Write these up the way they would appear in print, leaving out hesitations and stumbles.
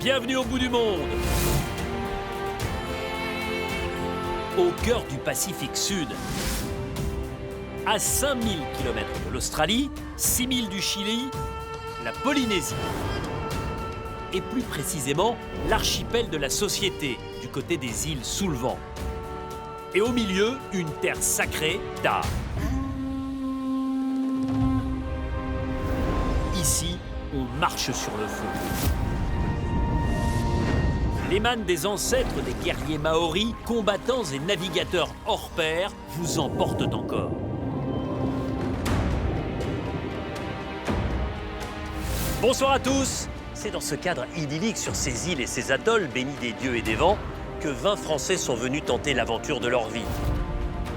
Bienvenue au bout du monde. Au cœur du Pacifique Sud. À 5000 km de l'Australie, 6000 du Chili, la Polynésie. Et plus précisément, l'archipel de la Société, du côté des îles sous le vent. Et au milieu, une terre sacrée d'art. Ici, on marche sur le feu. L'émane des ancêtres des guerriers maoris, combattants et navigateurs hors pair, vous emportent encore. Bonsoir à tous. C'est dans ce cadre idyllique sur ces îles et ces atolls bénis des dieux et des vents que 20 Français sont venus tenter l'aventure de leur vie.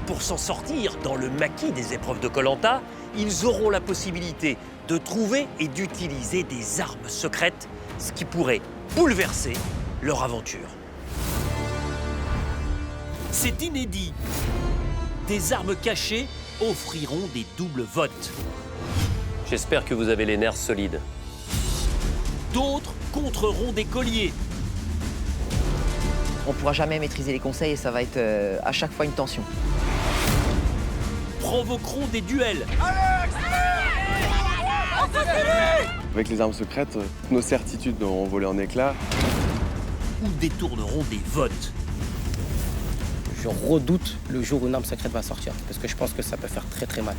Pour s'en sortir dans le maquis des épreuves de Koh-Lanta, ils auront la possibilité de trouver et d'utiliser des armes secrètes, ce qui pourrait bouleverser leur aventure. C'est inédit. Des armes cachées offriront des doubles votes. J'espère que vous avez les nerfs solides. D'autres contreront des colliers. On ne pourra jamais maîtriser les conseils et ça va être à chaque fois une tension. Provoqueront des duels. Avec les armes secrètes, nos certitudes ont volé en éclats. Ou détourneront des votes. Je redoute le jour où une arme secrète va sortir, parce que je pense que ça peut faire très très mal.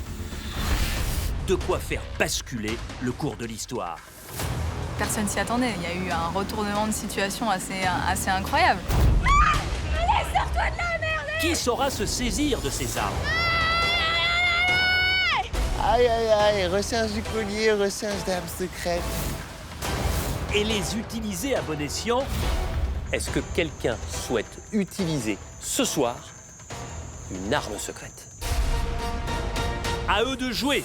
De quoi faire basculer le cours de l'histoire. Personne s'y attendait. Il y a eu un retournement de situation assez incroyable. Allez, sors-toi de là, merde! Qui saura se saisir de ces armes? Aïe, aïe, aïe, recherche du collier, recherche d'armes secrètes. Et les utiliser à bon escient. Est-ce que quelqu'un souhaite utiliser ce soir une arme secrète? À eux de jouer.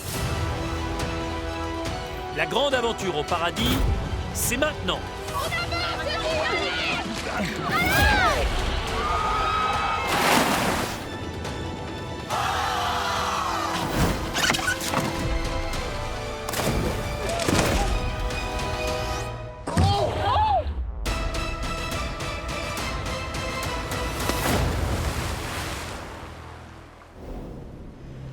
La grande aventure au paradis, c'est maintenant.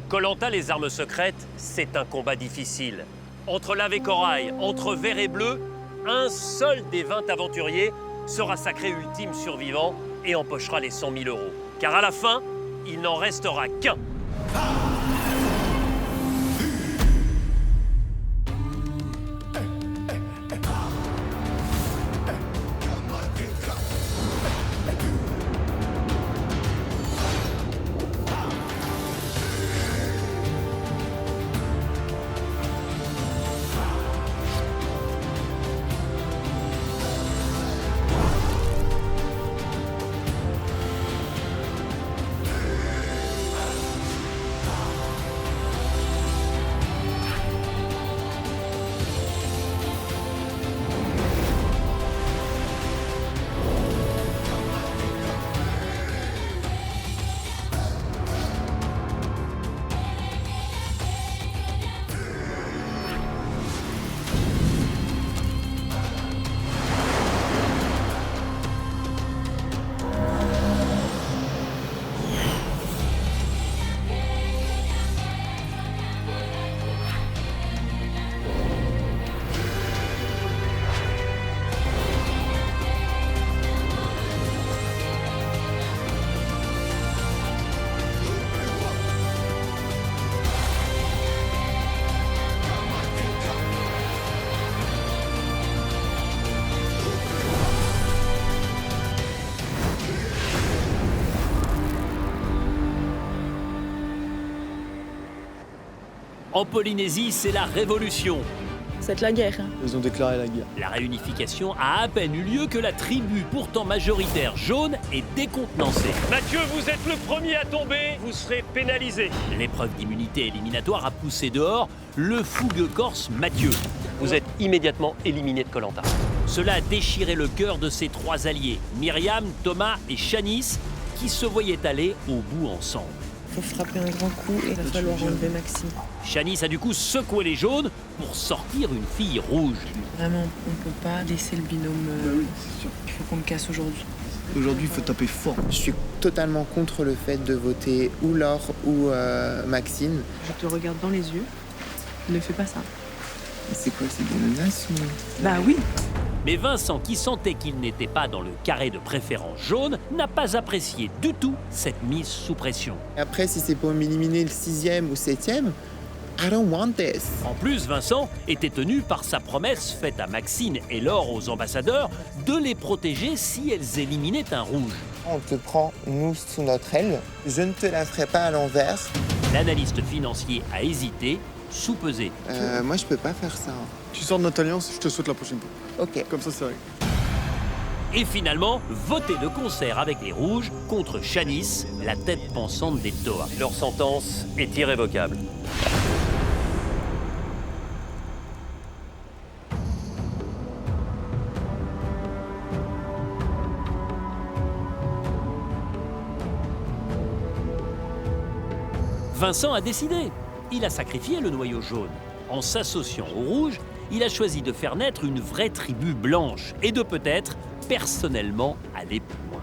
Koh-Lanta, les armes secrètes, c'est un combat difficile. Entre lave et corail, entre vert et bleu, un seul des 20 aventuriers sera sacré ultime survivant et empochera les 100 000 €. Car à la fin, il n'en restera qu'un. En Polynésie, c'est la révolution. C'est la guerre. Ils ont déclaré la guerre. La réunification a à peine eu lieu que la tribu, pourtant majoritaire jaune, est décontenancée. Mathieu, vous êtes le premier à tomber, vous serez pénalisé. L'épreuve d'immunité éliminatoire a poussé dehors le fougueux corse Mathieu. Vous êtes immédiatement éliminé de Koh-Lanta. Cela a déchiré le cœur de ses 3 alliés, Myriam, Thomas et Shanice, qui se voyaient aller au bout ensemble. faut frapper un grand coup et il va falloir enlever Maxime. Shanice a du coup secoué les jaunes pour sortir une fille rouge. Vraiment, on peut pas laisser le binôme. Il faut qu'on le casse aujourd'hui. Aujourd'hui, il faut taper fort. Je suis totalement contre le fait de voter ou Laure ou Maxime. Je te regarde dans les yeux. Ne fais pas ça. C'est quoi, c'est des menaces ou... Bah oui. Mais Vincent, qui sentait qu'il n'était pas dans le carré de préférence jaune, n'a pas apprécié du tout cette mise sous pression. Après, si c'est pour m'éliminer le 6e ou 7e, I don't want this. En plus, Vincent était tenu par sa promesse faite à Maxine et Laure aux ambassadeurs de les protéger si elles éliminaient un rouge. On te prend, nous, sous notre aile. Je ne te la ferai pas à l'envers. L'analyste financier a hésité, soupesé. Moi, je peux pas faire ça. Tu sors de notre alliance, je te souhaite la prochaine fois. Ok. Comme ça, c'est vrai. Et finalement, voter de concert avec les rouges contre Shanice, la tête pensante des Toa. Leur sentence est irrévocable. Vincent a décidé. Il a sacrifié le noyau jaune. En s'associant aux rouges, il a choisi de faire naître une vraie tribu blanche et de peut-être, personnellement, aller plus loin.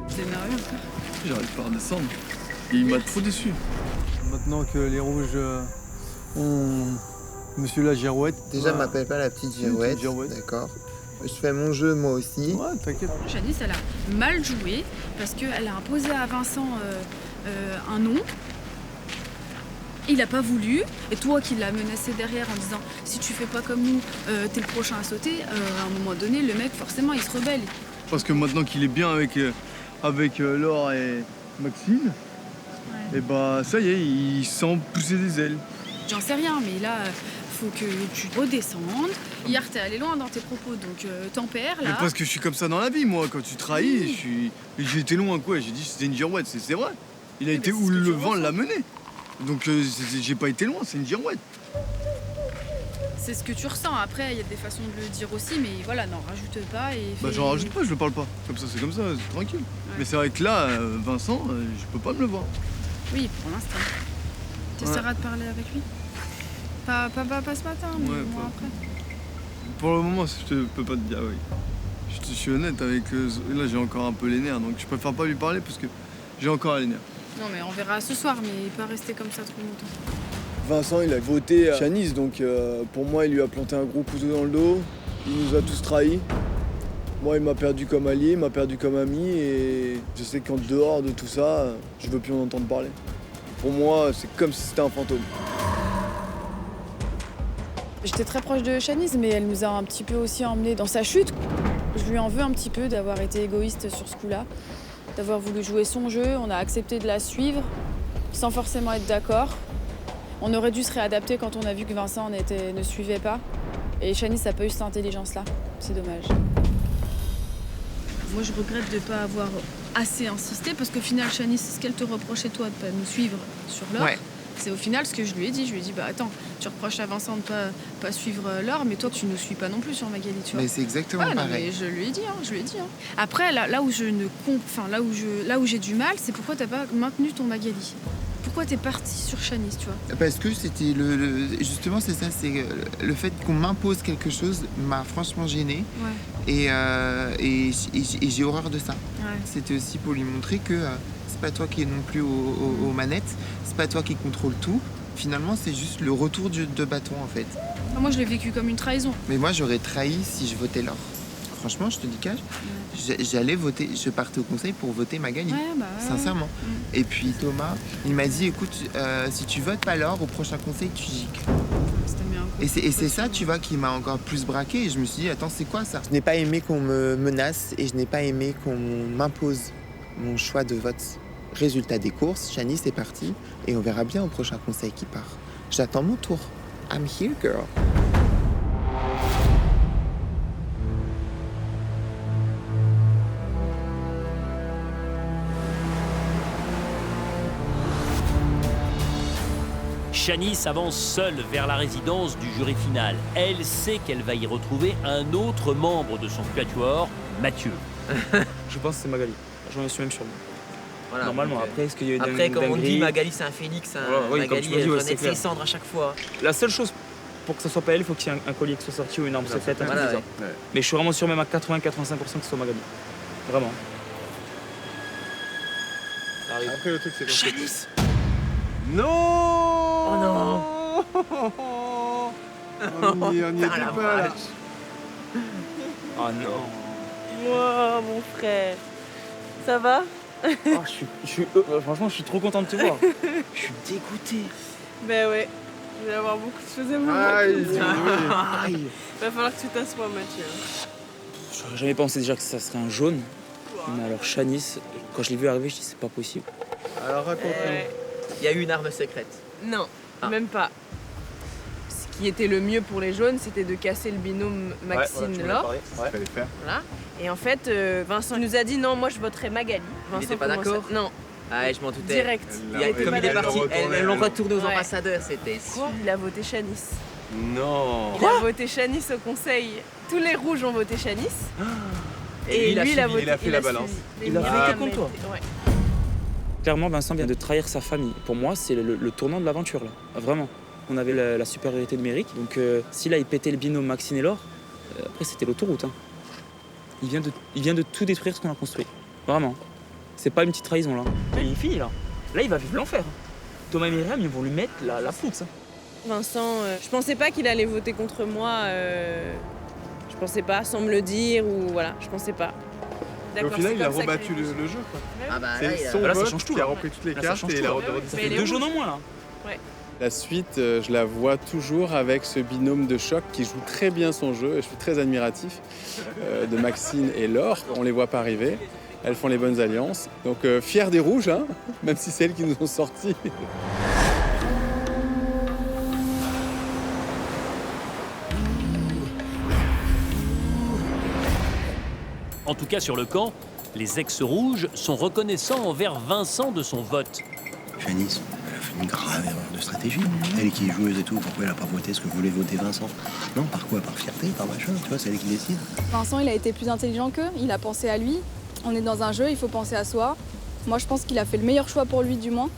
T'es nerveux encore? J'arrive pas à redescendre. Il m'a trop déçu. Maintenant que les rouges ont Monsieur la Girouette. Déjà, m'appelle pas la petite Girouette. D'accord. Je fais mon jeu, moi aussi. Ouais, t'inquiète. Shanice, elle a mal joué parce qu'elle a imposé à Vincent un nom. Il n'a pas voulu. Et toi qui l'as menacé derrière en disant si tu fais pas comme nous, t'es le prochain à sauter, à un moment donné, le mec, forcément, il se rebelle. Parce que maintenant qu'il est bien avec Laure et Maxine, et bah ça y est, il sent pousser des ailes. J'en sais rien, mais là, faut que tu redescendes. Hier, t'es allé loin dans tes propos, donc tempère, là. Mais parce que je suis comme ça dans la vie, moi. Quand tu trahis, j'ai été loin, quoi. J'ai dit c'était une girouette, c'est vrai. Il a été où le vent l'a mené. Donc j'ai pas été loin, c'est une girouette. C'est ce que tu ressens. Après, il y a des façons de le dire aussi, mais voilà, n'en rajoute pas. Et Bah j'en rajoute pas, je le parle pas. Comme ça, c'est tranquille. Ouais. Mais c'est vrai que là, Vincent, je peux pas me le voir. Oui, pour l'instant. T'essaieras de parler avec lui? Pas ce matin, mais moi après. Pour le moment, je peux pas te dire, oui. Je suis honnête avec... là, j'ai encore un peu les nerfs, donc je préfère pas lui parler parce que j'ai encore les nerfs. Non, mais on verra ce soir, mais pas rester comme ça trop longtemps. Vincent, il a voté à Shanice, donc pour moi, il lui a planté un gros couteau dans le dos. Il nous a tous trahis. Moi, il m'a perdu comme allié, il m'a perdu comme ami, et je sais qu'en dehors de tout ça, je veux plus en entendre parler. Pour moi, c'est comme si c'était un fantôme. J'étais très proche de Shanice, mais elle nous a un petit peu aussi emmenés dans sa chute. Je lui en veux un petit peu d'avoir été égoïste sur ce coup-là, d'avoir voulu jouer son jeu. On a accepté de la suivre sans forcément être d'accord. On aurait dû se réadapter quand on a vu que Vincent ne suivait pas. Et Shanice n'a pas eu cette intelligence-là. C'est dommage. Moi, je regrette de ne pas avoir assez insisté, parce qu'au final, Shanice, c'est ce qu'elle te reprochait, toi, de ne pas nous suivre sur l'or. Ouais. C'est au final ce que je lui ai dit. Je lui ai dit, bah attends, tu reproches à Vincent de pas suivre l'or, mais toi, tu ne suis pas non plus sur Magali, tu vois. Mais c'est exactement pareil. Non, mais je lui ai dit, Après, là où j'ai du mal, c'est pourquoi t'as pas maintenu ton Magali. Pourquoi t'es parti sur Shanice, tu vois? Parce que c'était justement, c'est ça, c'est le fait qu'on m'impose quelque chose m'a franchement gênée. Ouais. Et j'ai horreur de ça. Ouais. C'était aussi pour lui montrer que c'est pas toi qui es non plus aux manettes, c'est pas toi qui contrôle tout. Finalement, c'est juste le retour de bâton, en fait. Moi, je l'ai vécu comme une trahison. Mais moi, j'aurais trahi si je votais l'or. Franchement, je te dis cash, j'allais voter, je partais au conseil pour voter Magali, sincèrement. Et puis Thomas, il m'a dit, écoute, si tu votes pas l'or, au prochain conseil, tu gicles. Et c'est ça, tu vois, qui m'a encore plus braqué. Et je me suis dit, attends, c'est quoi ça? Je n'ai pas aimé qu'on me menace et je n'ai pas aimé qu'on m'impose mon choix de vote. Résultat des courses, Shanice est partie et on verra bien au prochain conseil qui part. J'attends mon tour. I'm here, girl. Shanice avance seule vers la résidence du jury final. Elle sait qu'elle va y retrouver un autre membre de son quatuor, Mathieu. Je pense que c'est Magali. J'en suis même sûr. Voilà, normalement, donc, après, est-ce qu'il y a eu une après, comme on dinguerie dit, Magali, c'est un phénix. Hein. Voilà, oui, Magali, comme tu elle m'as dit, renaît de c'est ses cendres à chaque fois. La seule chose, pour que ça soit pas elle, il faut qu'il y ait un collier qui soit sorti ou une arme secrète. Voilà, ouais. Mais je suis vraiment sûr, même à 80-85% que ce soit Magali. Vraiment. Après, le truc, c'est qu'on Shanice. Non. Oh non. On y était Putain, la pas, là. vache. Oh non. Wow, mon frère. Ça va? Franchement, je suis trop content de te voir. Je suis dégoûté. Ben ouais. Je vais avoir beaucoup de choses à vous Aïe. Va falloir que tu t'assoies, Mathieu. J'aurais jamais pensé déjà que ça serait un jaune. Mais alors, Shanice, quand je l'ai vu arriver, je dis c'est pas possible. Alors, raconte-nous. Il y a eu une arme secrète. Non, Ah. même pas. Ce qui était le mieux pour les jaunes, c'était de casser le binôme Maxine-Laure. Fallait faire. Voilà. Et en fait, Vincent nous a dit non, moi je voterai Magali. Vincent était pas commençait- d'accord? Non, Ah, je m'en doutais. direct. Comme il est parti, elles l'ont retourné aux Ouais. ambassadeurs, c'était sûr. Il a voté Shanice. Non. Il a voté Shanice au conseil. Tous les rouges ont voté Shanice. Et lui, il a voté. il a fait la balance. Il a fait que contre toi. Ouais. Clairement, Vincent vient de trahir sa famille. Pour moi, c'est le tournant de l'aventure, là. Vraiment. On avait la supériorité numérique. Donc, si là, il pétait le binôme Maxine et Laure, après, c'était l'autoroute. Hein. Il vient de tout détruire ce qu'on a construit. Vraiment. C'est pas une petite trahison, là. Il est fini, là. Là, il va vivre l'enfer. Thomas et Myriam, ils vont lui mettre la poudre, ça. Vincent, je pensais pas qu'il allait voter contre moi. Je pensais pas, sans me le dire ou voilà, je pensais pas. Et au final, il a rebattu le jeu, quoi. Ah bah là, C'est son Là, ça vote change tout, qui a là. rempli toutes les Là, ça cartes change et tout, il a là. redonné Ça Mais fait les 2 rouges- jaunes en moins, là. La suite, je la vois toujours avec ce binôme de choc qui joue très bien son jeu. Et je suis très admiratif de Maxine et Laure. On les voit pas arriver. Elles font les bonnes alliances. Donc fier des rouges, hein, même si c'est elles qui nous ont sortis. En tout cas, sur le camp, les ex-rouges sont reconnaissants envers Vincent de son vote. Shanice, elle a fait une grave erreur de stratégie. Elle qui est joueuse et tout, pourquoi elle n'a pas voté ce que voulait voter Vincent? Non, par quoi? Par fierté, par machin, tu vois, c'est elle qui décide. Vincent, il a été plus intelligent qu'eux, il a pensé à lui. On est dans un jeu, il faut penser à soi. Moi, je pense qu'il a fait le meilleur choix pour lui, du moins.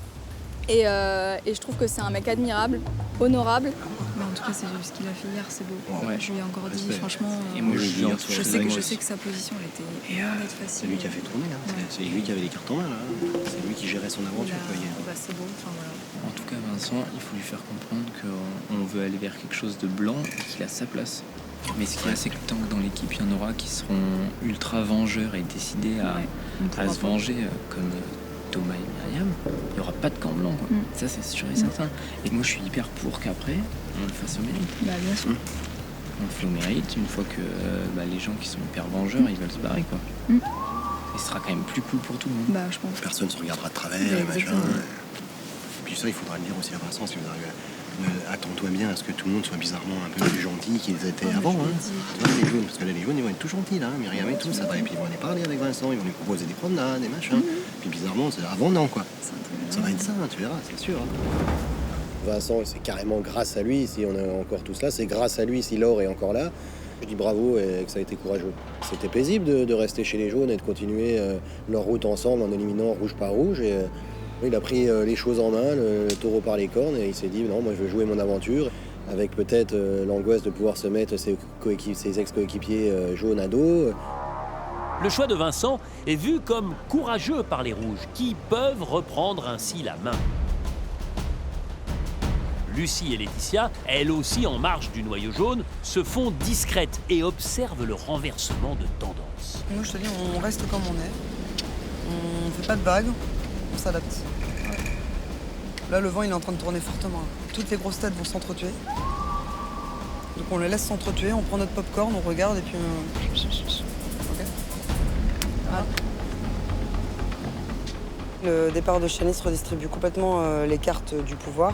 Et je trouve que c'est un mec admirable, honorable. En tout cas, c'est ce qu'il a fait hier, c'est beau. Ouais. Je lui ai encore dit, Respect. franchement. Et moi, je lui je sais que sa position, elle était loin d'être facile. C'est lui qui a fait tourner, hein. C'est lui qui avait les cartes en main, là. C'est lui qui gérait son aventure, quoi, hier. Bah, c'est beau, enfin voilà. En tout cas, Vincent, il faut lui faire comprendre qu'on veut aller vers quelque chose de blanc et qu'il a sa place. Mais ce qu'il y a, c'est que tant que dans l'équipe, il y en aura qui seront ultra vengeurs et décidés à se venger, comme Thomas et Myriam, il n'y aura pas de camp blanc, quoi. Ça, c'est sûr et certain. Et moi, je suis hyper pour qu'après, on le fasse au mérite. Bah, bien sûr. On le fait au mérite, une fois que les gens qui sont hyper vengeurs, ils veulent se barrer, quoi. Et ce sera quand même plus cool pour tout le monde. Bah, je pense. Personne ne se regardera de travers, machin. Exactement. Et puis ça, il faudra le dire aussi à Vincent, si vous arrivez à... Attends-toi bien à ce que tout le monde soit bizarrement un peu plus gentil qu'ils étaient avant. Hein. Tu vois, les jaunes, parce que là, les jaunes, ils vont être tout gentils, là, Myriam et tout, ça va. Et puis ils vont aller parler avec Vincent, ils vont lui proposer des promenades, des machins. Puis bizarrement, c'est avant, non, quoi. Ça va être ça, tu verras, c'est sûr. Hein. Vincent, c'est carrément grâce à lui, si on est encore tous là, c'est grâce à lui si Laure est encore là. Je dis bravo et que ça a été courageux. C'était paisible de rester chez les jaunes et de continuer leur route ensemble en éliminant rouge par rouge. Et, il a pris les choses en main, le taureau par les cornes, et il s'est dit non, moi je veux jouer mon aventure, avec peut-être l'angoisse de pouvoir se mettre ses ex-coéquipiers jaunes à dos. Le choix de Vincent est vu comme courageux par les rouges, qui peuvent reprendre ainsi la main. Lucie et Laetitia, elles aussi en marge du noyau jaune, se font discrètes et observent le renversement de tendance. Moi je te dis, on reste comme on est. On fait pas de vagues, on s'adapte. Ouais. Là le vent il est en train de tourner fortement. Toutes les grosses têtes vont s'entretuer. Donc on les laisse s'entretuer, on prend notre popcorn, on regarde et puis ok. Voilà. Le départ de Shanice redistribue complètement les cartes du pouvoir.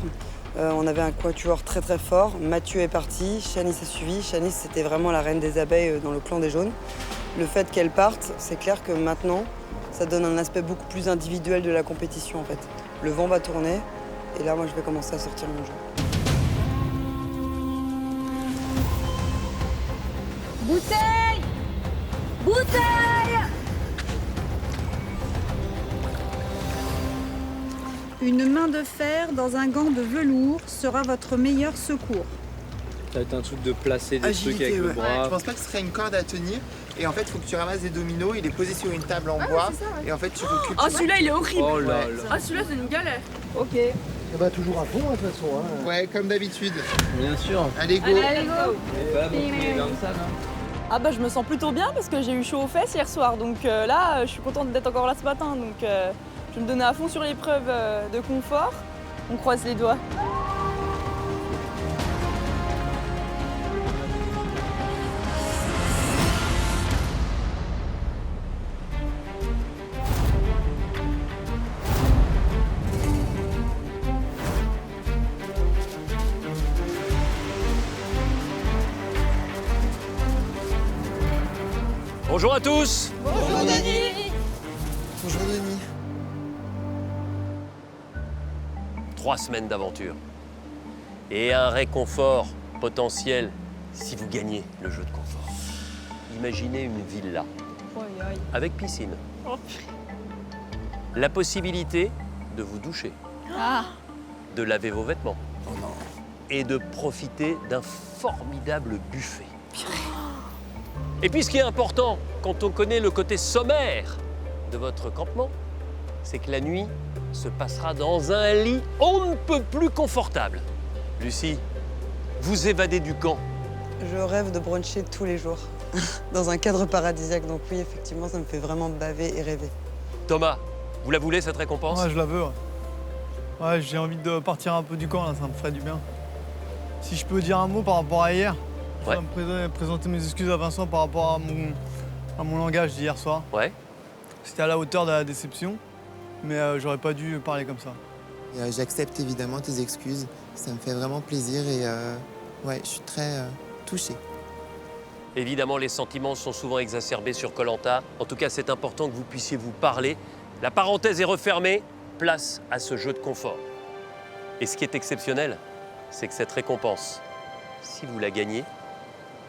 On avait un quatuor très très fort. Mathieu est parti, Shanice a suivi. Shanice, c'était vraiment la reine des abeilles dans le clan des jaunes. Le fait qu'elle parte, c'est clair que maintenant, ça donne un aspect beaucoup plus individuel de la compétition en fait. Le vent va tourner et là, moi, je vais commencer à sortir mon jeu. Bouteille! Bouteille! Une main de fer dans un gant de velours sera votre meilleur secours. Ça va être un truc de placer des Agilité, trucs avec le bras. Je pense pas que ce serait une corde à tenir. Et en fait, il faut que tu ramasses des dominos, il est posé sur une table en bois. c'est ça, ouais. Et en fait, tu recules. Oh, celui-là, il est horrible. Oh là là. Ah, celui-là, c'est une galère. Ok. Bah, toujours à fond, de toute façon. Hein. Ouais, comme d'habitude. Bien sûr. Allez, go. Allez, go. Voilà, vous pouvez dans le sable, hein. Ah bah je me sens plutôt bien parce que j'ai eu chaud aux fesses hier soir. Donc là, je suis contente d'être encore là ce matin. Donc je vais me donner à fond sur l'épreuve de confort. On croise les doigts. Bonjour à tous. Bonjour Denis. Bonjour Denis. 3 semaines d'aventure. Et un réconfort potentiel si vous gagnez le jeu de confort. Imaginez une villa avec piscine. Oh. La possibilité de vous doucher, Ah. de laver vos vêtements et de profiter d'un formidable buffet. Et puis ce qui est important, quand on connaît le côté sommaire de votre campement, c'est que la nuit se passera dans un lit on ne peut plus confortable. Lucie, vous évadez du camp. Je rêve de bruncher tous les jours, dans un cadre paradisiaque. Donc oui, effectivement, ça me fait vraiment baver et rêver. Thomas, vous la voulez cette récompense? Ouais, je la veux. Ouais, j'ai envie de partir un peu du camp, là, ça me ferait du bien. Si je peux dire un mot par rapport à hier, ouais. Je vais présenter mes excuses à Vincent par rapport à mon langage d'hier soir. Ouais. C'était à la hauteur de la déception, mais j'aurais pas dû parler comme ça. J'accepte évidemment tes excuses, ça me fait vraiment plaisir et ouais, je suis très touché. Évidemment, les sentiments sont souvent exacerbés sur Koh-Lanta. En tout cas, c'est important que vous puissiez vous parler. La parenthèse est refermée, place à ce jeu de confort. Et ce qui est exceptionnel, c'est que cette récompense, si vous la gagnez,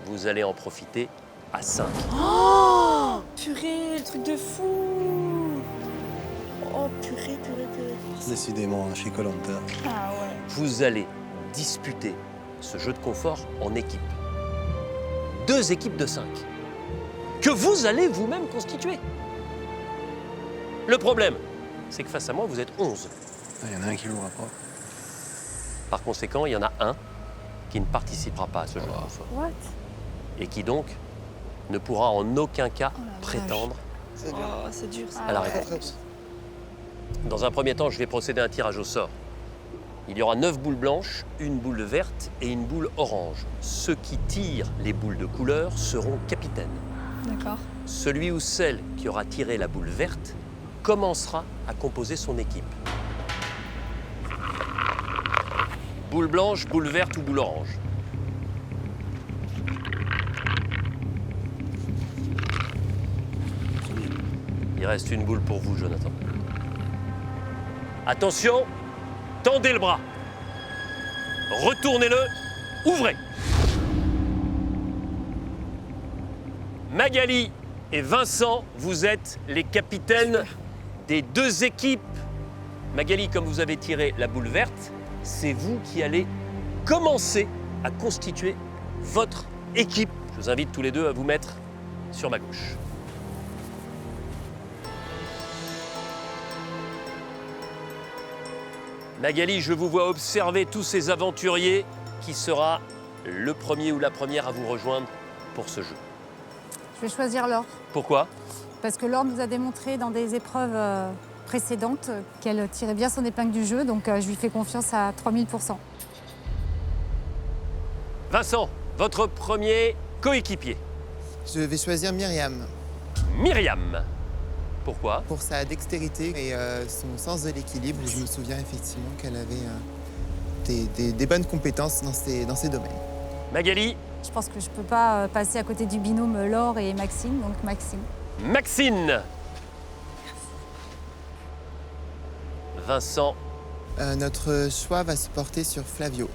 vous allez en profiter à 5. Oh purée, le truc de fou. Oh purée. Décidément, chez Koh-Lanta. Ah ouais. Vous allez disputer ce jeu de confort en équipe. 2 équipes de 5 que vous allez vous-même constituer. Le problème, c'est que face à moi, vous êtes 11. Il y en a un qui jouera pas. Par conséquent, il y en a un qui ne participera pas à ce jeu de confort. What? Et qui donc ne pourra en aucun cas prétendre Oh, c'est dur ça. à la récompense. Dans un premier temps, je vais procéder à un tirage au sort. Il y aura 9 boules blanches, une boule verte et une boule orange. Ceux qui tirent les boules de couleur seront capitaines. D'accord. Celui ou celle qui aura tiré la boule verte commencera à composer son équipe. Boule blanche, boule verte ou boule orange. Il reste une boule pour vous, Jonathan. Attention, tendez le bras. Retournez-le, ouvrez. Magali et Vincent, vous êtes les capitaines des 2 équipes. Magali, comme vous avez tiré la boule verte, c'est vous qui allez commencer à constituer votre équipe. Je vous invite tous les 2 à vous mettre sur ma gauche. Magali, je vous vois observer tous ces aventuriers. Qui sera le premier ou la première à vous rejoindre pour ce jeu? Je vais choisir Laure. Pourquoi? Parce que Laure nous a démontré dans des épreuves précédentes qu'elle tirait bien son épingle du jeu, donc je lui fais confiance à 3000%. Vincent, votre premier coéquipier. Je vais choisir Myriam. Myriam. Pourquoi? Pour sa dextérité et son sens de l'équilibre. Je me souviens effectivement qu'elle avait des bonnes compétences dans ces domaines. Magali. Je pense que je peux pas passer à côté du binôme Laure et Maxime, donc Maxime. Maxine. Vincent. Notre choix va se porter sur Flavio.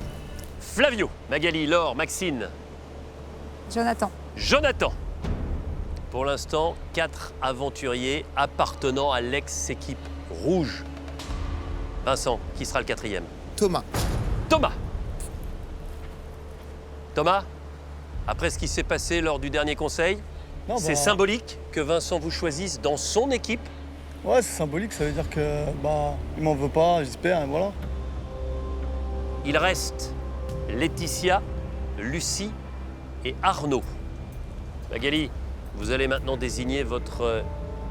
Flavio. Magali, Laure, Maxine. Jonathan. Jonathan. Pour l'instant, 4 aventuriers appartenant à l'ex-équipe rouge. Vincent, qui sera le 4e? Thomas. Thomas. Thomas, après ce qui s'est passé lors du dernier conseil, c'est symbolique que Vincent vous choisisse dans son équipe? Ouais, c'est symbolique, ça veut dire que il m'en veut pas, j'espère, et voilà. Il reste Laetitia, Lucie et Arnaud. Magali, vous allez maintenant désigner votre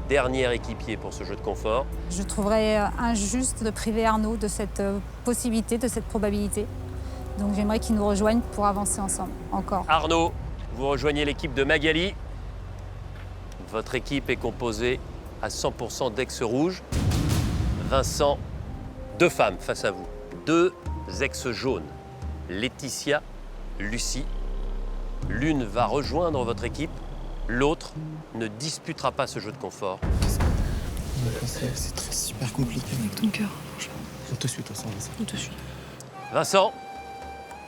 dernier équipier pour ce jeu de confort. Je trouverais injuste de priver Arnaud de cette possibilité, de cette probabilité. Donc j'aimerais qu'il nous rejoigne pour avancer ensemble, encore. Arnaud, vous rejoignez l'équipe de Magali. Votre équipe est composée à 100% d'ex-rouges. Vincent, 2 femmes face à vous. 2 ex-jaunes. Laetitia, Lucie. L'une va rejoindre votre équipe, l'autre ne disputera pas ce jeu de confort. C'est super compliqué. Avec ton cœur, On te suit, toi, Vincent. On te suit. Vincent.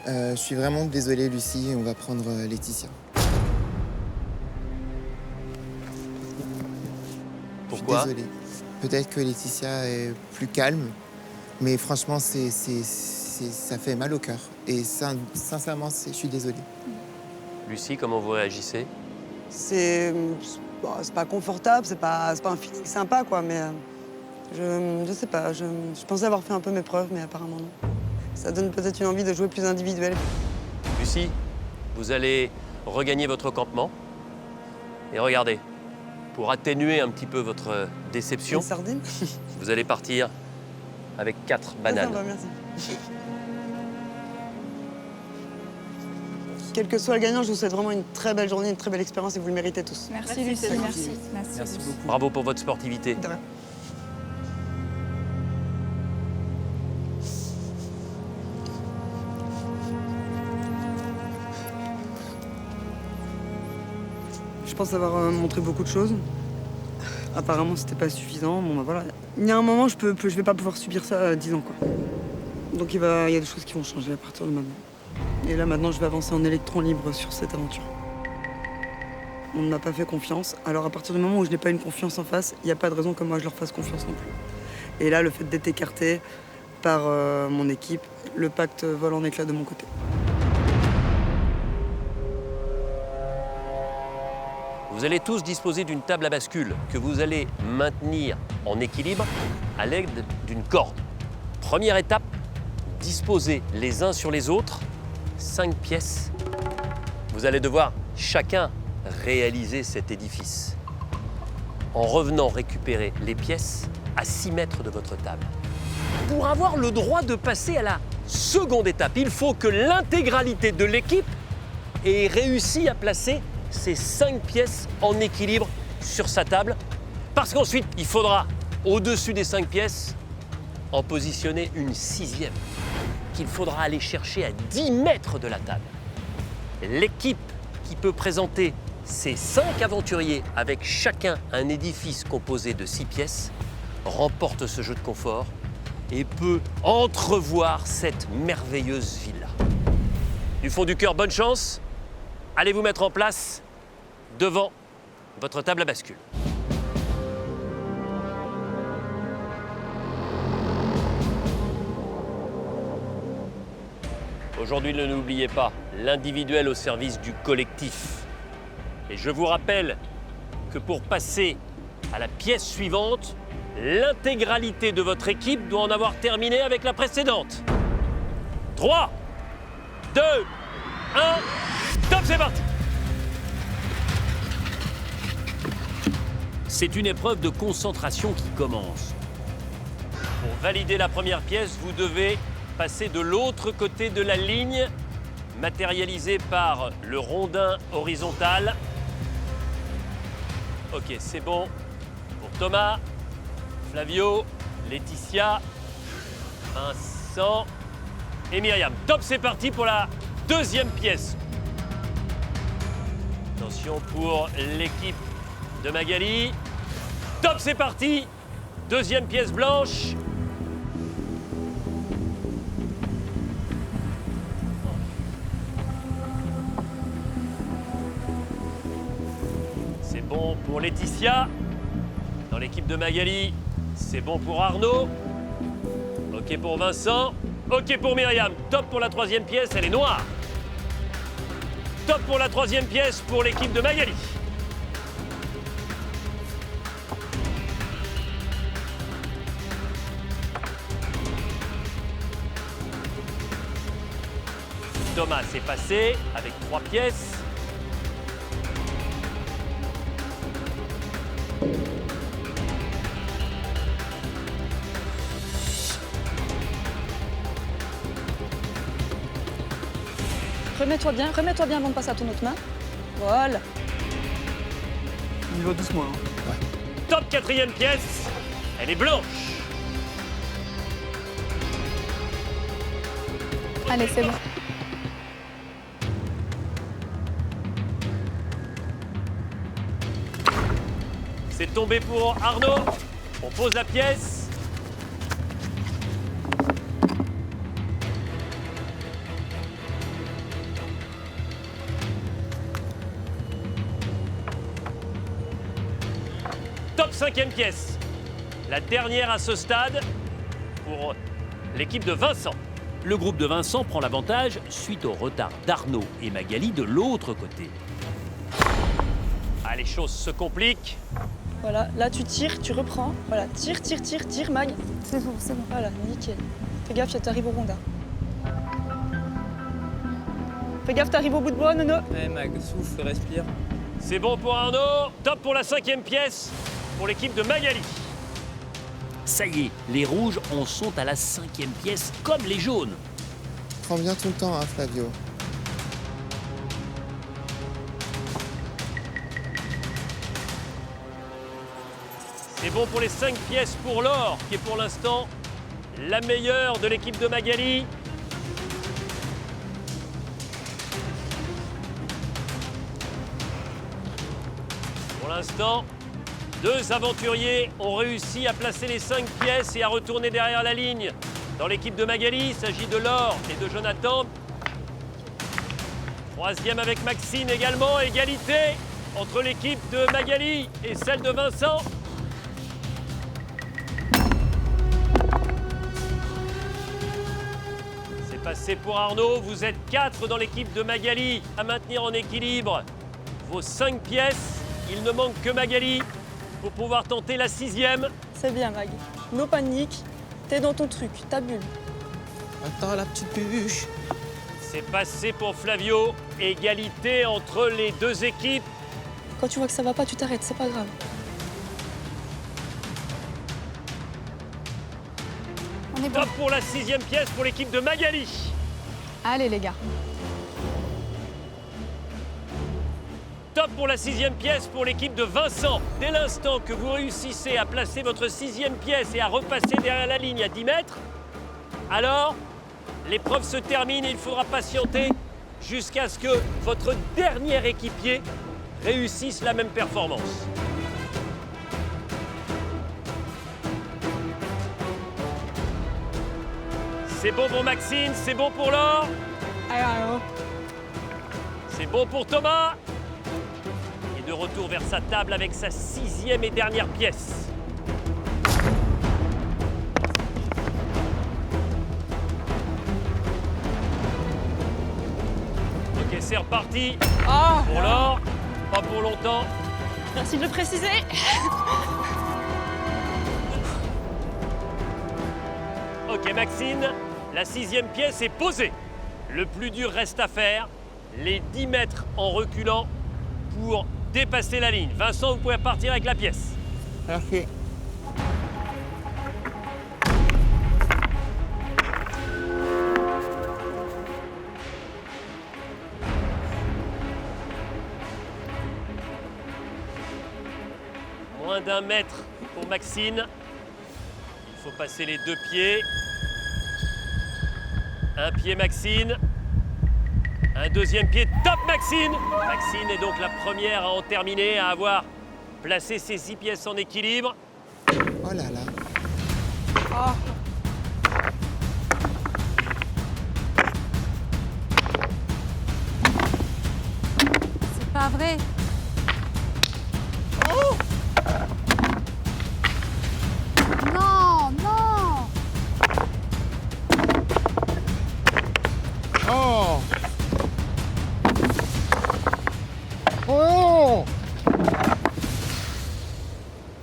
Je suis vraiment désolé, Lucie, on va prendre Laetitia. Pourquoi? Je suis désolé. Peut-être que Laetitia est plus calme, mais franchement, ça fait mal au cœur. Et sincèrement, je suis désolé. Lucie, comment vous réagissez? C'est pas confortable, c'est pas un feeling sympa, quoi, mais je sais pas. Je pensais avoir fait un peu mes preuves, mais apparemment non. Ça donne peut-être une envie de jouer plus individuel. Lucie, vous allez regagner votre campement. Et regardez, pour atténuer un petit peu votre déception, Une sardine. vous allez partir avec 4 bananes. Ça va, merci. Quel que soit le gagnant, je vous souhaite vraiment une très belle journée, une très belle expérience et vous le méritez tous. Merci Lucie, merci. Merci beaucoup. Bravo pour votre sportivité. De rien. Je pense avoir montré beaucoup de choses. Apparemment, c'était pas suffisant. Bon, bah voilà. Il y a un moment, je vais pas pouvoir subir ça 10 ans, quoi. Donc il y a des choses qui vont changer à partir de maintenant. Et là, maintenant, je vais avancer en électron libre sur cette aventure. On ne m'a pas fait confiance. Alors, à partir du moment où je n'ai pas une confiance en face, il n'y a pas de raison que moi, je leur fasse confiance non plus. Et là, le fait d'être écarté par mon équipe, le pacte vole en éclats de mon côté. Vous allez tous disposer d'une table à bascule que vous allez maintenir en équilibre à l'aide d'une corde. Première étape, disposer les uns sur les autres 5 pièces. Vous allez devoir chacun réaliser cet édifice en revenant récupérer les pièces à 6 mètres de votre table. Pour avoir le droit de passer à la seconde étape, il faut que l'intégralité de l'équipe ait réussi à placer ces 5 pièces en équilibre sur sa table, parce qu'ensuite, il faudra, au-dessus des 5 pièces, en positionner une 6e, qu'il faudra aller chercher à 10 mètres de la table. L'équipe qui peut présenter ces 5 aventuriers avec chacun un édifice composé de 6 pièces remporte ce jeu de confort et peut entrevoir cette merveilleuse villa. Du fond du cœur, bonne chance. Allez vous mettre en place devant votre table à bascule. Aujourd'hui, ne l'oubliez pas, l'individuel au service du collectif. Et je vous rappelle que pour passer à la pièce suivante, l'intégralité de votre équipe doit en avoir terminé avec la précédente. 3, 2, 1, top, c'est parti! C'est une épreuve de concentration qui commence. Pour valider la première pièce, vous devez passer de l'autre côté de la ligne, matérialisée par le rondin horizontal. Ok, c'est bon pour Thomas, Flavio, Laetitia, Vincent et Myriam. Top, c'est parti pour la deuxième pièce. Attention pour l'équipe de Magali. Top, c'est parti. Deuxième pièce blanche. C'est bon pour Laetitia. Dans l'équipe de Magali, c'est bon pour Arnaud. Ok pour Vincent. Ok pour Myriam. Top pour la troisième pièce, elle est noire. Top pour la troisième pièce pour l'équipe de Magali. Thomas s'est passé avec 3 pièces. Remets-toi bien avant de passer à ton autre main. Voilà. Il va doucement. Hein. Top quatrième pièce, elle est blanche. Allez, c'est bon. C'est tombé pour Arnaud. On pose la pièce. Top cinquième pièce. La dernière à ce stade pour l'équipe de Vincent. Le groupe de Vincent prend l'avantage suite au retard d'Arnaud et Magali de l'autre côté. Ah, les choses se compliquent. Voilà, là tu tires, tu reprends. Voilà, tire, Mag. C'est bon, c'est bon. Voilà, nickel. Fais gaffe, t'arrives au rondin. Fais gaffe, t'arrives au bout de bois, Nono. Ouais, Mag, souffle, respire. C'est bon pour Arnaud. Top pour la cinquième pièce pour l'équipe de Magali. Ça y est, les rouges en sont à la cinquième pièce comme les jaunes. Prends bien ton temps, hein, Flavio. C'est bon pour les 5 pièces pour l'or, qui est pour l'instant la meilleure de l'équipe de Magali. Pour l'instant, 2 aventuriers ont réussi à placer les 5 pièces et à retourner derrière la ligne. Dans l'équipe de Magali, il s'agit de Laure et de Jonathan. 3e avec Maxine également, égalité entre l'équipe de Magali et celle de Vincent. C'est passé pour Arnaud, vous êtes 4 dans l'équipe de Magali à maintenir en équilibre vos 5 pièces. Il ne manque que Magali pour pouvoir tenter la 6e. C'est bien, Mag. No panique, t'es dans ton truc, ta bulle. Attends, la petite bûche. C'est passé pour Flavio, égalité entre les 2 équipes. Quand tu vois que ça va pas, tu t'arrêtes, c'est pas grave. On est bon. Top pour la 6e pièce pour l'équipe de Magali. Allez, les gars. Top pour la 6e pièce pour l'équipe de Vincent. Dès l'instant que vous réussissez à placer votre 6e pièce et à repasser derrière la ligne à 10 mètres, alors l'épreuve se termine et il faudra patienter jusqu'à ce que votre dernier équipier réussisse la même performance. C'est bon pour Maxine, c'est bon pour Laure. C'est bon pour Thomas. Et de retour vers sa table avec sa 6e et dernière pièce. Ok, c'est reparti. Pour Laure, pas pour longtemps. Merci de le préciser. Ok, Maxine, la 6e pièce est posée. Le plus dur reste à faire, les 10 mètres en reculant pour dépasser la ligne. Vincent, vous pouvez partir avec la pièce. Merci. Moins d'1 mètre pour Maxine. Il faut passer les 2 pieds. Un pied Maxine. Un 2e pied, top Maxine. Maxine est donc la première à en terminer, à avoir placé ses 6 pièces en équilibre. Oh là là. C'est pas vrai. Non, non.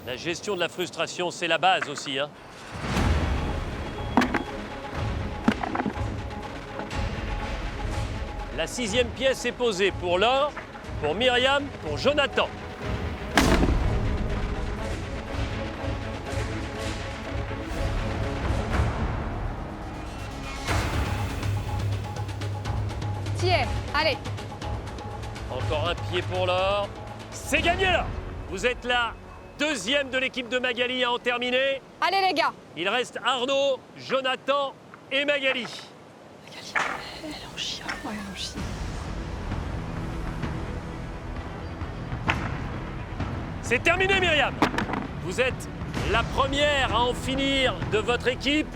La gestion de la frustration, c'est la base aussi, hein. La 6e pièce est posée pour Laure, pour Myriam, pour Jonathan. T'y es, allez. Encore un pied pour Laure. C'est gagné là. Vous êtes la 2e de l'équipe de Magali à en terminer. Allez les gars. Il reste Arnaud, Jonathan et Magali. Elle est en chien. Ouais, elle est en chien. C'est terminé Myriam. Vous êtes la première à en finir de votre équipe.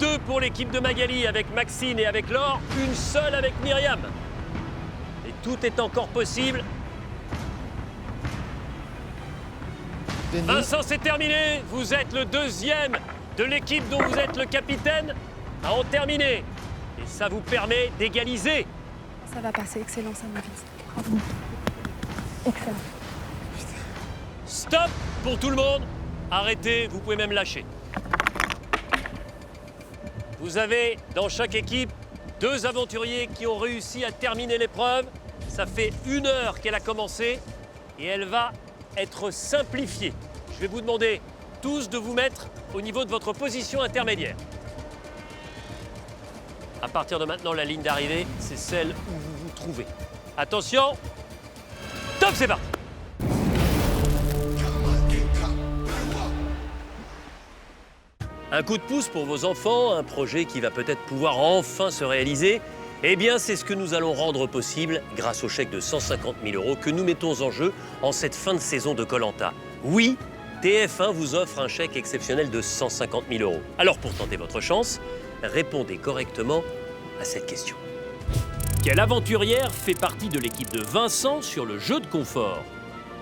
2 pour l'équipe de Magali avec Maxine et avec Laure, une seule avec Myriam. Et tout est encore possible. Vincent, c'est terminé. Vous êtes le 2e de l'équipe dont vous êtes le capitaine à en terminer. Et ça vous permet d'égaliser. Ça va passer, excellent, ça va vite. Bravo. Excellent. Stop pour tout le monde. Arrêtez, vous pouvez même lâcher. Vous avez dans chaque équipe 2 aventuriers qui ont réussi à terminer l'épreuve. Ça fait 1 heure qu'elle a commencé et elle va être simplifiée. Je vais vous demander tous de vous mettre au niveau de votre position intermédiaire. À partir de maintenant, la ligne d'arrivée, c'est celle où vous vous trouvez. Attention, top, c'est parti. Un coup de pouce pour vos enfants, un projet qui va peut-être pouvoir enfin se réaliser. Eh bien, c'est ce que nous allons rendre possible grâce au chèque de 150 000 € que nous mettons en jeu en cette fin de saison de Koh-Lanta. Oui, TF1 vous offre un chèque exceptionnel de 150 000 €. Alors, pour tenter votre chance, répondez correctement à cette question. Quelle aventurière fait partie de l'équipe de Vincent sur le jeu de confort?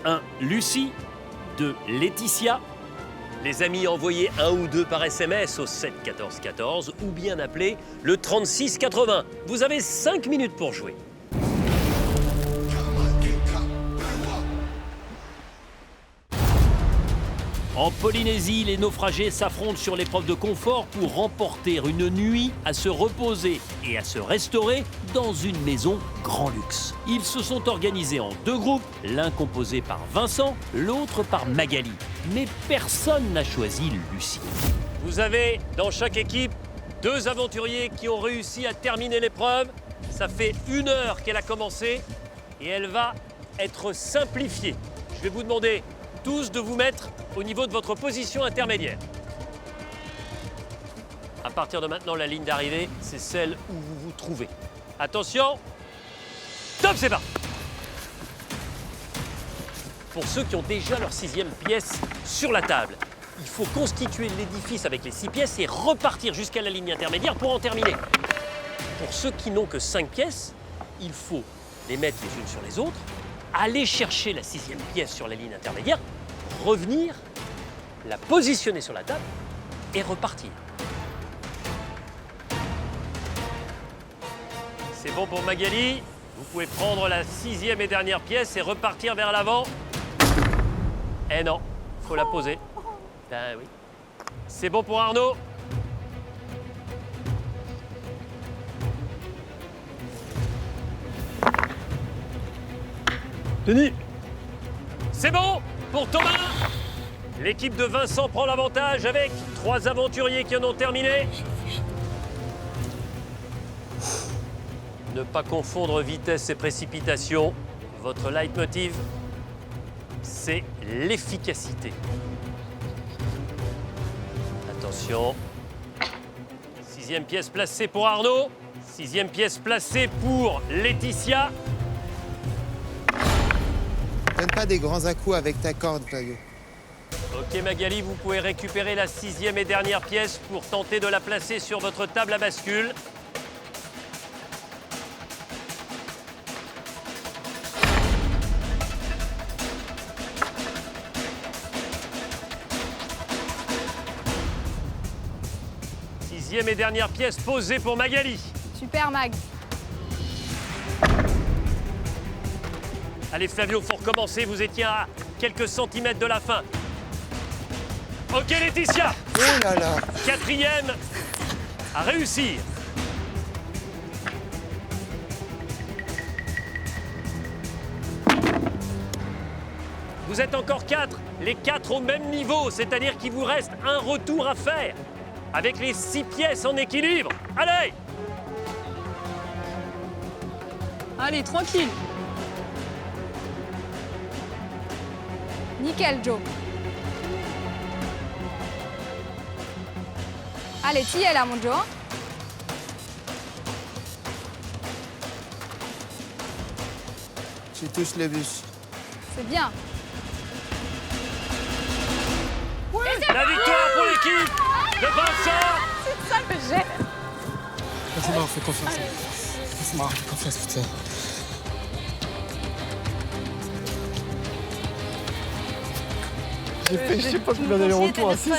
1. Lucie. 2. Laetitia. Les amis, envoyez 1 ou 2 par SMS au 7 14 14 ou bien appelez le 36 80. Vous avez 5 minutes pour jouer. En Polynésie, les naufragés s'affrontent sur l'épreuve de confort pour remporter une nuit à se reposer et à se restaurer dans une maison grand luxe. Ils se sont organisés en 2 groupes, l'un composé par Vincent, l'autre par Magali. Mais personne n'a choisi Lucie. Vous avez dans chaque équipe 2 aventuriers qui ont réussi à terminer l'épreuve. Ça fait 1 heure qu'elle a commencé et elle va être simplifiée. Je vais vous demander tous de vous mettre au niveau de votre position intermédiaire. À partir de maintenant, la ligne d'arrivée, c'est celle où vous vous trouvez. Attention, top, c'est parti. Pour ceux qui ont déjà leur 6e pièce sur la table, il faut constituer l'édifice avec les 6 pièces et repartir jusqu'à la ligne intermédiaire pour en terminer. Pour ceux qui n'ont que 5 pièces, il faut les mettre les unes sur les autres, aller chercher la 6e pièce sur la ligne intermédiaire, revenir, la positionner sur la table et repartir. C'est bon pour Magali. Vous pouvez prendre la 6e et dernière pièce et repartir vers l'avant. Eh non, faut la poser. Ben oui. C'est bon pour Arnaud. Denis. C'est bon pour Thomas. L'équipe de Vincent prend l'avantage avec 3 aventuriers qui en ont terminé. Ne pas confondre vitesse et précipitation. Votre leitmotiv, c'est l'efficacité. Attention. 6e pièce placée pour Arnaud. 6e pièce placée pour Laetitia. Donne pas des grands à-coups avec ta corde, Fabio. Ok Magali, vous pouvez récupérer la 6e et dernière pièce pour tenter de la placer sur votre table à bascule. Et dernière pièce posée pour Magali. Super Mag. Allez Flavio, faut recommencer. Vous étiez à quelques centimètres de la fin. Ok Laetitia. Oh là là. 4e à réussir. Vous êtes encore 4, les 4 au même niveau, c'est-à-dire qu'il vous reste un retour à faire. Avec les 6 pièces en équilibre. Allez! Allez, tranquille. Nickel, Joe. Allez, t'y es là, mon Joe. Tu touches le bus. C'est bien. La victoire pour l'équipe de Vincent. C'est ça que j'ai. C'est mort, fais confiance. C'est mort, fais confiance, putain. J'ai fait, je sais pas combien d'aller-retour à 6.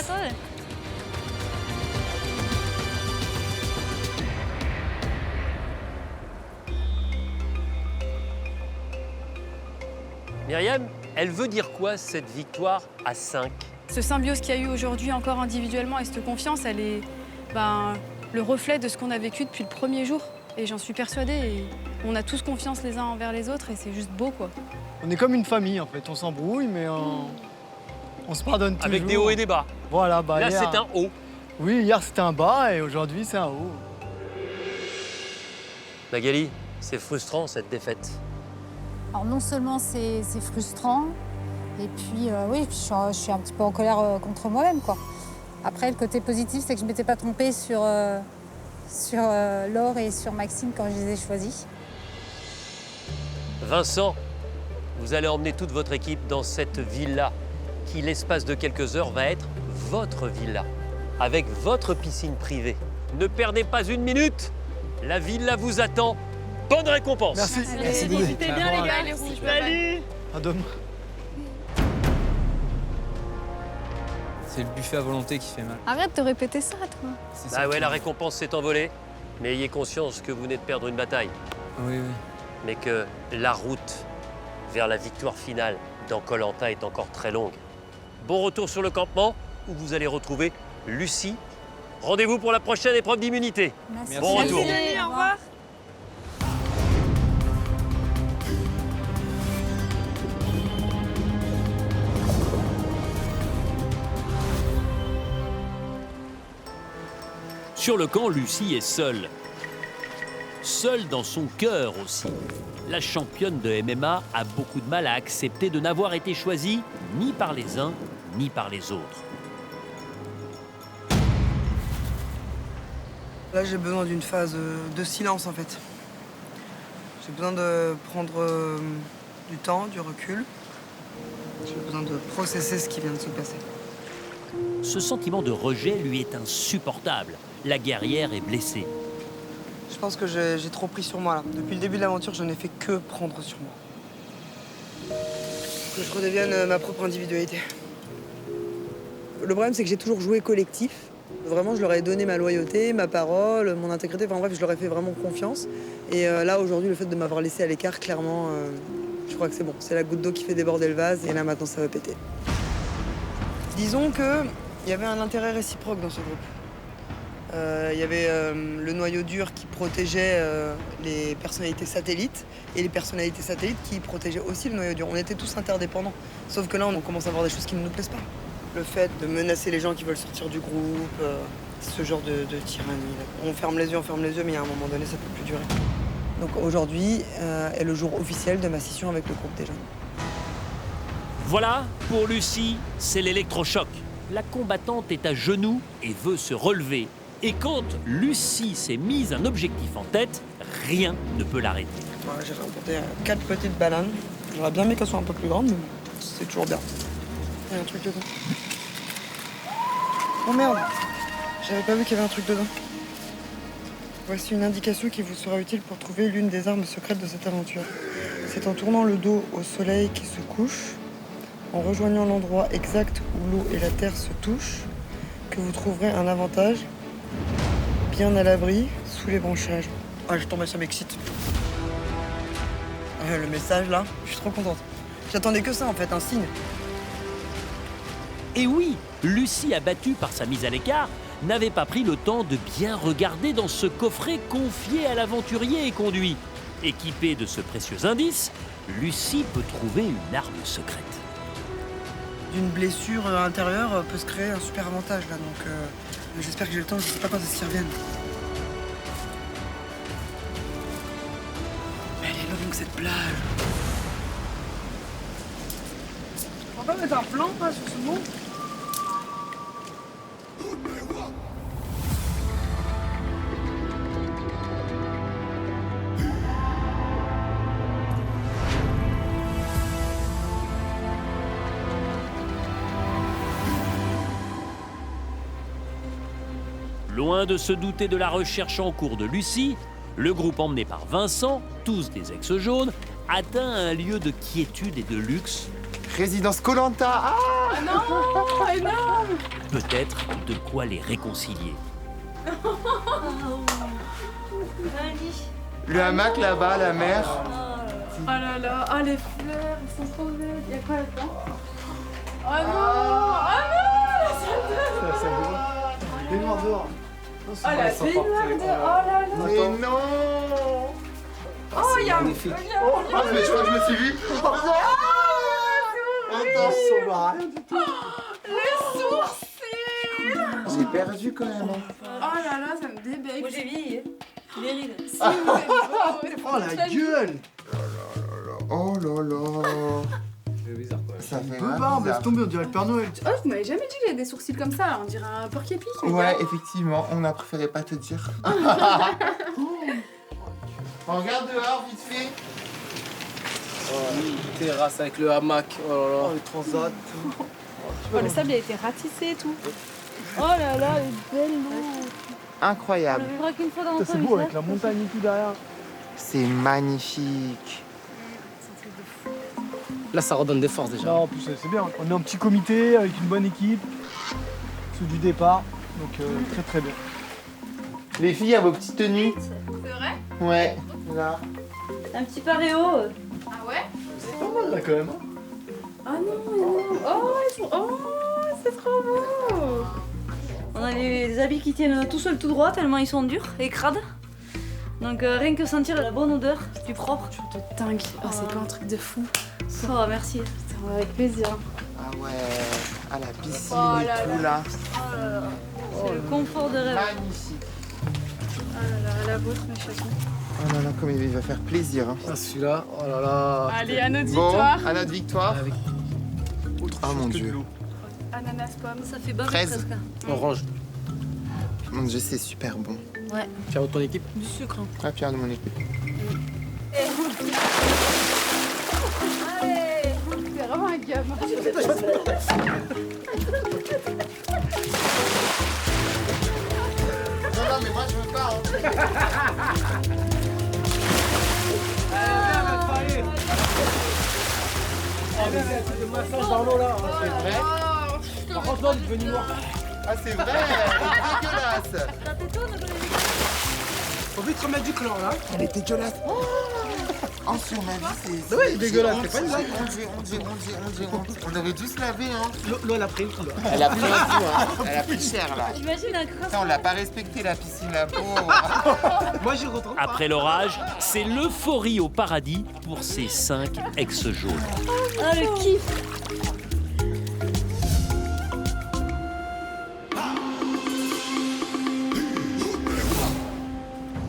Myriam, elle veut dire quoi cette victoire à 5? Ce symbiose qu'il y a eu aujourd'hui encore individuellement et cette confiance, elle est le reflet de ce qu'on a vécu depuis le premier jour. Et j'en suis persuadée. Et on a tous confiance les uns envers les autres et c'est juste beau, quoi. On est comme une famille, en fait. On s'embrouille, mais on se pardonne toujours. Avec des hauts et des bas. Voilà, Là, hier, c'est un haut. Oui, hier, c'était un bas et aujourd'hui, c'est un haut. Magali, c'est frustrant cette défaite. Alors non seulement c'est frustrant, et puis oui, je suis un petit peu en colère contre moi-même, quoi. Après, le côté positif, c'est que je ne m'étais pas trompée sur Laure et sur Maxime quand je les ai choisis. Vincent, vous allez emmener toute votre équipe dans cette villa qui, l'espace de quelques heures, va être votre villa, avec votre piscine privée. Ne perdez pas une minute, la villa vous attend. Bonne récompense. Merci. Allez, profitez bien, les gars, les rouges. Salut. À demain. C'est le buffet à volonté qui fait mal. Arrête de répéter ça, toi. Bah ouais, la récompense s'est envolée, mais ayez conscience que vous venez de perdre une bataille. Oui, oui. Mais que la route vers la victoire finale dans Koh-Lanta est encore très longue. Bon retour sur le campement où vous allez retrouver Lucie. Rendez-vous pour la prochaine épreuve d'immunité. Merci. Bon retour. Merci, au revoir. Sur le camp, Lucie est seule. Seule dans son cœur aussi. La championne de MMA a beaucoup de mal à accepter de n'avoir été choisie ni par les uns ni par les autres. Là, j'ai besoin d'une phase de silence, en fait. J'ai besoin de prendre du temps, du recul. J'ai besoin de processer ce qui vient de se passer. Ce sentiment de rejet lui est insupportable. La guerrière est blessée. Je pense que j'ai trop pris sur moi, là. Depuis le début de l'aventure, je n'ai fait que prendre sur moi. Que je redevienne ma propre individualité. Le problème, c'est que j'ai toujours joué collectif. Vraiment, je leur ai donné ma loyauté, ma parole, mon intégrité. Enfin bref, je leur ai fait vraiment confiance. Et là, aujourd'hui, le fait de m'avoir laissé à l'écart, clairement, je crois que c'est bon. C'est la goutte d'eau qui fait déborder le vase. Et là, maintenant, ça va péter. Disons qu'il y avait un intérêt réciproque dans ce groupe. Il y avait le noyau dur qui protégeait les personnalités satellites et les personnalités satellites qui protégeaient aussi le noyau dur. On était tous interdépendants. Sauf que là, on commence à voir des choses qui ne nous plaisent pas. Le fait de menacer les gens qui veulent sortir du groupe, ce genre de tyrannie. On ferme les yeux, mais à un moment donné, ça ne peut plus durer. Donc aujourd'hui est le jour officiel de ma scission avec le groupe des jeunes. Voilà, pour Lucie, c'est l'électrochoc. La combattante est à genoux et veut se relever. Et quand Lucie s'est mise un objectif en tête, rien ne peut l'arrêter. Voilà, j'ai remporté 4 petites bananes. J'aurais bien aimé qu'elles soient un peu plus grandes, mais c'est toujours bien. Il y a un truc dedans. Oh merde! J'avais pas vu qu'il y avait un truc dedans. Voici une indication qui vous sera utile pour trouver l'une des armes secrètes de cette aventure. C'est en tournant le dos au soleil qui se couche, en rejoignant l'endroit exact où l'eau et la terre se touchent, que vous trouverez un avantage bien à l'abri sous les branchages. Ah, j'ai tombé, ça m'excite. Le message là, je suis trop contente. J'attendais que ça en fait, un signe. Et oui, Lucie, abattue par sa mise à l'écart, n'avait pas pris le temps de bien regarder dans ce coffret confié à l'aventurier et conduit. Équipée de ce précieux indice, Lucie peut trouver une arme secrète. D'une blessure intérieure peut se créer un super avantage là, donc j'espère que j'ai le temps, je sais pas quand est-ce qu'ils reviennent. Mais elle est longue cette plage. On va pas mettre un plan là, sur ce mot. Loin de se douter de la recherche en cours de Lucie, le groupe emmené par Vincent, tous des ex-jaunes, atteint un lieu de quiétude et de luxe. Résidence Koh-Lanta. Ah non, énorme. Peut-être de quoi les réconcilier. Le hamac là-bas, la mer. Oh là là, ah les fleurs, elles sont trop belles. Il y a quoi là-dedans? Oh non, oh non, la salle de bain. Baignoire dehors. Oh la baignoire dehors, oh là là. Mais non. Oh, il y a un... magnifique. Mais je crois que je me suis vu. Attends, ça va rien du tout. Les sourcils. J'ai perdu quand même. Oh là là, ça me débecte. Moi j'ai vieilli. Les rides. Si, vous êtes beau. Oh la gueule. Oh là là. C'est bizarre quoi. Ça fait Peu barbe, laisse tomber, on dirait le Père Noël. Oh, vous m'avez jamais dit que j'avais des sourcils comme ça, là. On dirait un porc-épic. Ouais, effectivement, on a préféré pas te dire. On regarde dehors, vite fait. Oh, terrasse avec le hamac. Oh là là. Oh, les transats. Oh, le sable a été ratissé et tout. Oh là là, les belles l'eau. Incroyable. On ne vivra qu'une fois dans notre vie. C'est beau avec la montagne et tout derrière. C'est magnifique. Là, ça redonne des forces déjà. Non, en plus, c'est bien. On est en petit comité avec une bonne équipe. Sous du départ. Donc, très très bien. Les filles, à vos petites tenues. C'est vrai? Ouais, là. Un petit paréo. Ah ouais? C'est pas mal là quand même. Ah non, oh, c'est trop beau. On a les habits qui tiennent tout seuls tout droit tellement ils sont durs et crades. Donc rien que sentir la bonne odeur du propre. Tu te dingue. Oh, c'est pas un truc de fou. Oh, merci. Putain, avec plaisir. Ah ouais, à la piscine Oh et là tout là. là. Oh là là. C'est le confort de rêve. Magnifique. Oh là là, la vôtre, mes chatons. Oh là là, comme il va faire plaisir. Hein. Ah, celui-là, oh là là. Allez, à notre Bon, victoire. à notre victoire. Avec Oh mon dieu. Ananas, pomme. Ça fait bave Fraise. presque. orange. Mon dieu, c'est super bon. Ouais. Fier de ton équipe? Du sucre. Hein. Ah, fier de mon équipe. Allez, c'est vraiment un gamin. Non, mais moi je veux pas. Le massage dans l'eau là. C'est vrai. Par contre, là, il est devenu noir. Ah, c'est vrai, elle est dégueulasse. Faut vite remettre du clan là. Elle est dégueulasse. Oh, sur ma vie, c'est. Ouais, il est dégueulasse, c'est pas une blague. On aurait dû se laver, hein. L'eau, elle a pris le coup là. Elle a pris un coup, hein. Elle a pris cher là. J'imagine un crasse. Putain, on l'a pas respecté la piscine, la pauvre. Moi, j'y retourne. Après l'orage, c'est l'euphorie au paradis pour ces 5 ex-jaunes. Ah, le kiff.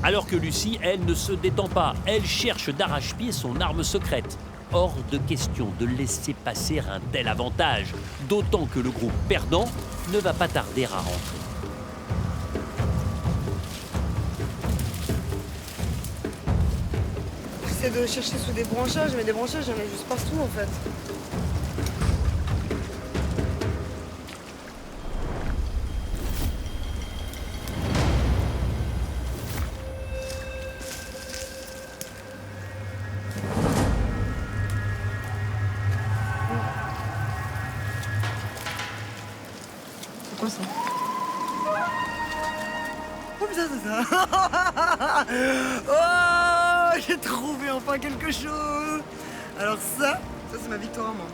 Alors que Lucie, elle, ne se détend pas. Elle cherche d'arrache-pied son arme secrète. Hors de question de laisser passer un tel avantage. D'autant que le groupe perdant ne va pas tarder à rentrer. J'essaie de chercher sous des branchages, mais des branchages, j'en ai juste partout en fait. C'est quoi ça? Oh putain, c'est ça! Oh, j'ai trouvé enfin quelque chose! Alors ça, Ça, c'est ma victoire à moi.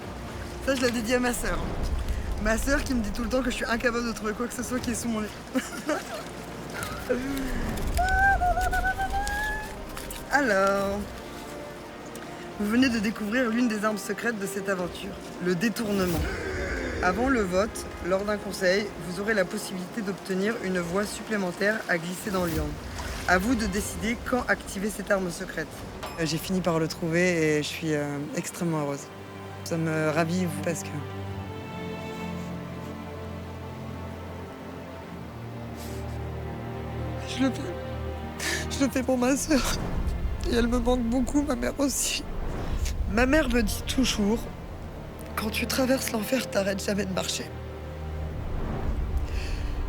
Ça, je la dédie à ma sœur. Ma sœur qui me dit tout le temps que je suis incapable de trouver quoi que ce soit qui est sous mon lit. Alors, vous venez de découvrir l'une des armes secrètes de cette aventure, le détournement. Avant le vote, lors d'un conseil, vous aurez la possibilité d'obtenir une voix supplémentaire à glisser dans l'urne. À vous de décider quand activer cette arme secrète. J'ai fini par le trouver et je suis extrêmement heureuse. Ça me ravive parce que... Je le fais pour ma sœur. Et elle me manque beaucoup, ma mère aussi. Ma mère me dit toujours, quand tu traverses l'enfer, t'arrêtes jamais de marcher.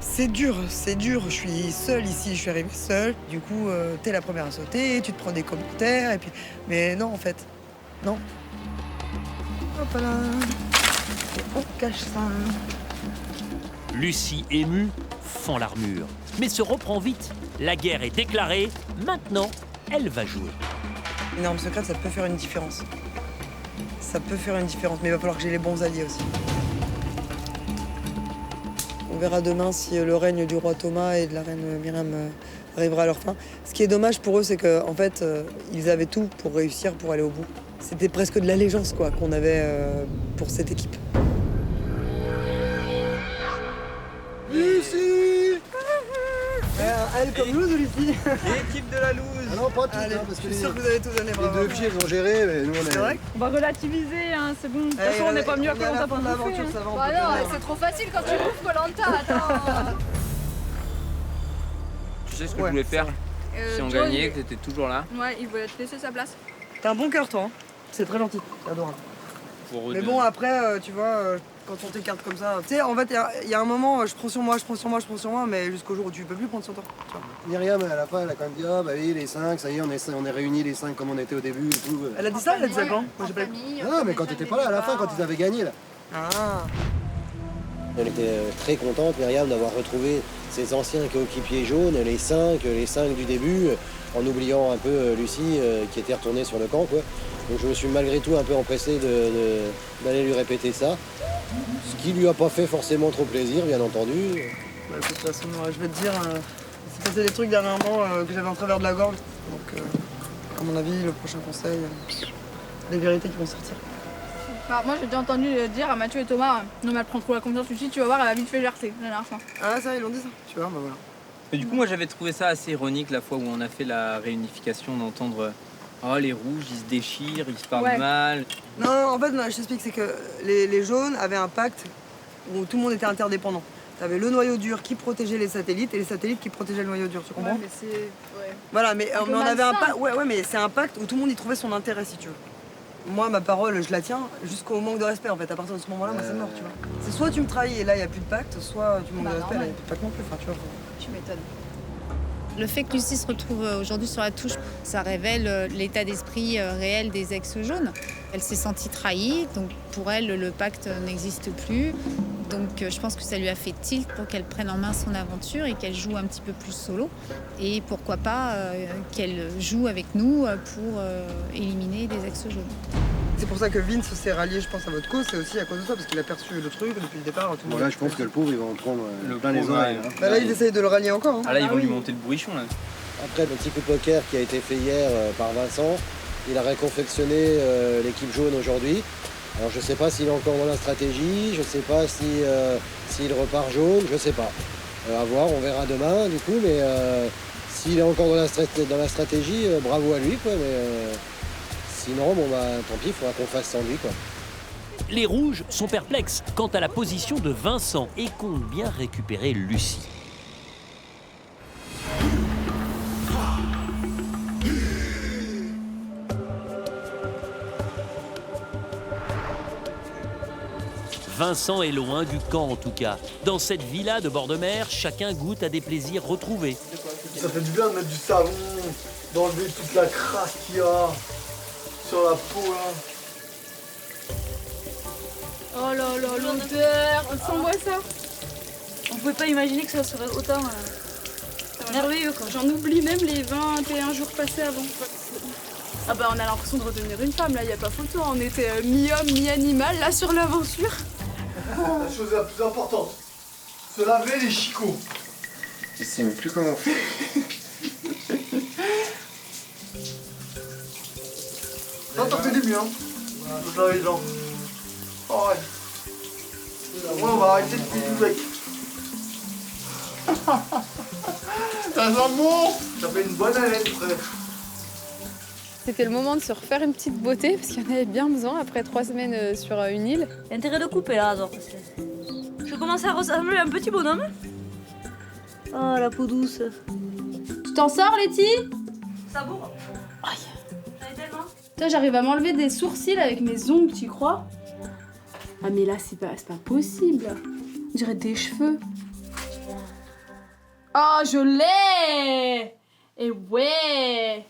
C'est dur. Je suis seule ici, je suis arrivée seule. Du coup, t'es la première à sauter, tu te prends des commentaires, et puis... Mais non, en fait, non. Hop là. Et on cache ça. Lucie, émue, fend l'armure, mais se reprend vite. La guerre est déclarée, maintenant, elle va jouer. Une arme secrète, ça peut faire une différence. Ça peut faire une différence, mais il va falloir que j'ai les bons alliés aussi. On verra demain si le règne du roi Thomas et de la reine Myriam arrivera à leur fin. Ce qui est dommage pour eux, c'est qu'en fait, ils avaient tout pour réussir, pour aller au bout. C'était presque de l'allégeance quoi, qu'on avait pour cette équipe. Lucie! Elle comme loose, Lucie. L'équipe de la loose. Ah non, pas tout, Allez, hein, parce je que suis sûr que vous avez tout donné, bravo. les deux filles, elles ont géré, mais nous, on C'est est... vrai? On va relativiser, hein, c'est bon. De toute façon, on n'est pas mieux à Koh-Lanta pour l'aventure, bouffer. ça va. Bah non, c'est trop facile quand tu bouffes Koh-Lanta, attends. Tu sais ce que je voulais faire si on Joe, gagnait, que t'étais toujours là? Ouais, il voulait te laisser sa place. T'as un bon cœur, toi. Hein. C'est très gentil, c'est adorable. Pour eux Mais deux. bon, après, tu vois, quand on t'écarte comme ça... Tu sais, en fait, il y a un moment, je prends sur moi, mais jusqu'au jour où tu peux plus prendre sur toi. Tu vois. Myriam, à la fin, elle a quand même dit, ah bah oui, les 5, ça y est, on est réunis les 5 comme on était au début et tout. Elle a dit ça, elle a dit ça quand? Moi, j'ai pas... Non, mais quand t'étais pas là, à la fin, quand ils avaient gagné, là. Ah. Elle était très contente, Myriam, d'avoir retrouvé ses anciens coéquipiers jaunes, les 5 du début, en oubliant un peu Lucie qui était retournée sur le camp, quoi. Donc je me suis malgré tout un peu empressé d'aller lui répéter ça, ce qui lui a pas fait forcément trop plaisir, bien entendu. Bah, de toute façon, je vais te dire, il s'est passé des trucs dernièrement que j'avais en travers de la gorge. Donc, à mon avis, le prochain conseil, les vérités qui vont sortir. Bah, moi, j'ai déjà entendu dire à Mathieu et Thomas, non mais elle prend trop la confiance, Lucie, tu vas voir, elle a vite fait gercer la dernière fois. Ah ça, ils l'ont dit ça, tu vois, bah voilà. Et du coup, moi, j'avais trouvé ça assez ironique la fois où on a fait la réunification, d'entendre oh, les rouges, ils se déchirent, ils se parlent mal. Non, en fait, je t'explique, c'est que les jaunes avaient un pacte où tout le monde était interdépendant. T'avais le noyau dur qui protégeait les satellites et les satellites qui protégeaient le noyau dur, tu comprends? Ouais, mais c'est... Ouais. Voilà, mais on avait un pacte. malsain. Ouais, mais c'est un pacte où tout le monde y trouvait son intérêt, si tu veux. Moi, ma parole, je la tiens jusqu'au manque de respect, en fait. À partir de ce moment-là, moi, c'est mort, tu vois. C'est soit tu me trahis et là, il n'y a plus de pacte, soit tu manques de respect, là, il n'y a plus de pacte non plus. Enfin, tu vois. Tu m'étonnes. Le fait que Lucie se retrouve aujourd'hui sur la touche, ça révèle l'état d'esprit réel des ex-jaunes. Elle s'est sentie trahie, donc pour elle, le pacte n'existe plus. Donc je pense que ça lui a fait tilt pour qu'elle prenne en main son aventure et qu'elle joue un petit peu plus solo. Et pourquoi pas qu'elle joue avec nous pour éliminer des ex-jaunes. C'est pour ça que Vince s'est rallié, je pense, à votre cause, c'est aussi à cause de ça, parce qu'il a perçu le truc depuis le départ. Tout le monde. Là, je pense que le pauvre, il va en prendre plein les pauvre, oreilles. ouais. Bah là, ils essayent de le rallier encore. Hein. Ah là, ils vont lui monter le bourrichon, là. Après, le petit coup de poker qui a été fait hier par Vincent, il a réconfectionné l'équipe jaune aujourd'hui. Alors, je sais pas s'il est encore dans la stratégie, je sais pas s'il repart jaune, je sais pas. À voir, on verra demain, du coup, mais s'il est encore dans la stratégie, bravo à lui, quoi, mais... Sinon, bon bah tant pis, il faudra qu'on fasse sans lui quoi. Les rouges sont perplexes quant à la position de Vincent et comptent bien récupérer Lucie. Vincent est loin du camp en tout cas. Dans cette villa de bord de mer, chacun goûte à des plaisirs retrouvés. Ça fait du bien de mettre du savon, d'enlever toute la crasse qu'il y a sur la peau là. Oh là là, l'odeur, on sent ça. On pouvait pas imaginer que ça serait autant merveilleux quoi. J'en oublie même les 21 jours passés avant. Ah bah on a l'impression de redevenir une femme là, y a pas photo, on était mi-homme, mi-animal là sur l'aventure. La chose la plus importante, se laver les chicots. Je sais même plus comment on fait. Ça fait du bien. Faut se laver les jambes. Oh ouais. Moi on va arrêter de faire tout avec. Ça sent bon. Ça fait une bonne haleine, frère. C'était le moment de se refaire une petite beauté parce qu'il y en avait bien besoin après 3 semaines sur une île. Intérêt de couper là, alors. Je commence à ressembler à un petit bonhomme. Oh, la peau douce. Tu t'en sors, Letty? Ça bourre. Aïe. Ça a été tellement. Putain, j'arrive à m'enlever des sourcils avec mes ongles, tu crois? Ah mais là, c'est pas possible. On dirait des cheveux. Oh, je l'ai! Et ouais!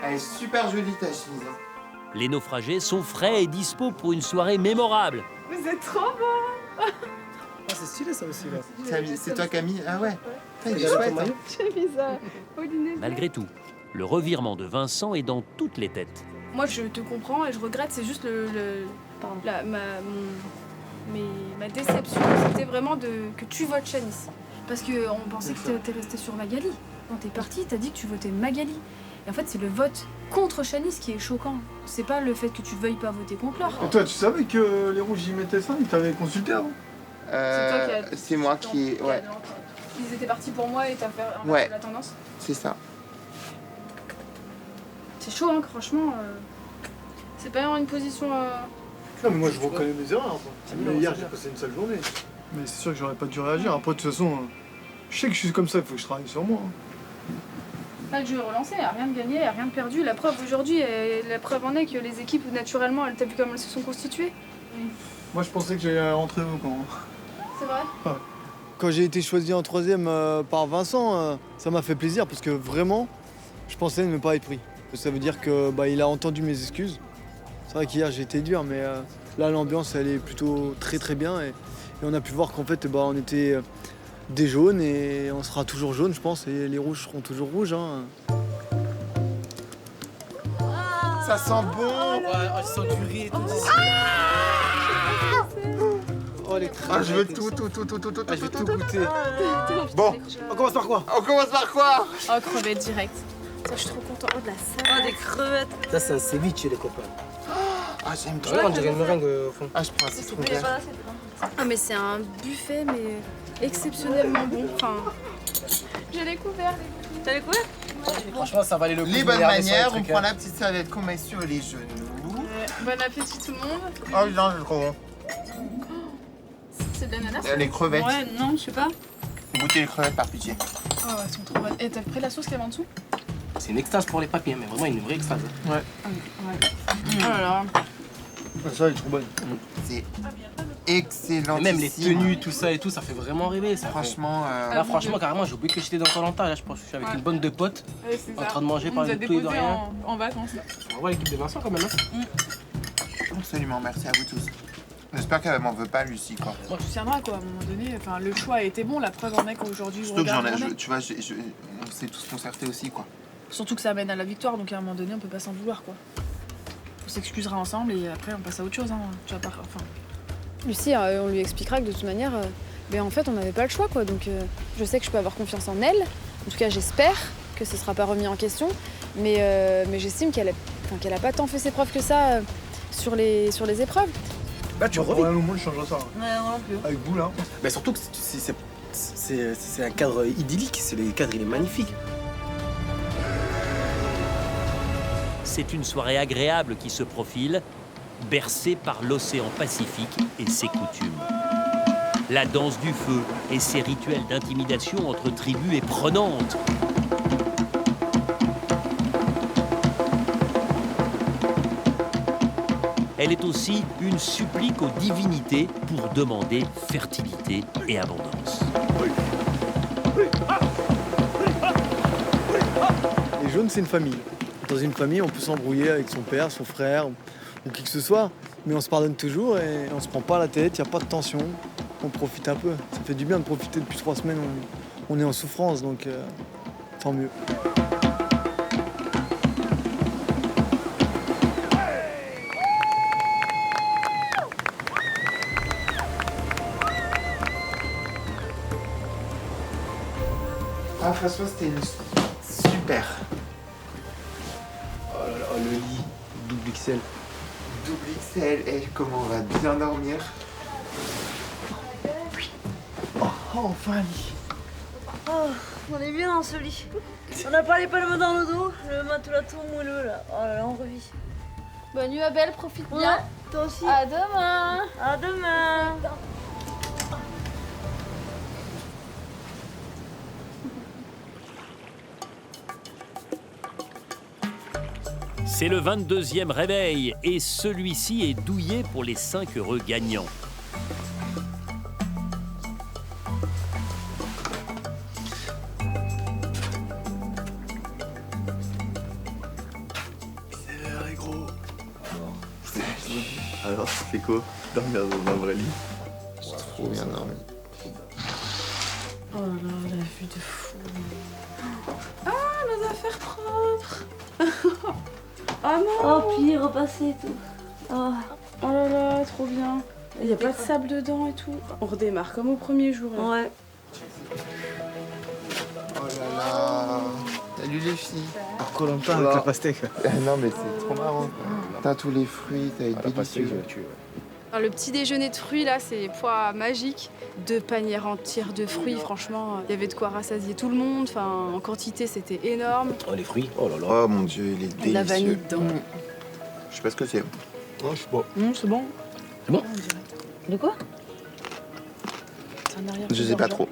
Elle est super jolie ta chemise. Hein. Les naufragés sont frais et dispo pour une soirée mémorable. Vous êtes trop beau. Ah, c'est stylé ça aussi là. C'est toi Camille? Ah ouais. Il est chouette. Hein. J'ai mis ça au dîner. Malgré tout, le revirement de Vincent est dans toutes les têtes. Moi, je te comprends et je regrette, c'est juste ma déception, c'était vraiment que tu votes Shanice. Parce qu'on pensait que t'es resté sur Magali. Quand t'es parti, t'as dit que tu votais Magali. Et en fait, c'est le vote contre Shanice qui est choquant. C'est pas le fait que tu veuilles pas voter contre l'or. Et toi, tu savais que les rouges y mettaient ça? Ils t'avaient consulté avant? C'est moi qui... Ouais. Ils étaient partis pour moi et t'as fait la tendance? C'est ça. C'est chaud, hein, franchement. C'est pas une position... Non, mais moi, je reconnais mes erreurs. Mais hier, j'ai passé une sale journée. Mais c'est sûr que j'aurais pas dû réagir. Après, de toute façon, je sais que je suis comme ça, il faut que je travaille sur moi. Pas que je vais relancer, il n'y a rien de gagné, il n'y a rien de perdu. La preuve aujourd'hui, la preuve en est que les équipes, naturellement, t'as vu comment elles se sont constituées? Moi, je pensais que j'allais rentrer au camp. C'est vrai? Ouais. Quand j'ai été choisi en 3e par Vincent, ça m'a fait plaisir parce que vraiment, je pensais ne pas être pris. Ça veut dire que il a entendu mes excuses. C'est vrai qu'hier, j'ai été dur, mais là, l'ambiance, elle est plutôt très bien. Et on a pu voir qu'en fait, on était des jaunes et on sera toujours jaune, je pense, et les rouges seront toujours rouges. Hein. Ça sent bon. Ouais, ça sent du riz et tout. Oh les crevettes. Je veux tout. Je vais tout goûter. Bon, on commence par quoi? On commence par quoi? Oh, crevettes direct. Ça, je suis trop contente. Oh, de la salade. Oh, des crevettes. Ça, c'est un ceviche, les copains. Ah, j'aime trop. On dirait une meringue au fond. Ah, je prends un citron vert. Ah, mais c'est un buffet, mais exceptionnellement bon. Enfin, j'ai découvert. T'as découvert? Franchement, ça valait le coup. Les bonnes manières, on prend la petite serviette qu'on met sur les genoux. Bon appétit tout le monde. Oh non, c'est trop bon. C'est de l'ananas? Les crevettes. Ouais, non, je sais pas. Goûtez les crevettes par pitié. Oh, elles sont trop bonnes. Et t'as pris la sauce qu'il y avait en dessous? C'est une extase pour les papiers, mais vraiment une vraie extase. Ouais. Oh là là. Ça, elle est trop bonne. C'est excellent. Même les tenues, tout ça et tout, ça fait vraiment rêver. Ça franchement, là, franchement, carrément, j'ai oublié que j'étais dans Koh-Lanta. Là, je pense que je suis avec une bande de potes, en train de manger par le tout et de rien. En vacances. On voit l'équipe de Vincent quand même. Hein. Absolument, merci à vous tous. J'espère qu'elle m'en veut pas, Lucie, quoi. Bon, tu tiendras, quoi, à un moment donné. Enfin, le choix a été bon, la preuve en est qu'aujourd'hui, je Surtout que regarde. tu vois, on s'est tous concertés aussi, quoi. Surtout que ça amène à la victoire, donc à un moment donné, on peut pas s'en vouloir, quoi. On s'excusera ensemble et après, on passe à autre chose, hein. Tu vas pas... Enfin... Lucie, on lui expliquera que de toute manière, en fait, on n'avait pas le choix, quoi. Donc, je sais que je peux avoir confiance en elle. En tout cas, j'espère que ce sera pas remis en question. Mais j'estime qu'elle a pas tant fait ses preuves que ça sur les épreuves. Bah, tu reviens. Au moins, je changerai ça. Ouais, moi non plus. Avec vous, là. Mais surtout que c'est un cadre idyllique. Le cadre, il est magnifique. C'est une soirée agréable qui se profile, bercée par l'océan Pacifique et ses coutumes. La danse du feu et ses rituels d'intimidation entre tribus est prenante. Elle est aussi une supplique aux divinités pour demander fertilité et abondance. Les jaunes, c'est une famille. Dans une famille, on peut s'embrouiller avec son père, son frère, ou qui que ce soit, mais on se pardonne toujours et on se prend pas la tête, il n'y a pas de tension, on profite un peu. Ça fait du bien de profiter depuis 3 semaines, on est en souffrance, donc tant mieux. Ah, franchement, c'était une super. Oh là là, le lit, double XL. Double XL, et comment on va bien dormir. Oh, enfin un lit. Oh, on est bien dans ce lit. On n'a pas les palmes dans le dos, le matelas tout moelleux là. Oh là là, on revit. Bonne nuit, ma belle, profite bien. Ouais, toi aussi. À demain. À demain. C'est le 22e réveil et celui-ci est douillé pour les 5 heureux gagnants. C'est l'heure, les gros. Alors, ça fait quoi? Dormir dans un vrai lit? J'ai trop bien dormi. Oh là là, la vue de fou. Ah, nos affaires propres. Oh non. Oh, puis repasser et tout. Oh. Oh là là, trop bien. Il n'y a pas de sable dedans et tout. On redémarre comme au premier jour. Là. Ouais. Oh là là. Salut les filles. Koh-Lanta avec la pastèque. Non mais c'est trop marrant. T'as tous les fruits, t'as été délicieux. Alors, le petit déjeuner de fruits là, c'est poids magique. 2 panières entières de fruits, franchement, il y avait de quoi rassasier tout le monde. Enfin, en quantité, c'était énorme. Oh, les fruits, oh là là. Oh mon dieu, il est délicieux. De la vanille dedans. Je sais pas ce que c'est. Oh, je sais pas. C'est bon. C'est bon? De quoi? Je sais pas trop.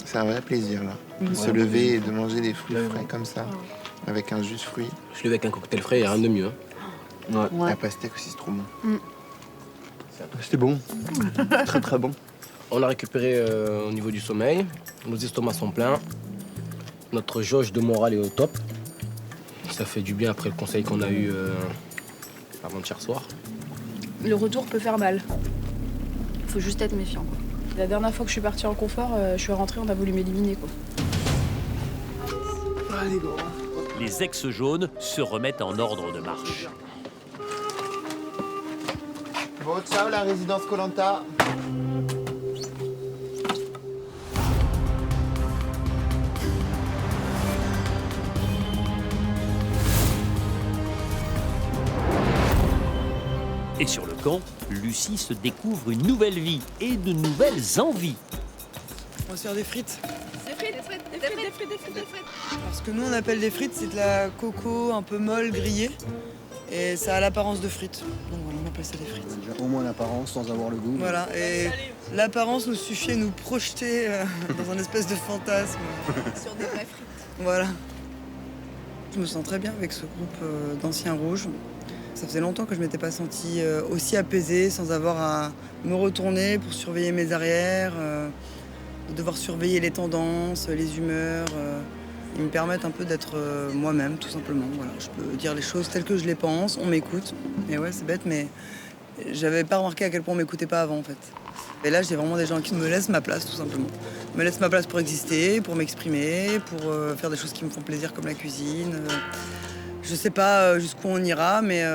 C'est un vrai plaisir là. De se lever et de manger des fruits frais comme ça. Avec un jus de fruits. Je lève avec un cocktail frais, il n'y a rien de mieux. Hein. Ouais. La pastèque aussi, c'est trop bon. C'était bon. Très très bon. On a récupéré au niveau du sommeil. Nos estomacs sont pleins. Notre jauge de morale est au top. Ça fait du bien après le conseil qu'on a eu avant-hier soir. Le retour peut faire mal. Faut juste être méfiant, quoi. La dernière fois que je suis partie en confort, je suis rentrée, on a voulu m'éliminer, quoi. Allez, gros. Les ex-jaunes se remettent en ordre de marche. Bon, ciao la résidence Koh-Lanta. Et sur le camp, Lucie se découvre une nouvelle vie et de nouvelles envies. On va se faire des frites. Des frites. Alors, ce que nous on appelle des frites, c'est de la coco un peu molle, grillée. Et ça a l'apparence de frites. Donc voilà, on appelle ça des frites. Déjà au moins l'apparence sans avoir le goût. Voilà, et l'apparence nous suffit à nous projeter dans un espèce de fantasme. Sur des vraies frites. Voilà. Je me sens très bien avec ce groupe d'anciens rouges. Ça faisait longtemps que je ne m'étais pas sentie aussi apaisée, sans avoir à me retourner pour surveiller mes arrières, de devoir surveiller les tendances, les humeurs. Ils me permettent un peu d'être moi-même, tout simplement. Voilà, je peux dire les choses telles que je les pense, on m'écoute. Et ouais, c'est bête, mais j'avais pas remarqué à quel point on m'écoutait pas avant, en fait. Et là, j'ai vraiment des gens qui me laissent ma place, tout simplement. Me laissent ma place pour exister, pour m'exprimer, pour faire des choses qui me font plaisir, comme la cuisine. Je sais pas jusqu'où on ira, mais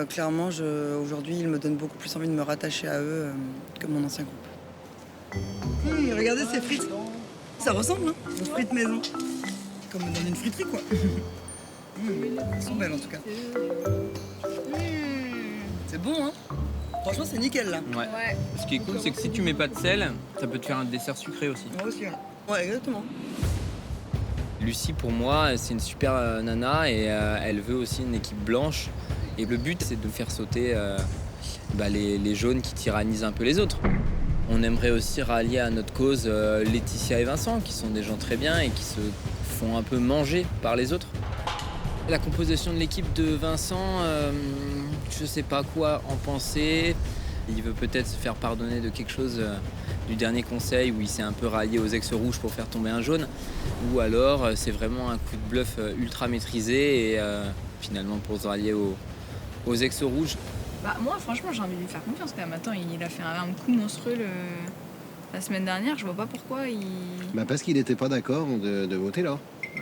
clairement, aujourd'hui, ils me donnent beaucoup plus envie de me rattacher à eux que mon ancien groupe. Regardez ces frites. Ça ressemble, hein, aux frites maison. Comme dans une friterie, quoi. Elles sont belles, en tout cas. C'est bon, hein. Franchement, c'est nickel, là. Ouais. Ce qui est cool, c'est que si tu mets pas de sel, ça peut te faire un dessert sucré aussi. Moi aussi, hein. Ouais, exactement. Lucie, pour moi, c'est une super nana et elle veut aussi une équipe blanche. Et le but, c'est de faire sauter les jaunes qui tyrannisent un peu les autres. On aimerait aussi rallier à notre cause Laetitia et Vincent, qui sont des gens très bien et qui se font un peu manger par les autres. La composition de l'équipe de Vincent, je sais pas quoi en penser. Il veut peut-être se faire pardonner de quelque chose du dernier conseil où il s'est un peu rallié aux ex-rouges pour faire tomber un jaune. Ou alors c'est vraiment un coup de bluff ultra maîtrisé et finalement pour se rallier aux ex-rouges. Bah, moi, franchement, j'ai envie de lui faire confiance quand même. Attends, il a fait un coup monstrueux la semaine dernière. Je vois pas pourquoi il... Bah parce qu'il n'était pas d'accord de voter là. Ouais.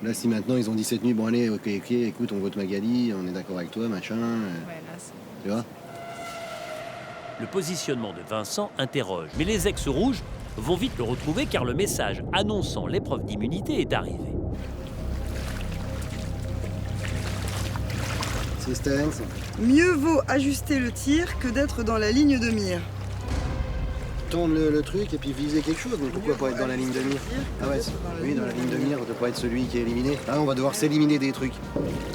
Là, si maintenant ils ont dit cette nuit, bon allez, ok, écoute, on vote Magali, on est d'accord avec toi, machin. Ouais, là, c'est... Tu vois? Le positionnement de Vincent interroge, mais les ex-rouges vont vite le retrouver car le message annonçant l'épreuve d'immunité est arrivé. Assistance. Mieux vaut ajuster le tir que d'être dans la ligne de mire. Tendre le truc et puis viser quelque chose, mais pourquoi pas être dans la ligne de mire? Ah ouais, oui, dans la ligne de mire, de pas être celui qui est éliminé. Ah, on va devoir s'éliminer des trucs.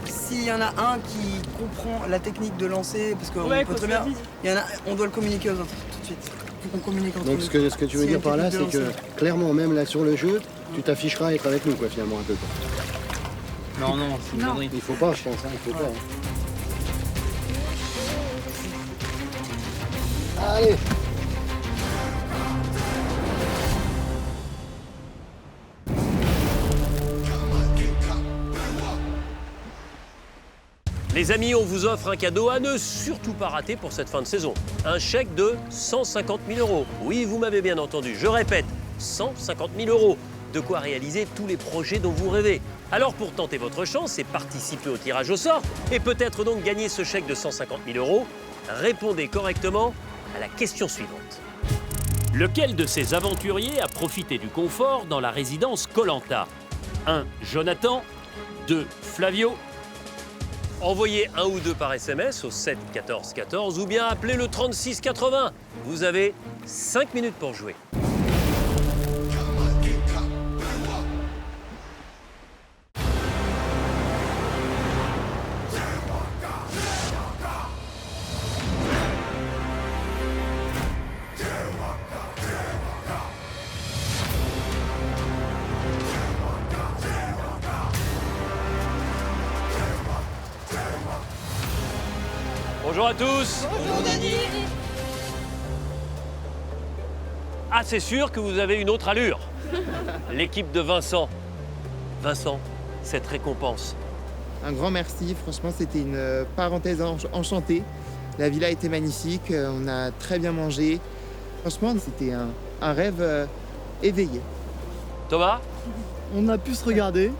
S'il y en a un qui comprend la technique de lancer, parce qu'on peut très bien, il y en a, on doit le communiquer aux autres tout de suite. Faut qu'on communique entre Donc nous. ce que tu veux dire par là, c'est que clairement, même là sur le jeu, tu t'afficheras à être avec nous, quoi, finalement, un peu. Quoi. Non, c'est une connerie. Il faut pas, je pense, hein, il faut pas. Hein. Allez. Les amis, on vous offre un cadeau à ne surtout pas rater pour cette fin de saison. Un chèque de 150 000 €. Oui, vous m'avez bien entendu, je répète, 150 000 €. De quoi réaliser tous les projets dont vous rêvez. Alors pour tenter votre chance et participer au tirage au sort, et peut-être donc gagner ce chèque de 150 000 €, répondez correctement à la question suivante. Lequel de ces aventuriers a profité du confort dans la résidence Koh-Lanta? 1. Jonathan. 2. Flavio. Envoyez un ou deux par SMS au 7 14 14 ou bien appelez le 36 80. Vous avez 5 minutes pour jouer. Bonjour à tous. Bonjour Denis. Ah, c'est sûr que vous avez une autre allure. L'équipe de Vincent. Vincent, cette récompense. Un grand merci, franchement c'était une parenthèse enchantée. La villa était magnifique, on a très bien mangé. Franchement c'était un rêve éveillé. Thomas? On a pu se regarder.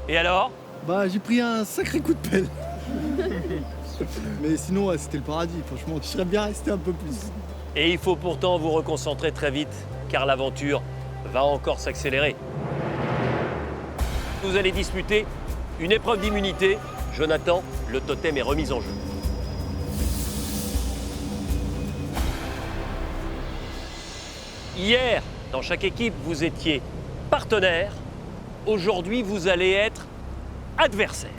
Et alors? Bah j'ai pris un sacré coup de pelle. Mais sinon ouais, c'était le paradis, franchement je serais bien resté un peu plus. Et il faut pourtant vous reconcentrer très vite, car l'aventure va encore s'accélérer. Vous allez disputer une épreuve d'immunité. Jonathan, le totem est remis en jeu. Hier, dans chaque équipe, vous étiez partenaire. Aujourd'hui, vous allez être adversaire.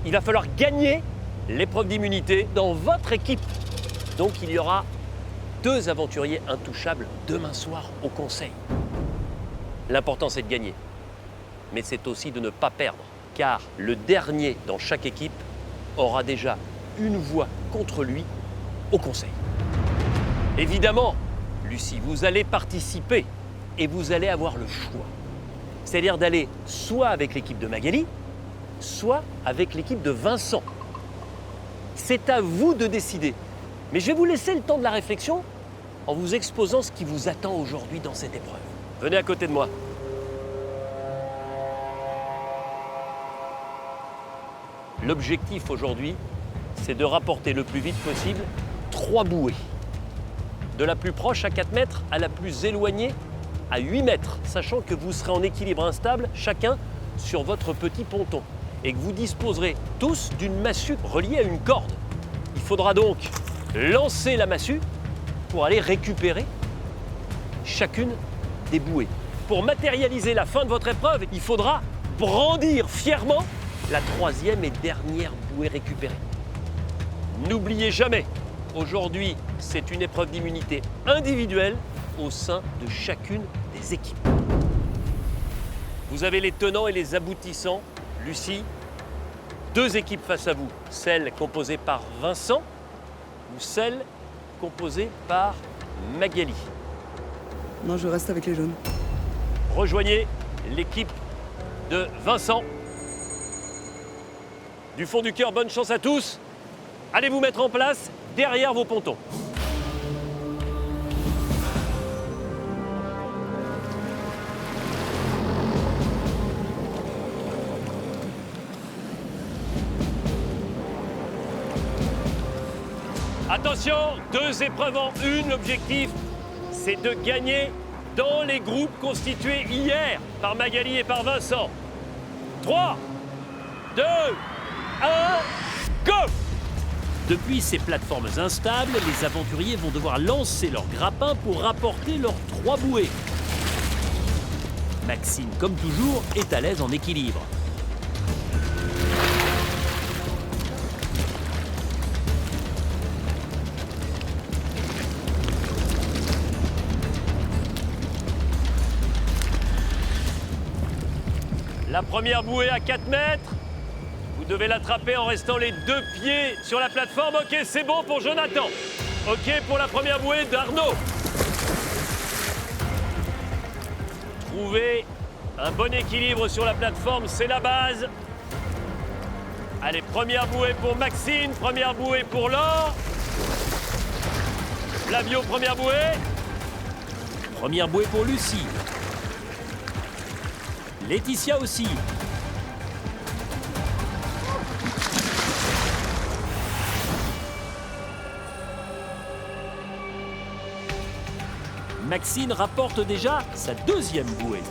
Il va falloir gagner l'épreuve d'immunité dans votre équipe. Donc il y aura 2 aventuriers intouchables demain soir au conseil. L'important c'est de gagner, mais c'est aussi de ne pas perdre, car le dernier dans chaque équipe aura déjà une voix contre lui au conseil. Évidemment, Lucie, vous allez participer et vous allez avoir le choix. C'est-à-dire d'aller soit avec l'équipe de Magali, soit avec l'équipe de Vincent. C'est à vous de décider. Mais je vais vous laisser le temps de la réflexion en vous exposant ce qui vous attend aujourd'hui dans cette épreuve. Venez à côté de moi. L'objectif aujourd'hui, c'est de rapporter le plus vite possible 3 bouées. De la plus proche à 4 mètres à la plus éloignée à 8 mètres, sachant que vous serez en équilibre instable, chacun sur votre petit ponton, et que vous disposerez tous d'une massue reliée à une corde. Il faudra donc lancer la massue pour aller récupérer chacune des bouées. Pour matérialiser la fin de votre épreuve, il faudra brandir fièrement la 3e et dernière bouée récupérée. N'oubliez jamais, aujourd'hui, c'est une épreuve d'immunité individuelle au sein de chacune des équipes. Vous avez les tenants et les aboutissants. Lucie, 2 équipes face à vous, celle composée par Vincent ou celle composée par Magali. Non, je reste avec les jaunes. Rejoignez l'équipe de Vincent. Du fond du cœur, bonne chance à tous. Allez vous mettre en place derrière vos pontons. Attention, 2 épreuves en une. L'objectif, c'est de gagner dans les groupes constitués hier par Magali et par Vincent. 3, 2, 1, go! Depuis ces plateformes instables, les aventuriers vont devoir lancer leur grappin pour rapporter leurs 3 bouées. Maxime, comme toujours, est à l'aise en équilibre. La première bouée à 4 mètres. Vous devez l'attraper en restant les 2 pieds sur la plateforme. Ok, c'est bon pour Jonathan. Ok pour la première bouée d'Arnaud. Trouver un bon équilibre sur la plateforme, c'est la base. Allez, première bouée pour Maxine, première bouée pour Laure. Flavio, première bouée. Première bouée pour Lucie. Laetitia aussi. Maxine rapporte déjà sa 2e bouée.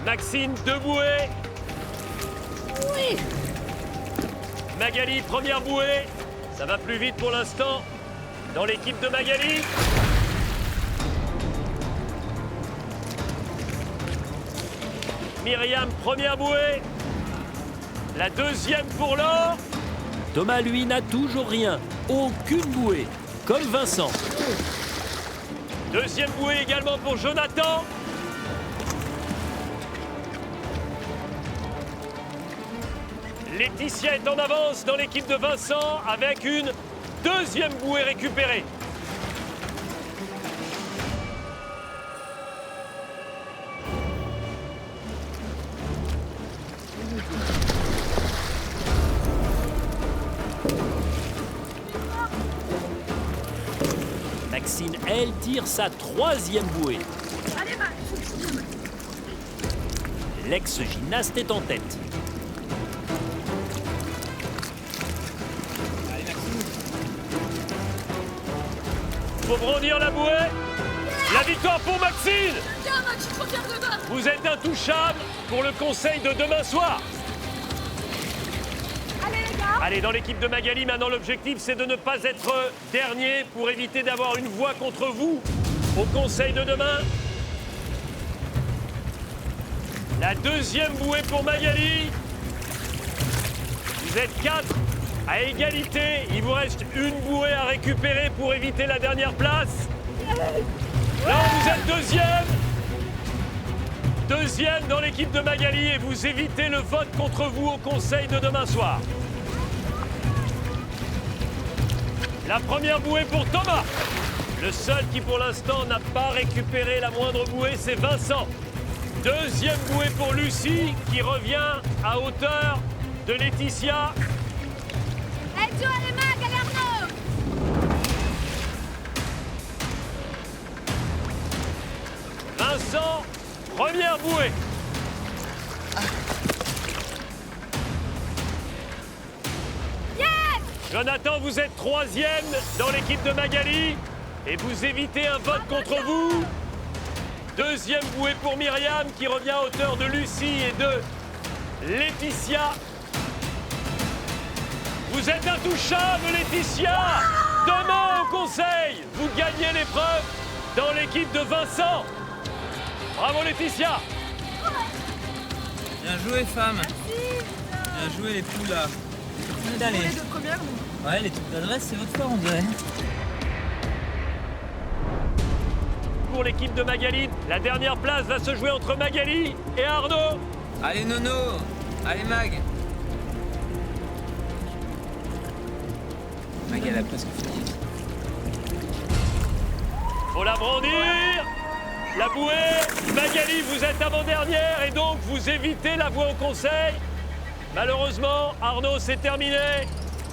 Maxine, 2 bouées. Oui. Magali, première bouée. Ça va plus vite pour l'instant dans l'équipe de Magali. Myriam, première bouée. La 2e pour Laure. Thomas, lui, n'a toujours rien. Aucune bouée, comme Vincent. 2e bouée également pour Jonathan. Laetitia est en avance dans l'équipe de Vincent avec une 2e bouée récupérée. Maxine, elle, tire sa 3e bouée. L'ex-gymnaste est en tête. Faut brandir la bouée. La victoire pour Maxine. Vous êtes intouchable pour le conseil de demain soir. Allez, dans l'équipe de Magali, maintenant l'objectif c'est de ne pas être dernier pour éviter d'avoir une voix contre vous au conseil de demain. La 2e bouée pour Magali. Vous êtes 4 à égalité. Il vous reste une bouée à récupérer pour éviter la dernière place. Là, vous êtes 2e. 2e dans l'équipe de Magali et vous évitez le vote contre vous au conseil de demain soir. La première bouée pour Thomas. Le seul qui pour l'instant n'a pas récupéré la moindre bouée, c'est Vincent. 2e bouée pour Lucie qui revient à hauteur de Laetitia. Vincent, première bouée. Jonathan, vous êtes 3e dans l'équipe de Magali et vous évitez un vote contre vous. 2e bouée pour Myriam qui revient à hauteur de Lucie et de Laetitia. Vous êtes intouchable, Laetitia. Demain au conseil, vous gagnez l'épreuve dans l'équipe de Vincent. Bravo, Laetitia. Bien joué, femme. Merci. Bien joué, les poules, là. Allez. Les 2 premières. Ouais, les trucs d'adresse, c'est votre fort, on dirait. Pour l'équipe de Magali, la dernière place va se jouer entre Magali et Arnaud. Allez, Nono. Allez, Mag. Mag, elle a presque fini. Faut la brandir. La bouée. Magali, vous êtes avant-dernière et donc vous évitez la voie au conseil. Malheureusement, Arnaud, c'est terminé.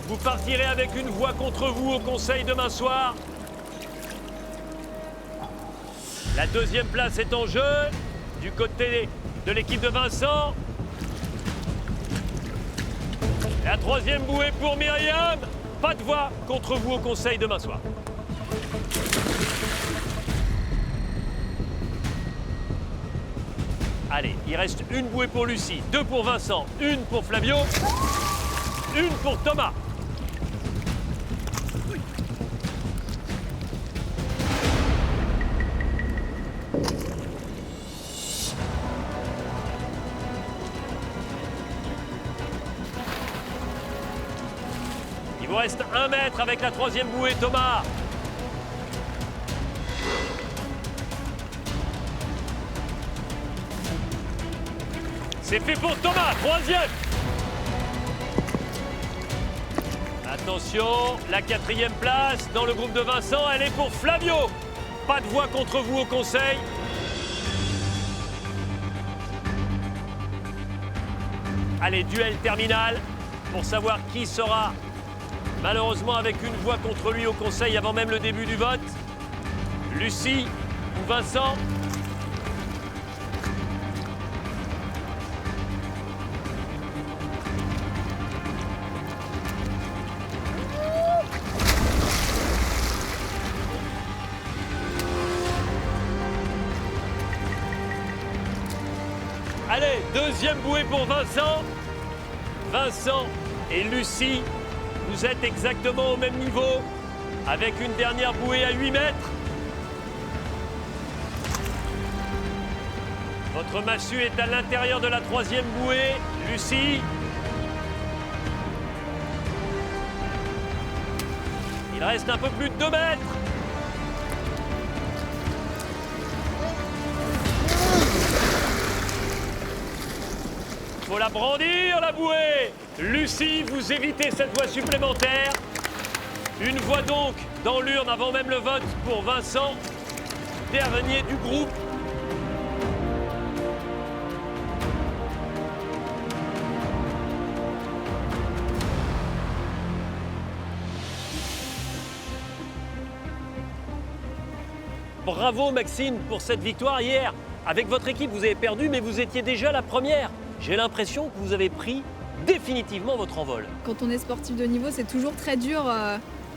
Vous partirez avec une voix contre vous au conseil demain soir. La 2e place est en jeu du côté de l'équipe de Vincent. La 3e bouée pour Myriam. Pas de voix contre vous au conseil demain soir. Allez, il reste une bouée pour Lucie, 2 pour Vincent, 1 pour Flavio, 1 pour Thomas. Il vous reste 1 mètre avec la 3e bouée, Thomas. C'est fait pour Thomas, 3e. Attention, la 4e place dans le groupe de Vincent, elle est pour Flavio. Pas de voix contre vous au conseil. Allez, duel terminal pour savoir qui sera malheureusement avec une voix contre lui au conseil avant même le début du vote. Lucie ou Vincent? Allez, 2e bouée pour Vincent. Vincent et Lucie, vous êtes exactement au même niveau, avec une dernière bouée à 8 mètres. Votre massue est à l'intérieur de la 3e bouée. Lucie. Il reste un peu plus de 2 mètres. Faut la brandir, la bouée. Lucie, vous évitez cette voie supplémentaire. Une voie donc dans l'urne avant même le vote pour Vincent, dernier du groupe. Bravo Maxime pour cette victoire hier. Avec votre équipe, vous avez perdu, mais vous étiez déjà la première. J'ai l'impression que vous avez pris définitivement votre envol. Quand on est sportif de niveau, c'est toujours très dur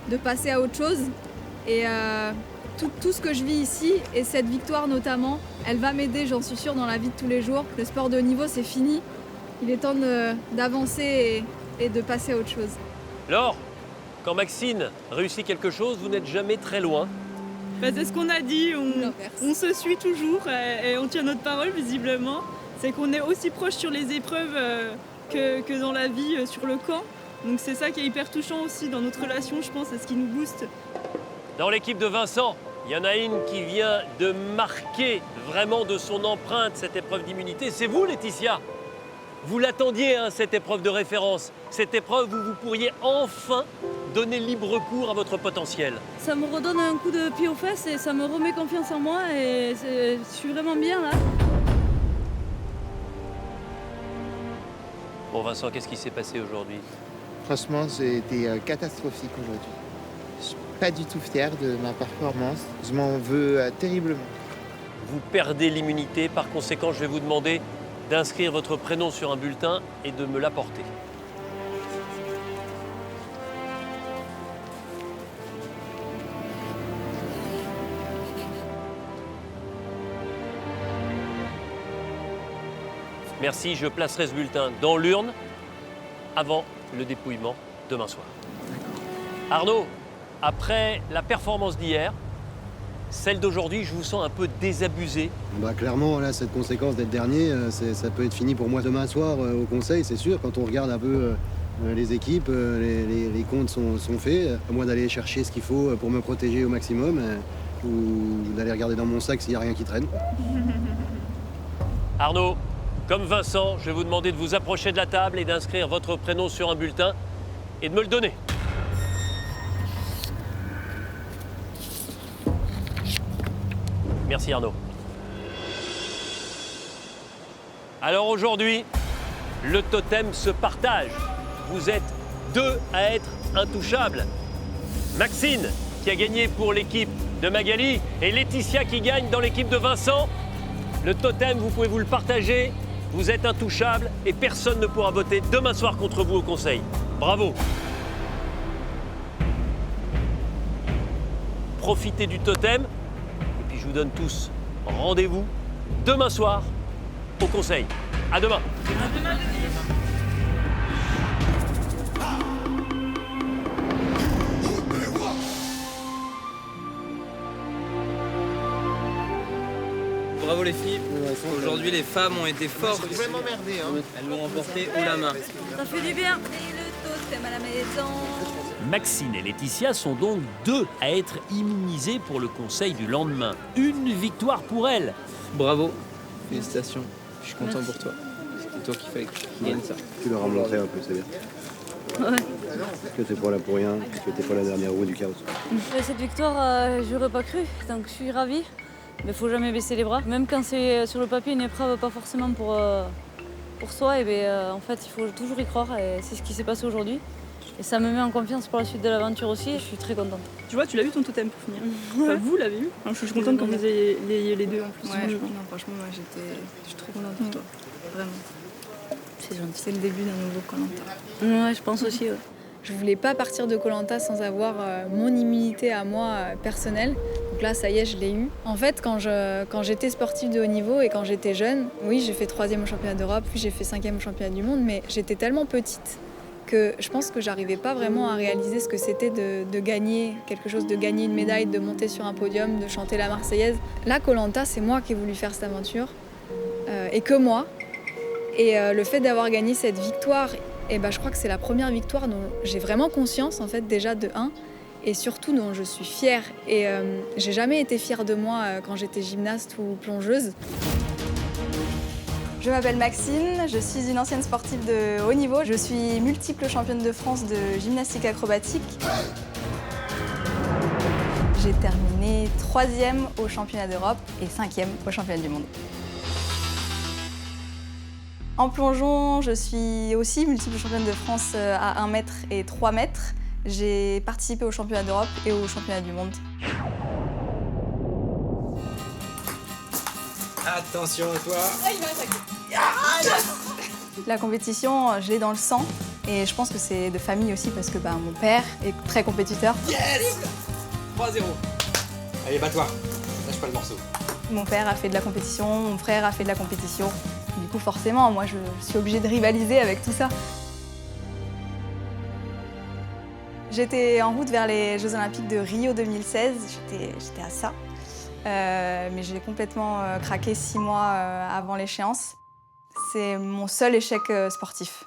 de passer à autre chose. Et tout ce que je vis ici, et cette victoire notamment, elle va m'aider, j'en suis sûre, dans la vie de tous les jours. Le sport de haut niveau, c'est fini. Il est temps d'avancer et de passer à autre chose. Laure, quand Maxime réussit quelque chose, vous n'êtes jamais très loin. C'est ce qu'on a dit, on se suit toujours et on tient notre parole visiblement. C'est qu'on est aussi proche sur les épreuves que dans la vie, sur le camp. Donc c'est ça qui est hyper touchant aussi dans notre relation, je pense, c'est ce qui nous booste. Dans l'équipe de Vincent, il y en a une qui vient de marquer vraiment de son empreinte cette épreuve d'immunité. C'est vous, Laetitia. Vous l'attendiez, hein, cette épreuve de référence. Cette épreuve où vous pourriez enfin donner libre cours à votre potentiel. Ça me redonne un coup de pied aux fesses et ça me remet confiance en moi et je suis vraiment bien là. Bon Vincent, qu'est-ce qui s'est passé aujourd'hui? Franchement, j'ai été catastrophique aujourd'hui. Je suis pas du tout fier de ma performance. Je m'en veux terriblement. Vous perdez l'immunité, par conséquent, je vais vous demander d'inscrire votre prénom sur un bulletin et de me l'apporter. Merci, je placerai ce bulletin dans l'urne avant le dépouillement demain soir. Arnaud, après la performance d'hier, celle d'aujourd'hui, je vous sens un peu désabusé. Clairement, là, cette conséquence d'être dernier, ça peut être fini pour moi demain soir au conseil, c'est sûr. Quand on regarde un peu les équipes, les comptes sont faits. À moi d'aller chercher ce qu'il faut pour me protéger au maximum ou d'aller regarder dans mon sac s'il n'y a rien qui traîne. Arnaud, comme Vincent, je vais vous demander de vous approcher de la table et d'inscrire votre prénom sur un bulletin et de me le donner. Merci Arnaud. Alors aujourd'hui, le totem se partage. Vous êtes 2 à être intouchables. Maxime, qui a gagné pour l'équipe de Magali, et Laetitia qui gagne dans l'équipe de Vincent. Le totem, vous pouvez vous le partager. Vous êtes intouchables et personne ne pourra voter demain soir contre vous au conseil. Bravo. profitez du totem. Et puis je vous donne tous rendez-vous demain soir au conseil. À demain. À demain. Bravo les filles. Aujourd'hui les femmes ont été fortes. Elles sont emmerdées, hein. Elles l'ont emporté haut la main. Ça fait du bien. Et le totem à la maison. Maxine et Laetitia sont donc 2 à être immunisées pour le conseil du lendemain. Une victoire pour elles. Bravo. Félicitations. Je suis content pour toi. C'était toi qui fallait que gagne ça. Tu leur as montré un peu, c'est bien. Ouais. Que t'es pas là pour rien, que t'es pas la dernière roue du chaos. Cette victoire, j'aurais pas cru, donc je suis ravie. Mais faut jamais baisser les bras. Même quand c'est sur le papier une épreuve, pas forcément pour soi, et en fait il faut toujours y croire et c'est ce qui s'est passé aujourd'hui. Et ça me met en confiance pour la suite de l'aventure aussi, et je suis très contente. Tu vois, tu l'as vu ton totem pour finir. Enfin, vous l'avez eu. Alors, je suis contente que vous ayez les deux en plus. Ouais, non, franchement, moi je suis trop contente pour toi. Vraiment. C'est gentil. C'est le début d'un nouveau Koh-Lanta. Ouais, je pense aussi. Ouais. Je voulais pas partir de Koh-Lanta sans avoir mon immunité à moi personnelle. Donc là, ça y est, je l'ai eu. En fait, quand j'étais sportive de haut niveau et quand j'étais jeune, oui, j'ai fait 3e au championnat d'Europe, puis j'ai fait 5e au championnat du monde, mais j'étais tellement petite que je pense que j'arrivais pas vraiment à réaliser ce que c'était de gagner quelque chose, de gagner une médaille, de monter sur un podium, de chanter la Marseillaise. Là, Koh-Lanta, c'est moi qui ai voulu faire cette aventure, et que moi. Et le fait d'avoir gagné cette victoire, je crois que c'est la première victoire dont j'ai vraiment conscience, en fait, déjà de 1, et surtout dont je suis fière. Et j'ai jamais été fière de moi quand j'étais gymnaste ou plongeuse. Je m'appelle Maxine, je suis une ancienne sportive de haut niveau. Je suis multiple championne de France de gymnastique acrobatique. J'ai terminé 3e au championnat d'Europe et 5e au championnat du monde. En plongeon, je suis aussi multiple championne de France à 1 mètre et 3 mètres. J'ai participé au championnat d'Europe et au championnat du monde. Attention à toi. La compétition, je l'ai dans le sang et je pense que c'est de famille aussi parce que mon père est très compétiteur. Yes 3-0. Allez, bats-toi. Lâche pas le morceau. Mon père a fait de la compétition, mon frère a fait de la compétition. Du coup, forcément, moi, je suis obligée de rivaliser avec tout ça. J'étais en route vers les Jeux Olympiques de Rio 2016. J'étais à ça. Mais j'ai complètement craqué 6 mois avant l'échéance. C'est mon seul échec sportif.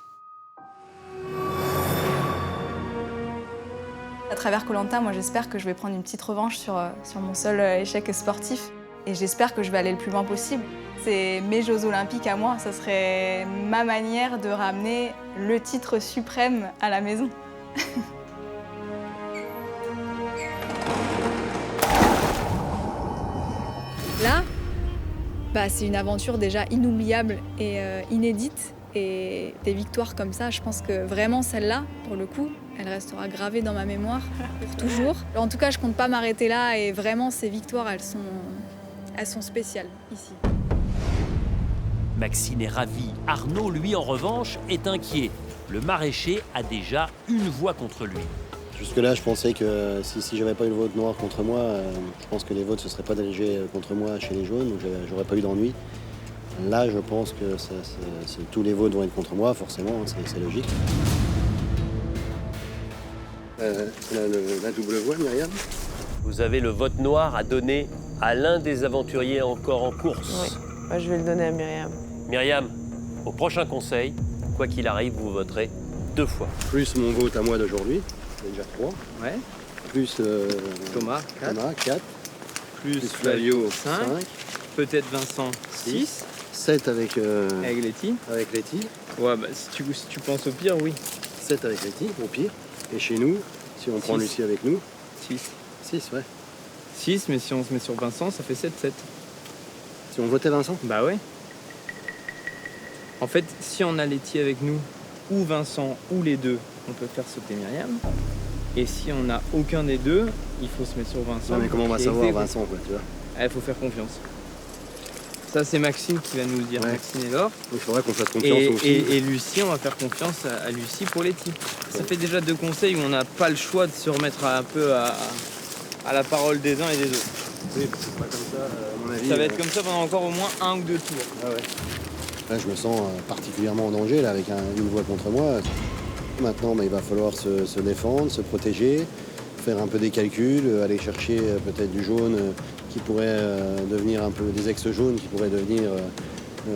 À travers Koh-Lanta, moi, j'espère que je vais prendre une petite revanche sur mon seul échec sportif. Et j'espère que je vais aller le plus loin possible. C'est mes Jeux Olympiques à moi. Ça serait ma manière de ramener le titre suprême à la maison. Là, c'est une aventure déjà inoubliable et inédite. Et des victoires comme ça, je pense que vraiment celle-là, pour le coup, elle restera gravée dans ma mémoire pour toujours. En tout cas, je compte pas m'arrêter là et vraiment ces victoires, elles sont spéciales ici. Maxine est ravie. Arnaud, lui, en revanche, est inquiet. Le maraîcher a déjà une voix contre lui. Jusque-là, je pensais que si j'avais pas eu le vote noir contre moi, je pense que les votes ne se seraient pas dirigés contre moi chez les jaunes, donc j'aurais pas eu d'ennui. Là, je pense que tous les votes vont être contre moi, forcément, c'est logique. La double voix, Myriam. Vous avez le vote noir à donner à l'un des aventuriers encore en course. Oui, moi, je vais le donner à Myriam. Myriam, au prochain conseil, quoi qu'il arrive, vous voterez 2 fois. Plus mon vote à moi d'aujourd'hui, c'est déjà 3. Ouais. Plus Thomas, 4. Plus Flavio, 5. Peut-être Vincent, 6. 7 avec Letty. Avec Letty. Ouais, si tu penses au pire, oui. 7 avec Letty, au pire. Et chez nous, si on prend Lucie avec nous. 6. 6, ouais. 6, mais si on se met sur Vincent, ça fait 7. Si on votait Vincent? Bah ouais. En fait, si on a Letty avec nous, ou Vincent, ou les deux, on peut faire sauter Myriam. Et si on n'a aucun des deux, il faut se mettre sur Vincent. Non, mais comment on va savoir Vincent, quoi, tu vois? Il faut faire confiance. Ça, c'est Maxime qui va nous le dire. Ouais. Maxime et Laure. Il faudrait qu'on fasse confiance aussi. Et Lucie, on va faire confiance à Lucie pour Letty. Ça fait déjà 2 conseils où on n'a pas le choix de se remettre un peu à la parole des uns et des autres. Oui, c'est pas comme ça, à mon avis. Ça va être comme ça pendant encore au moins 1 ou 2 tours. Ah ouais. Là, je me sens particulièrement en danger là, avec une voix contre moi. Maintenant, il va falloir se défendre, se protéger, faire un peu des calculs, aller chercher peut-être du jaune qui pourrait devenir un peu des ex-jaunes qui pourraient devenir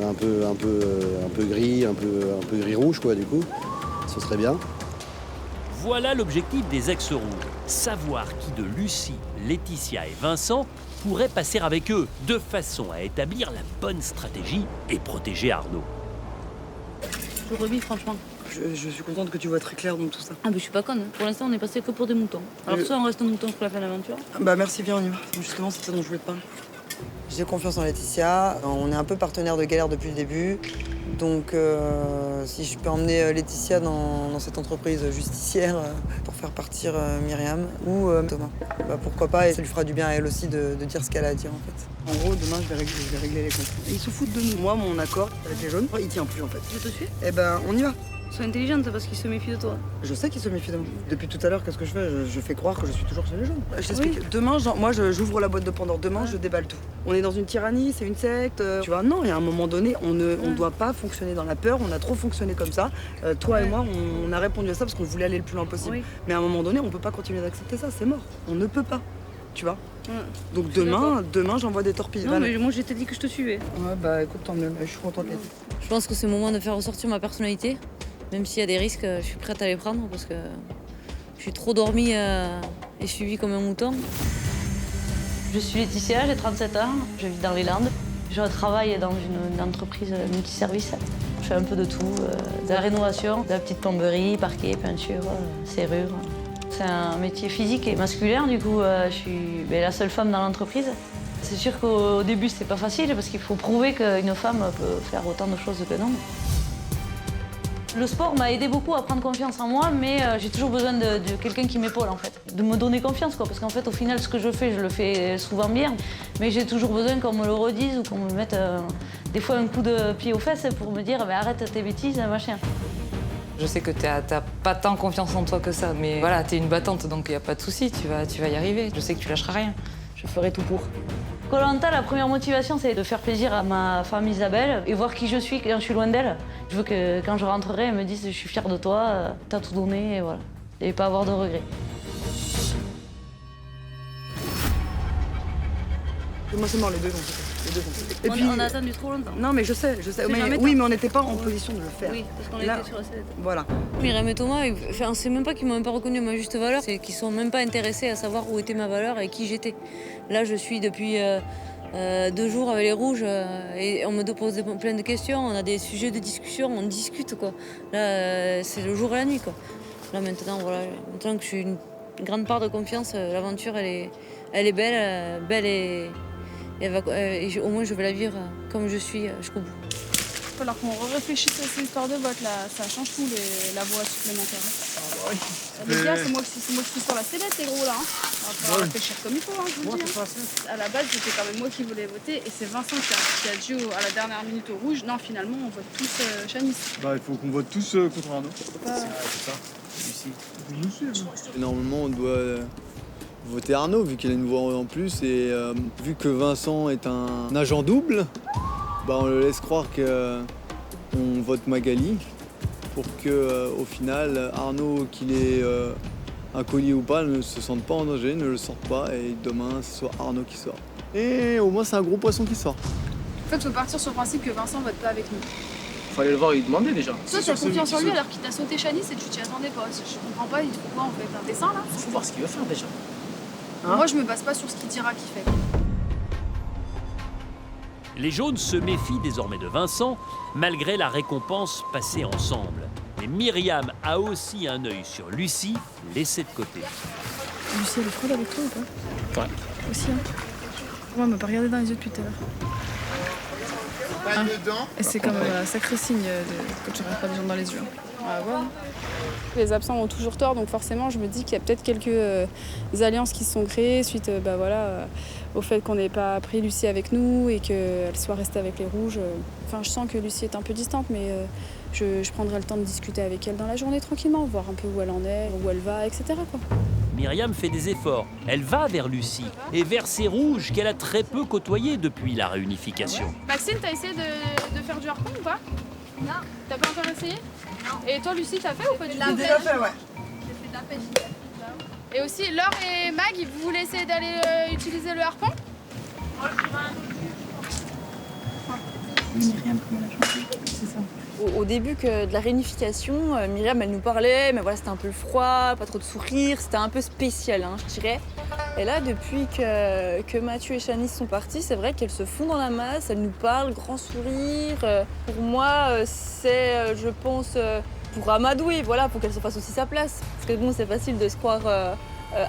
un peu gris, un peu gris-rouge quoi du coup. Ce serait bien. Voilà l'objectif des ex-rouges. Savoir qui de Lucie, Laetitia et Vincent pourrait passer avec eux, de façon à établir la bonne stratégie et protéger Arnaud. Je revis franchement. Je suis contente que tu vois très clair dans tout ça. Ah, mais je suis pas conne. Pour l'instant, on est passé que pour des moutons. Alors, soit on reste un mouton pour la fin de l'aventure. Bah, merci, viens, on y va. Justement, c'est ça dont je voulais te parler. J'ai confiance en Laetitia. On est un peu partenaires de galère depuis le début. Donc, si je peux emmener Laetitia dans cette entreprise justicière pour faire partir Myriam ou Thomas, bah, pourquoi pas, et ça lui fera du bien à elle aussi de dire ce qu'elle a à dire en fait. En gros, demain, je vais régler les comptes. Et ils se foutent de nous. Moi, mon accord avec les jaunes, il tient plus en fait. Je te suis. Eh ben, on y va. Sois intelligente parce qu'ils se méfient de toi. Je sais qu'ils se méfient de moi. Depuis tout à l'heure, qu'est-ce que je fais? Je fais croire que je suis toujours chez les jaunes. Je t'explique. Oui. Demain, moi, j'ouvre la boîte de Pandore. Demain, je déballe tout. On est dans une tyrannie, c'est une secte. Tu vois, non, il y a un moment donné, on ne doit pas fonctionner dans la peur. On a trop fonctionné comme ça. Toi et moi, on a répondu à ça parce qu'on voulait aller le plus loin possible. Oui. Mais à un moment donné, on peut pas continuer d'accepter ça. C'est mort. On ne peut pas. Tu vois. Donc demain, j'envoie des torpilles. Non, mais moi, je t'ai dit que je te suivais. Ouais, bah écoute, tant mieux. Je suis contente. Je pense que c'est le moment de faire ressortir ma personnalité. Même s'il y a des risques, je suis prête à les prendre parce que je suis trop dormie et suivie comme un mouton. Je suis Laetitia, j'ai 37 ans, je vis dans les Landes. Je travaille dans une entreprise multiservice. Je fais un peu de tout, de la rénovation, de la petite plomberie, parquet, peinture, serrure. C'est un métier physique et masculin, du coup je suis la seule femme dans l'entreprise. C'est sûr qu'au début c'était pas facile parce qu'il faut prouver qu'une femme peut faire autant de choses qu'un homme. Le sport m'a aidé beaucoup à prendre confiance en moi, mais j'ai toujours besoin de quelqu'un qui m'épaule en fait, de me donner confiance quoi, parce qu'en fait au final ce que je le fais souvent bien, mais j'ai toujours besoin qu'on me le redise ou qu'on me mette des fois un coup de pied aux fesses pour me dire arrête tes bêtises, machin. Je sais que t'as pas tant confiance en toi que ça, mais voilà, t'es une battante donc y a pas de souci, tu vas y arriver. Je sais que tu lâcheras rien. Je ferai tout pour. Koh-Lanta, la première motivation, c'est de faire plaisir à ma femme Isabelle et voir qui je suis quand je suis loin d'elle. Je veux que quand je rentrerai, elle me dise je suis fière de toi, t'as tout donné, et voilà. Et pas avoir de regrets. Moi, c'est mort, les deux. Et puis, on a attendu trop longtemps. Non, mais je sais. Oui, mais on n'était pas en position de le faire. Oui, parce qu'on était sur la sellette. Voilà. Myriam et Thomas, c'est même pas qu'ils m'ont même pas reconnu ma juste valeur, c'est qu'ils sont même pas intéressés à savoir où était ma valeur et qui j'étais. Là, je suis depuis 2 jours avec les rouges et on me pose plein de questions, on a des sujets de discussion, on discute quoi. Là, c'est le jour et la nuit quoi. Là maintenant, voilà, maintenant que je suis une grande part de confiance, l'aventure elle est belle et au moins je vais la vivre comme je suis jusqu'au bout. Il va falloir qu'on réfléchisse à ces histoires de vote là, ça change tout la voie supplémentaire. Ah bah oui. Les gars, c'est moi qui suis sur la sellette les gros là. On va falloir réfléchir comme il faut, je vous le dis. À la base, c'était quand même moi qui voulais voter et c'est Vincent qui a dit à la dernière minute au rouge, non finalement on vote tous Chanis. Bah il faut qu'on vote tous contre Arnaud. C'est ça, Lucie. Normalement on doit voter Arnaud vu qu'il a une voix en plus et vu que Vincent est un agent double, bah on le laisse croire qu'on vote Magali pour que au final Arnaud, qu'il ait un collier ou pas, ne se sente pas en danger, ne le sorte pas et demain ce soit Arnaud qui sort. Et au moins c'est un gros poisson qui sort. En fait, il faut partir sur le principe que Vincent vote pas avec nous. Fallait le voir et lui demander déjà. Toi, t'as confiance en lui alors qu'il t'a sauté Chanis et tu t'y attendais pas. Je comprends pas, il te faut quoi en fait? Un dessin là? Faut voir ce qu'il veut faire déjà. Moi, je me base pas sur ce qu'il dira qu'il fait. Les jaunes se méfient désormais de Vincent, malgré la récompense passée ensemble. Mais Myriam a aussi un œil sur Lucie, laissée de côté. Lucie, elle est trop avec toi ou pas? Ouais. Aussi, hein. Moi, elle m'a pas regardé dans les yeux depuis tout à l'heure. Et c'est comme un sacré signe que tu regardes pas les gens dans les yeux. Ah, ouais. Les absents ont toujours tort, donc forcément je me dis qu'il y a peut-être quelques alliances qui se sont créées suite au fait qu'on n'ait pas pris Lucie avec nous et qu'elle soit restée avec les rouges. Enfin, je sens que Lucie est un peu distante, mais je prendrai le temps de discuter avec elle dans la journée tranquillement, voir un peu où elle en est, où elle va, etc. quoi. Myriam fait des efforts. Elle va vers Lucie et vers ces rouges qu'elle a très peu côtoyés depuis la réunification. Maxime, t'as essayé de faire du harpon ou pas? Non. T'as pas encore essayé? Non. Et toi, Lucie, t'as fait ou pas du tout? J'ai déjà fait, ouais. J'ai fait de la pêche. Et aussi, Laure et Mag, vous voulez essayer d'aller utiliser le harpon? Myriam, comment elle a changé? C'est ça. Au début de la réunification, Myriam, elle nous parlait, mais voilà, c'était un peu le froid, pas trop de sourire, c'était un peu spécial, hein, je dirais. Et là, depuis que Mathieu et Shanice sont partis, c'est vrai qu'elles se font dans la masse, elles nous parlent, grand sourire. Pour moi, c'est, je pense, pour amadouer, voilà, pour qu'elle se fasse aussi sa place. Parce que bon, c'est facile de se croire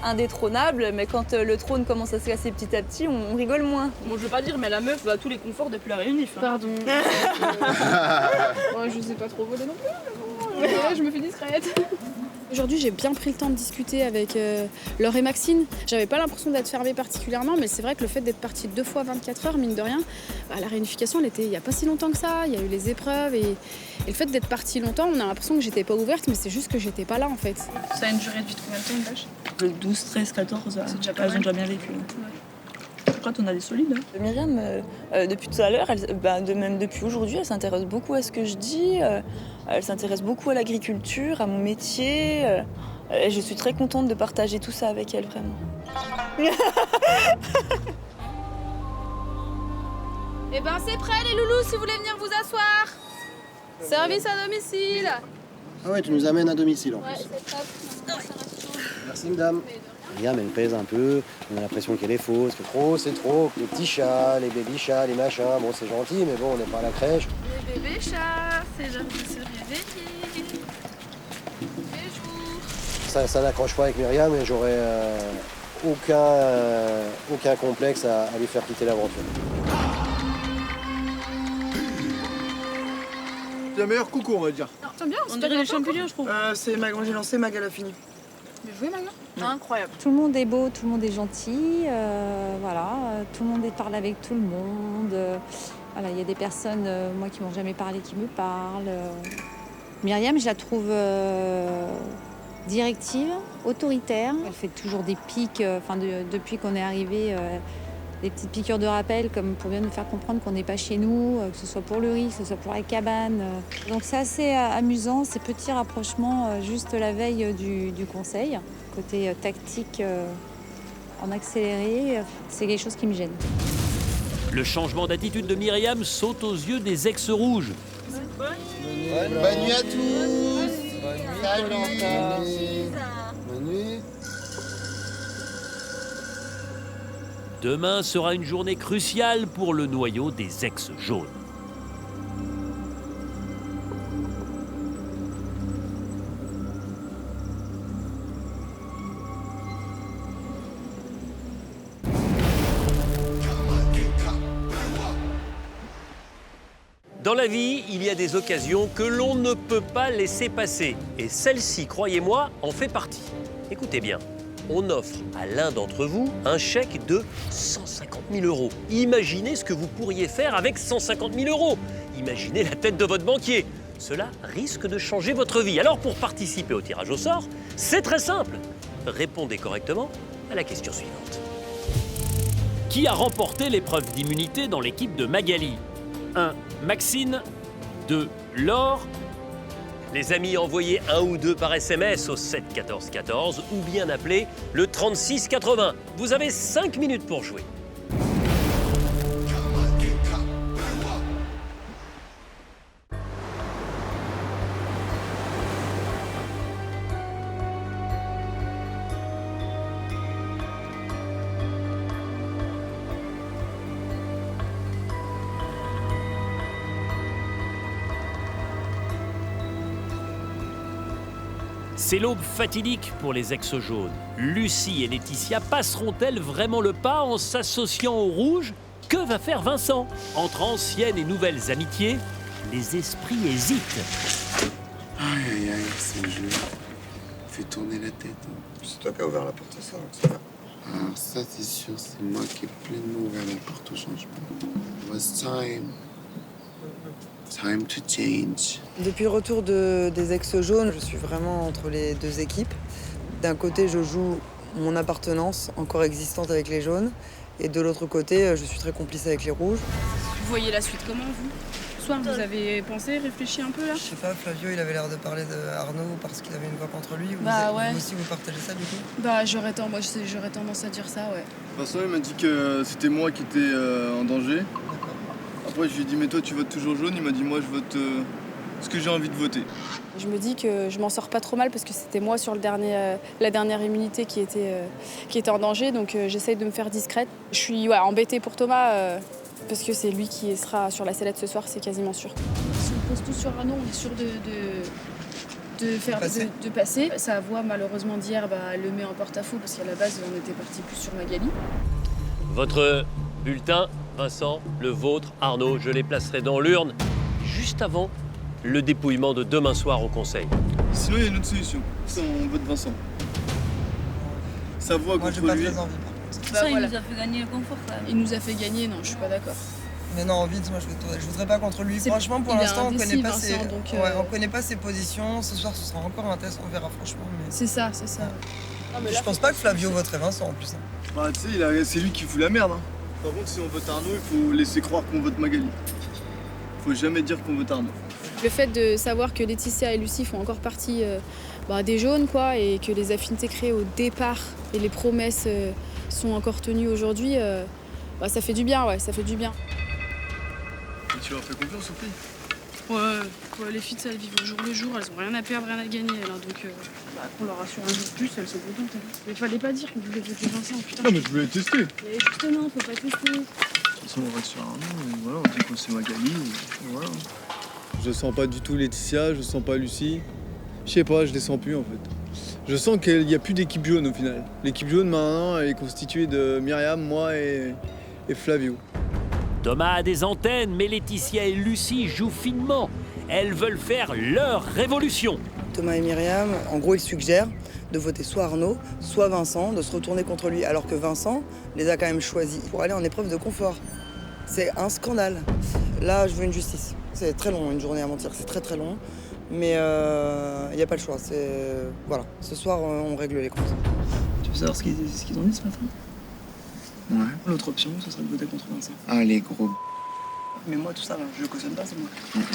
indétrônable, mais quand le trône commence à se casser petit à petit, on rigole moins. Bon, je veux pas dire, mais la meuf a tous les conforts depuis la réunif. Hein. Pardon. Ouais, je sais pas trop voler non plus, mais bon, je me fais discrète. Aujourd'hui, j'ai bien pris le temps de discuter avec Laure et Maxine. J'avais pas l'impression d'être fermée particulièrement, mais c'est vrai que le fait d'être partie 2 fois 24 heures, mine de rien, la réunification, elle était il y a pas si longtemps que ça. Il y a eu les épreuves et le fait d'être partie longtemps, on a l'impression que j'étais pas ouverte, mais c'est juste que j'étais pas là en fait. Ça a une durée de vie de combien de temps, une vache? Le 12, 13, 14, c'est déjà pas mal. Elles ont déjà bien vécu. Après, on a des solides. Hein. Myriam, depuis tout à l'heure, même depuis aujourd'hui, elle s'intéresse beaucoup à ce que je dis. Elle s'intéresse beaucoup à l'agriculture, à mon métier. Et je suis très contente de partager tout ça avec elle, vraiment. Eh ben, c'est prêt, les loulous, si vous voulez venir vous asseoir. Service à domicile. Ah ouais, tu nous amènes à domicile en plus. Ouais, c'est top. Merci, madame. Myriam, elle pèse un peu, on a l'impression qu'elle est fausse, que trop c'est trop, que les petits chats, les baby chats, les machins, bon c'est gentil, mais bon on n'est pas à la crèche. Les bébés chats, c'est l'heure de se réveiller. Bonjour. Ça n'accroche pas avec Myriam et j'aurais aucun complexe à lui faire quitter l'aventure. C'est la meilleure coucou on va dire. T'aimes bien, on dirait les champignons je trouve. C'est Mag, j'ai lancé Mag, elle a fini. Bien joué maintenant. Incroyable. Tout le monde est beau, tout le monde est gentil, voilà, tout le monde parle avec tout le monde. Voilà, il y a des personnes, moi, qui m'ont jamais parlé, qui me parlent. Myriam, je la trouve directive, autoritaire. Elle fait toujours des pics, depuis qu'on est arrivé, des petites piqûres de rappel, comme pour bien nous faire comprendre qu'on n'est pas chez nous, que ce soit pour le riz, que ce soit pour la cabane. Donc c'est assez amusant, ces petits rapprochements juste la veille du conseil. Côté tactique en accéléré, c'est quelque chose qui me gêne. Le changement d'attitude de Myriam saute aux yeux des ex-rouges. Bonne nuit à tous. Salut. Bonne nuit. Demain sera une journée cruciale pour le noyau des ex-jaunes. Dans la vie, il y a des occasions que l'on ne peut pas laisser passer. Et celle-ci, croyez-moi, en fait partie. Écoutez bien. On offre à l'un d'entre vous un chèque de 150 000 €. Imaginez ce que vous pourriez faire avec 150 000 €. Imaginez la tête de votre banquier. Cela risque de changer votre vie. Alors pour participer au tirage au sort, c'est très simple. Répondez correctement à la question suivante. Qui a remporté l'épreuve d'immunité dans l'équipe de Magali? 1. Maxine. 2. Laure. Les amis, envoyez 1 ou 2 par SMS au 7 14 14 ou bien appelez le 36 80. Vous avez 5 minutes pour jouer. C'est l'aube fatidique pour les ex-jaunes. Lucie et Laetitia passeront-elles vraiment le pas en s'associant aux rouges? Que va faire Vincent? Entre anciennes et nouvelles amitiés, les esprits hésitent. Aïe aïe aïe, c'est le jeu. Fait tourner la tête. Hein. C'est toi qui as ouvert la porte à ça, donc ça va. Alors ça c'est sûr, c'est moi qui ai pleinement ouvert la porte au changement. It was time. Time to change. Depuis le retour des ex-jaunes, je suis vraiment entre les deux équipes. D'un côté, je joue mon appartenance encore existante avec les jaunes. Et de l'autre côté, je suis très complice avec les rouges. Vous voyez la suite comment, vous? Ce soir, vous avez pensé, réfléchi un peu, là? Je sais pas, Flavio, il avait l'air de parler de Arnaud parce qu'il avait une voix contre lui. Ouais. Vous aussi, vous partagez ça, du coup? Bah, j'aurais tendance à dire ça, ouais. De toute façon, il m'a dit que c'était moi qui étais en danger. Après, je lui ai dit, mais toi, tu votes toujours jaune. Il m'a dit, moi, je vote ce que j'ai envie de voter. Je me dis que je m'en sors pas trop mal parce que c'était moi sur la dernière immunité qui était en danger, donc j'essaye de me faire discrète. Je suis embêtée pour Thomas parce que c'est lui qui sera sur la sellette ce soir, c'est quasiment sûr. Si on pose tout sur Arnaud, on est sûr de passer. Sa voix, malheureusement, d'hier, elle le met en porte-à-faux parce qu'à la base, on était parti plus sur Magali. Votre bulletin, Vincent, le vôtre, Arnaud, je les placerai dans l'urne juste avant le dépouillement de demain soir au Conseil. Sinon, il y a une autre solution. On vote Vincent. Sa voix contre lui. Ça, il nous a fait gagner le confort, quand même. Il nous a fait gagner, non, je suis pas d'accord. Mais non, vite, moi je voudrais pas contre lui. Franchement, pour l'instant, on connaît pas ses positions. Ce soir, ce sera encore un test, on verra franchement. Mais... C'est ça. Je pense pas que Flavio voterait Vincent en plus. Bah, tu sais, c'est lui qui fout la merde. Par contre, si on vote Arnaud, il faut laisser croire qu'on vote Magali. Faut jamais dire qu'on vote Arnaud. Le fait de savoir que Laetitia et Lucie font encore partie des jaunes, quoi, et que les affinités créées au départ et les promesses sont encore tenues aujourd'hui, ça fait du bien, ça fait du bien. Et tu leur fais confiance, Sophie? Ouais, les filles, elles vivent au jour le jour, elles ont rien à perdre, rien à gagner, donc qu'on leur rassure un jour de plus, elles sont contentes. Mais fallait pas dire que vous voulez voter Vincent, putain. Non, mais je voulais tester. Mais justement, faut pas tester. De toute façon, on reste sur Arnaud, et voilà, on dit qu'on c'est Magali, et voilà. Je sens pas du tout Laetitia, je sens pas Lucie. Je sais pas, je les sens plus en fait. Je sens qu'il n'y a plus d'équipe jaune au final. L'équipe jaune maintenant, elle est constituée de Myriam, moi et Flavio. Thomas a des antennes, mais Laetitia et Lucie jouent finement. Elles veulent faire leur révolution. Thomas et Myriam, en gros, ils suggèrent de voter soit Arnaud, soit Vincent, de se retourner contre lui, alors que Vincent les a quand même choisis pour aller en épreuve de confort. C'est un scandale. Là, je veux une justice. C'est très long, une journée à mentir, c'est très très long. Mais il n'y a pas le choix. Voilà. Ce soir, on règle les comptes. Tu veux savoir ce qu'ils ont dit ce matin? Ouais. L'autre option, ce serait de voter contre Vincent. Ah, les gros. Mais moi, tout ça, là, je cautionne pas ça, moi.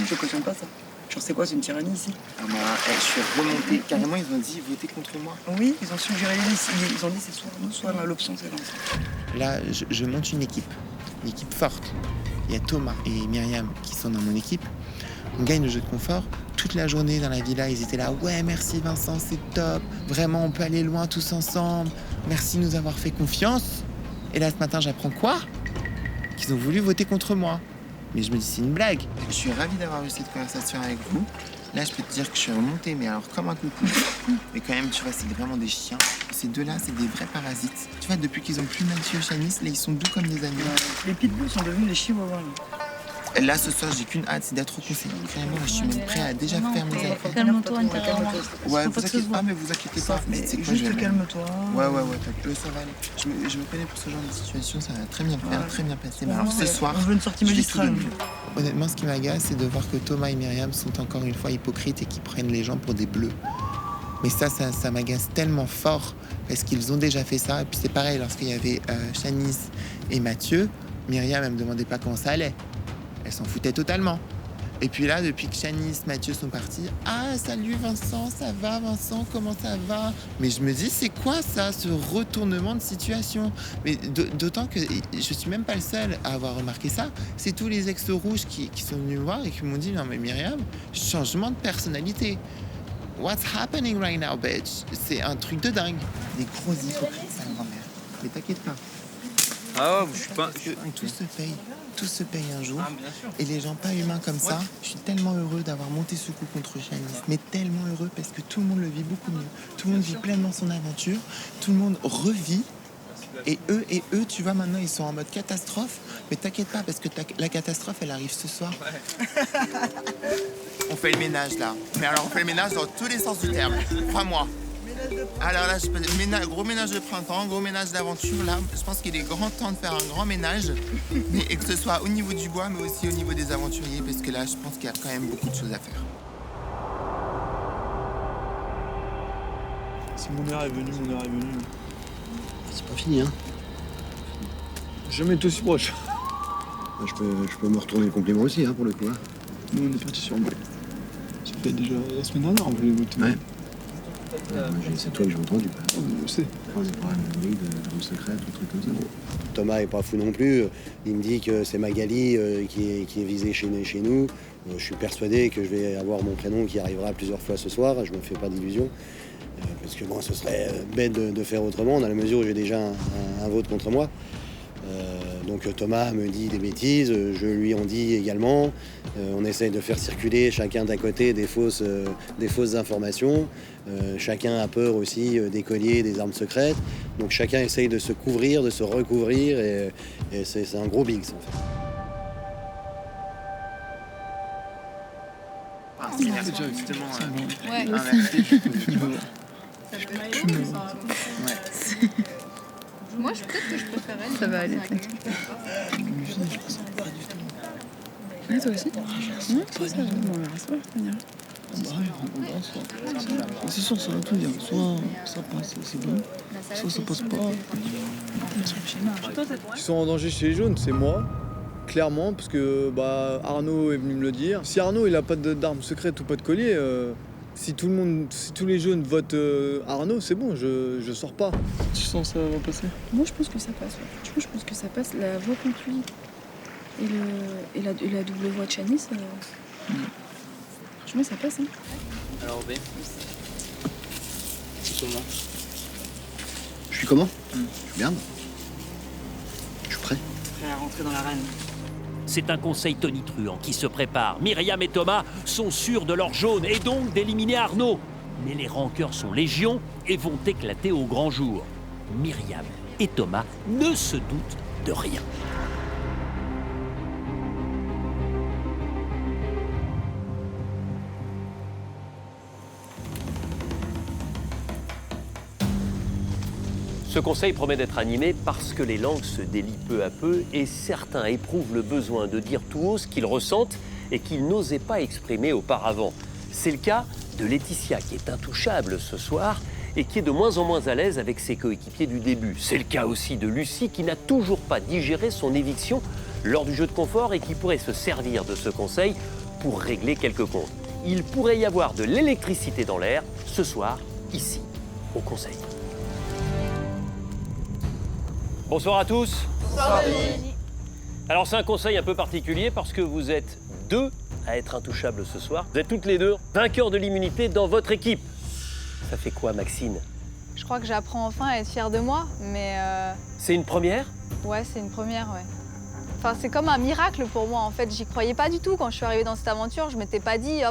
Je cautionne pas ça. Genre, c'est quoi, c'est une tyrannie ici? Ah bah, je suis remontée. Carrément, ils ont dit voter contre moi. Oui, ils ont suggéré, ils ont dit c'est soit nous, soit l'option, c'est Vincent. Là, je monte une équipe forte. Il y a Thomas et Myriam qui sont dans mon équipe. On gagne le jeu de confort. Toute la journée dans la villa, ils étaient là. Ouais, merci Vincent, c'est top. Vraiment, on peut aller loin tous ensemble. Merci de nous avoir fait confiance. Et là, ce matin, j'apprends quoi? Qu'ils ont voulu voter contre moi. Mais je me dis, c'est une blague. Je suis ravie d'avoir eu cette conversation avec vous. Là, je peux te dire que je suis remontée, mais alors comme un coucou. Mais quand même, tu vois, c'est vraiment des chiens. Ces deux-là, c'est des vrais parasites. Tu vois, depuis qu'ils ont plus Mathieu et Shanice, là, ils sont doux comme des agneaux. Les pitbulls sont devenus des chihuahuas. Là, ce soir, j'ai qu'une hâte, c'est d'être au conseil. Vraiment, je suis même prêt à déjà faire mes affaires. Calme-toi intérieurement. Ouais, vous inquiétez pas, mais vous inquiétez pas. Mais c'est quoi, juste calme-toi. Ouais, ça va aller. Je me connais pour ce genre de situation, ça va très bien faire, très bien passer. Mais alors, ce soir, on veut une sortie magistrale. Honnêtement, ce qui m'agace, c'est de voir que Thomas et Myriam sont encore une fois hypocrites et qu'ils prennent les gens pour des bleus. Mais ça m'agace tellement fort parce qu'ils ont déjà fait ça. Et puis c'est pareil, lorsqu'il y avait Shanice et Mathieu, Myriam, elle me demandait pas comment ça allait. Elle s'en foutait totalement. Et puis là, depuis que Shanice, Mathieu sont partis, « Ah, salut Vincent, ça va Vincent, comment ça va ?» Mais je me dis, c'est quoi ça, ce retournement de situation? Mais d'autant que je suis même pas le seul à avoir remarqué ça. C'est tous les ex-rouges qui sont venus me voir et qui m'ont dit, « Non mais Myriam, changement de personnalité. What's happening right now, bitch ?» C'est un truc de dingue. Des gros hypocrites, ça, grand-mère. Mais t'inquiète pas. Ah, je suis pas... Tout se paye un jour. Et les gens pas humains comme ça, je suis tellement heureux d'avoir monté ce coup contre Shanice. Mais tellement heureux parce que tout le monde le vit beaucoup mieux. Tout le monde vit pleinement son aventure. Tout le monde revit. Et eux, tu vois, maintenant, ils sont en mode catastrophe. Mais t'inquiète pas, parce que la catastrophe, elle arrive ce soir. On fait le ménage, là. Mais alors, on fait le ménage dans tous les sens du terme. Crois-moi. Alors là, gros ménage de printemps, gros ménage d'aventure. Là, je pense qu'il est grand temps de faire un grand ménage. Et que ce soit au niveau du bois, mais aussi au niveau des aventuriers. Parce que là, je pense qu'il y a quand même beaucoup de choses à faire. Si mon heure est venue, mon heure est venue. C'est pas fini, hein. Jamais été aussi proche. Je peux me retourner le compliment aussi, hein, pour le coup. Hein. Nous, on est parti sur Boy. Ça fait déjà la semaine dernière, on voulait voter. Ouais. C'est toi que j'ai entendu. Je sais. On est pas une ligue d'armes secrètes ou trucs comme ça. Thomas est pas fou non plus. Il me dit que c'est Magali qui est visée chez nous. Je suis persuadé que je vais avoir mon prénom qui arrivera plusieurs fois ce soir. Je me fais pas d'illusions. Parce que bon, ce serait bête de faire autrement, dans la mesure où j'ai déjà un vote contre moi. Donc Thomas me dit des bêtises, je lui en dis également. On essaye de faire circuler chacun d'un côté des fausses informations. Chacun a peur aussi des colliers, des armes secrètes. Donc chacun essaye de se couvrir, de se recouvrir. Et c'est un gros bigs en fait. C'est justement Ouais. Moi, peut-être que je préférais. Ça va aller, t'inquiète. Ah, toi aussi? Non, ça va. Bon, on verra ça, on ira. C'est sûr, ça va tout dire. Soit ça passe, c'est bon. Soit ça passe pas. Qui sont en danger chez les jaunes, c'est moi. Clairement, parce que Arnaud est venu me le dire. Si Arnaud il a pas d'armes secrètes ou pas de collier, si tous les jeunes votent Arnaud, c'est bon, je sors pas. Tu sens ça va passer? Moi, je pense que ça passe. Ouais. Tu vois, je pense que ça passe. La voix contre lui et la double voix de Shanice, franchement, ça passe. Hein. Alors, B, c'est comment? Je suis comment? Je suis bien. Je suis prêt. Prêt à rentrer dans l'arène. C'est un conseil tonitruant qui se prépare. Myriam et Thomas sont sûrs de leur jaune et donc d'éliminer Arnaud. Mais les rancœurs sont légion et vont éclater au grand jour. Myriam et Thomas ne se doutent de rien. Ce conseil promet d'être animé parce que les langues se délient peu à peu et certains éprouvent le besoin de dire tout haut ce qu'ils ressentent et qu'ils n'osaient pas exprimer auparavant. C'est le cas de Laetitia qui est intouchable ce soir et qui est de moins en moins à l'aise avec ses coéquipiers du début. C'est le cas aussi de Lucie qui n'a toujours pas digéré son éviction lors du jeu de confort et qui pourrait se servir de ce conseil pour régler quelques comptes. Il pourrait y avoir de l'électricité dans l'air ce soir, ici, au conseil. Bonsoir à tous. Bonsoir. Alors c'est un conseil un peu particulier parce que vous êtes deux à être intouchables ce soir. Vous êtes toutes les deux vainqueurs de l'immunité dans votre équipe. Ça fait quoi, Maxine? Je crois que j'apprends enfin à être fière de moi, mais... C'est une première? Ouais, c'est une première, ouais. Enfin, c'est comme un miracle pour moi, en fait. J'y croyais pas du tout quand je suis arrivée dans cette aventure. Je m'étais pas dit,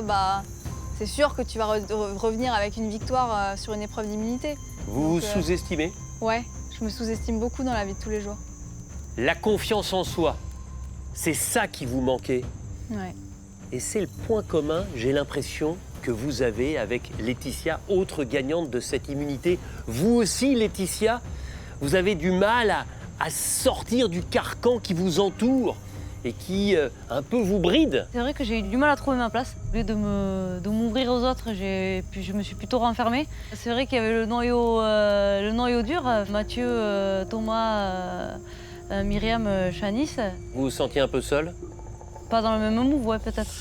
c'est sûr que tu vas revenir avec une victoire sur une épreuve d'immunité. Vous vous sous-estimez? Ouais. Je me sous-estime beaucoup dans la vie de tous les jours. La confiance en soi, c'est ça qui vous manquait. Ouais. Et c'est le point commun, j'ai l'impression, que vous avez avec Laetitia, autre gagnante de cette immunité. Vous aussi, Laetitia, vous avez du mal à sortir du carcan qui vous entoure et qui un peu vous bride. C'est vrai que j'ai eu du mal à trouver ma place. Au lieu de m'ouvrir aux autres, je me suis plutôt renfermée. C'est vrai qu'il y avait le noyau dur, Mathieu, Thomas, Myriam, Shanice. Vous vous sentiez un peu seule? Pas dans le même move, ouais, peut-être.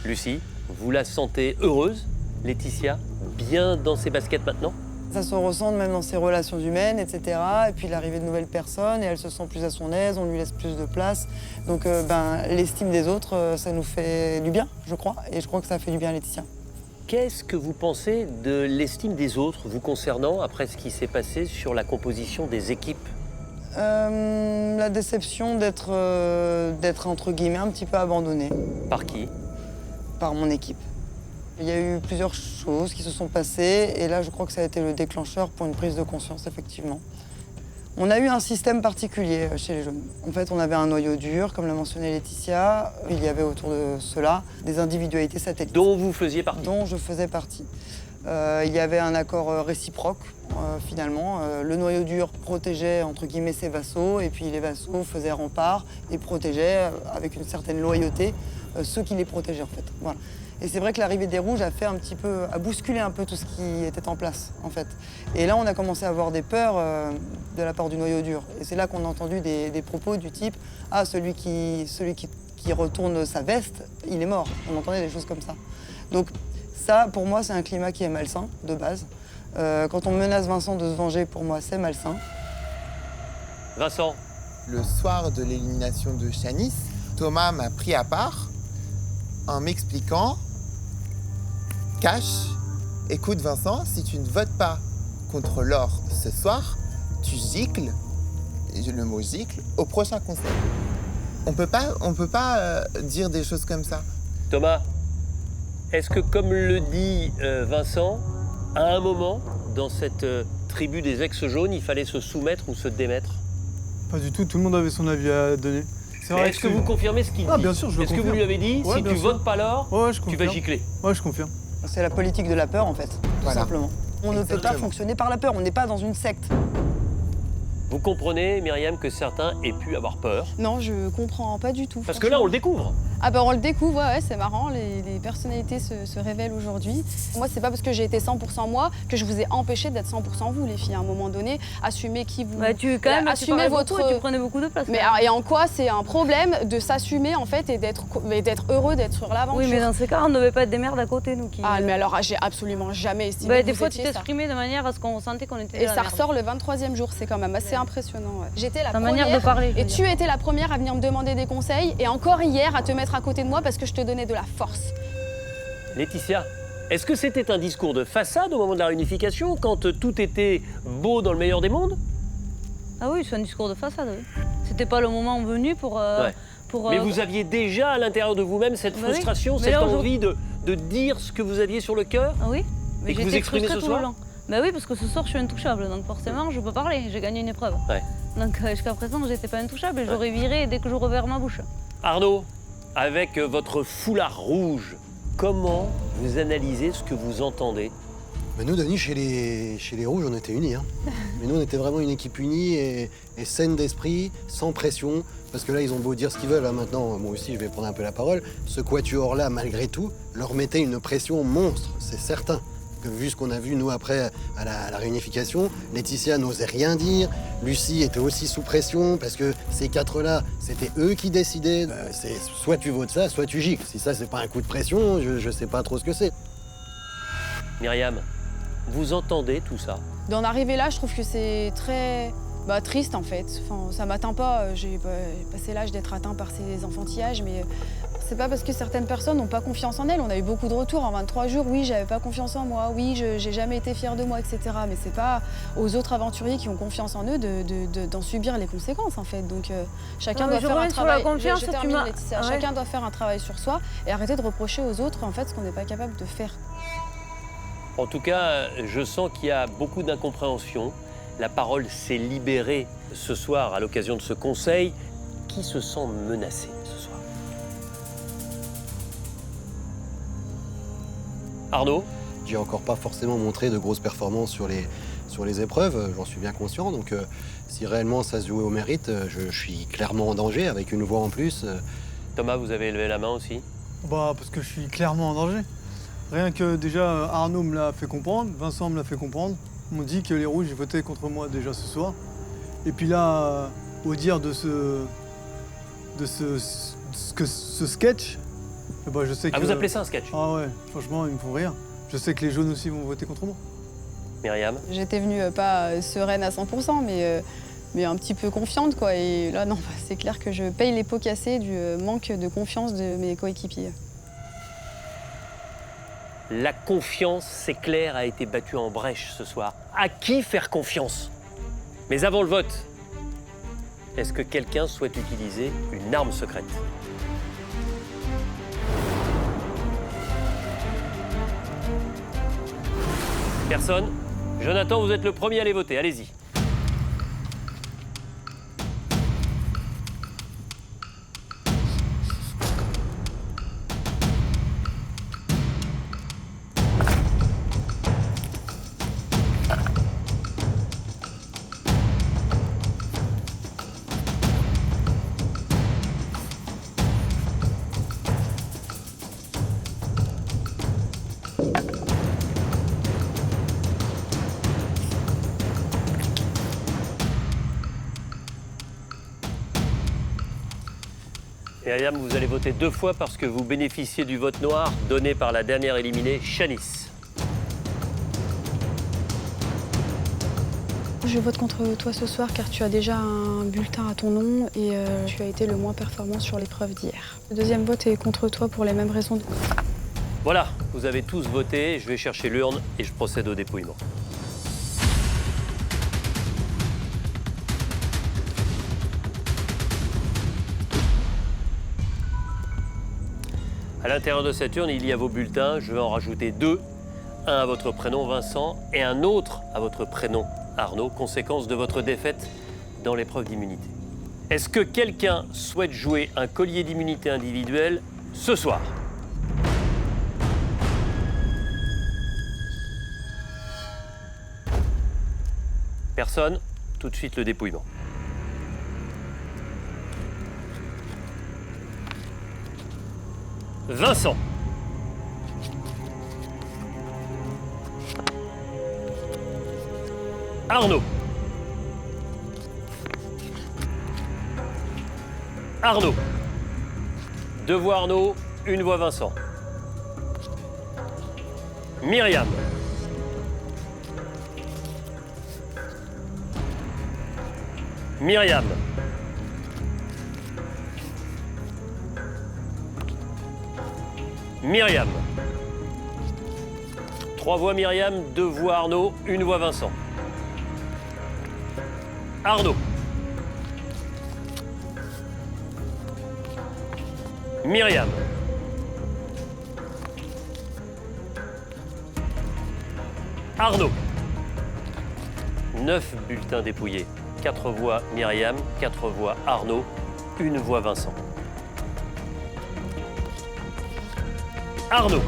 Lucie, vous la sentez heureuse, Laetitia, bien dans ses baskets maintenant? Ça se ressent même dans ses relations humaines, etc. Et puis l'arrivée de nouvelles personnes, et elle se sent plus à son aise, on lui laisse plus de place. Donc l'estime des autres, ça nous fait du bien, je crois. Et je crois que ça fait du bien à Laetitia. Qu'est-ce que vous pensez de l'estime des autres vous concernant après ce qui s'est passé sur la composition des équipes? La déception d'être entre guillemets un petit peu abandonnée. Par qui? Par mon équipe. Il y a eu plusieurs choses qui se sont passées et là je crois que ça a été le déclencheur pour une prise de conscience effectivement. On a eu un système particulier chez les jeunes. En fait on avait un noyau dur, comme l'a mentionné Laetitia. Il y avait autour de cela des individualités satellites. Dont vous faisiez partie? Dont je faisais partie. Il y avait un accord réciproque finalement. Le noyau dur protégeait entre guillemets ses vassaux et puis les vassaux faisaient rempart et protégeaient avec une certaine loyauté ceux qui les protégeaient en fait. Voilà. Et c'est vrai que l'arrivée des Rouges a bousculé un peu tout ce qui était en place, en fait. Et là, on a commencé à avoir des peurs de la part du noyau dur. Et c'est là qu'on a entendu des propos du type « Ah, celui qui retourne sa veste, il est mort ». On entendait des choses comme ça. Donc ça, pour moi, c'est un climat qui est malsain, de base. Quand on menace Vincent de se venger, pour moi, c'est malsain. Vincent. Le soir de l'élimination de Shanice, Thomas m'a pris à part en m'expliquant « Cash, écoute Vincent, si tu ne votes pas contre Laure ce soir, tu gicles, le mot gicle, au prochain conseil. » On peut pas dire des choses comme ça. Thomas, est-ce que, comme le dit Vincent, à un moment, dans cette tribu des ex-jaunes, il fallait se soumettre ou se démettre? Pas du tout, tout le monde avait son avis à donner. Est-ce que vous confirmez ce qu'il dit? Bien sûr, je le confirme. Est-ce que vous lui avez dit, ouais, si tu votes pas Laure, tu vas gicler? Ouais, je confirme. C'est la politique de la peur, en fait, tout simplement. On ne peut pas fonctionner par la peur, on n'est pas dans une secte. Vous comprenez, Myriam, que certains aient pu avoir peur? Non, je comprends pas du tout. Parce que là, on le découvre. Ah bah on le découvre, ouais, c'est marrant, les personnalités se révèlent aujourd'hui. Moi, c'est pas parce que j'ai été 100% moi que je vous ai empêché d'être 100% vous, les filles. À un moment donné, assumez qui vous... Bah, tu assumez votre... tu prenais beaucoup de place. Mais et en quoi c'est un problème de s'assumer, en fait, et d'être heureux d'être sur l'aventure? Oui, mais dans ces cas, on ne devait pas être des merdes à côté, nous. Ah, mais alors, j'ai absolument jamais estimé bah, que des vous fois, tu étiez ça. t'exprimais de manière à ce qu'on sentait qu'on était Et ça ressort le 23e jour, c'est quand même assez impressionnant. Ouais. J'étais la première, manière de parler, et tu étais la première à venir me demander des conseils, et encore hier à te mettre à côté de moi parce que je te donnais de la force. Laetitia, est-ce que c'était un discours de façade au moment de la réunification, quand tout était beau dans le meilleur des mondes? Ah oui, c'est un discours de façade, oui. C'était pas le moment venu pour... Mais vous aviez déjà à l'intérieur de vous-même cette frustration, cette envie de dire ce que vous aviez sur le cœur? Ah oui, mais et que vous exprimez ce soir? Bah oui, parce que ce soir, je suis intouchable, donc forcément, je peux parler, j'ai gagné une épreuve. Ouais. Donc jusqu'à présent, j'étais pas intouchable et j'aurais viré dès que j'aurais ouvert ma bouche. Arnaud, avec votre foulard rouge, comment vous analysez ce que vous entendez? Mais nous, Denis, chez les Rouges, on était unis. Hein. Mais nous, on était vraiment une équipe unie et saine d'esprit, sans pression. Parce que là, ils ont beau dire ce qu'ils veulent. Hein. Maintenant, moi aussi, je vais prendre un peu la parole. Ce quatuor-là, malgré tout, leur mettait une pression monstre, c'est certain. Que vu ce qu'on a vu, nous, après, à la réunification, Laetitia n'osait rien dire. Lucie était aussi sous pression, parce que ces quatre-là, c'était eux qui décidaient. C'est soit tu votes ça, soit tu gicles. Si ça, c'est pas un coup de pression, je sais pas trop ce que c'est. Myriam, vous entendez tout ça? D'en arriver là, je trouve que c'est très triste en fait. Enfin, ça m'atteint pas, j'ai passé l'âge d'être atteint par ces enfantillages, mais c'est pas parce que certaines personnes n'ont pas confiance en elles. On a eu beaucoup de retours en 23 jours. Oui, j'avais pas confiance en moi. Oui, j'ai jamais été fière de moi, etc. Mais c'est pas aux autres aventuriers qui ont confiance en eux d'en subir les conséquences en fait. Donc chacun doit faire un travail. Chacun doit faire un travail sur soi et arrêter de reprocher aux autres en fait ce qu'on n'est pas capable de faire. En tout cas, je sens qu'il y a beaucoup d'incompréhension. La parole s'est libérée ce soir à l'occasion de ce conseil. Qui se sent menacé ce soir? Arnaud? J'ai encore pas forcément montré de grosses performances sur les épreuves, j'en suis bien conscient. Donc si réellement ça se jouait au mérite, je suis clairement en danger avec une voix en plus. Thomas, vous avez levé la main aussi? Bah parce que je suis clairement en danger. Rien que déjà Arnaud me l'a fait comprendre, Vincent me l'a fait comprendre. On m'a dit que les Rouges votaient contre moi déjà ce soir. Et puis là, au dire de ce sketch, bah je sais que... Ah, vous appelez ça un sketch? Ah ouais, franchement, ils me font rire. Je sais que les jaunes aussi vont voter contre moi. Myriam? J'étais venue pas sereine à 100%, mais un petit peu confiante, quoi. Et là, non, c'est clair que je paye les pots cassés du manque de confiance de mes coéquipiers. La confiance, c'est clair, a été battue en brèche ce soir. À qui faire confiance? Mais avant le vote, est-ce que quelqu'un souhaite utiliser une arme secrète? Personne? Jonathan, vous êtes le premier à aller voter, allez-y. Myriam, vous allez voter 2 fois parce que vous bénéficiez du vote noir donné par la dernière éliminée, Shanice. Je vote contre toi ce soir car tu as déjà un bulletin à ton nom et tu as été le moins performant sur l'épreuve d'hier. Le deuxième vote est contre toi pour les mêmes raisons. Voilà, vous avez tous voté, je vais chercher l'urne et je procède au dépouillement. À l'intérieur de cette urne, il y a vos bulletins. Je vais en rajouter 2. Un à votre prénom, Vincent, et un autre à votre prénom, Arnaud, conséquence de votre défaite dans l'épreuve d'immunité. Est-ce que quelqu'un souhaite jouer un collier d'immunité individuel ce soir? Personne? Tout de suite le dépouillement. Vincent. Arnaud. Arnaud. 2 voix Arnaud, 1 voix Vincent. Myriam. Myriam. Myriam. 3 voix Myriam, 2 voix Arnaud, 1 voix Vincent. Arnaud. Myriam. Arnaud. 9 bulletins dépouillés. 4 voix Myriam, 4 voix Arnaud, 1 voix Vincent. Arnaud.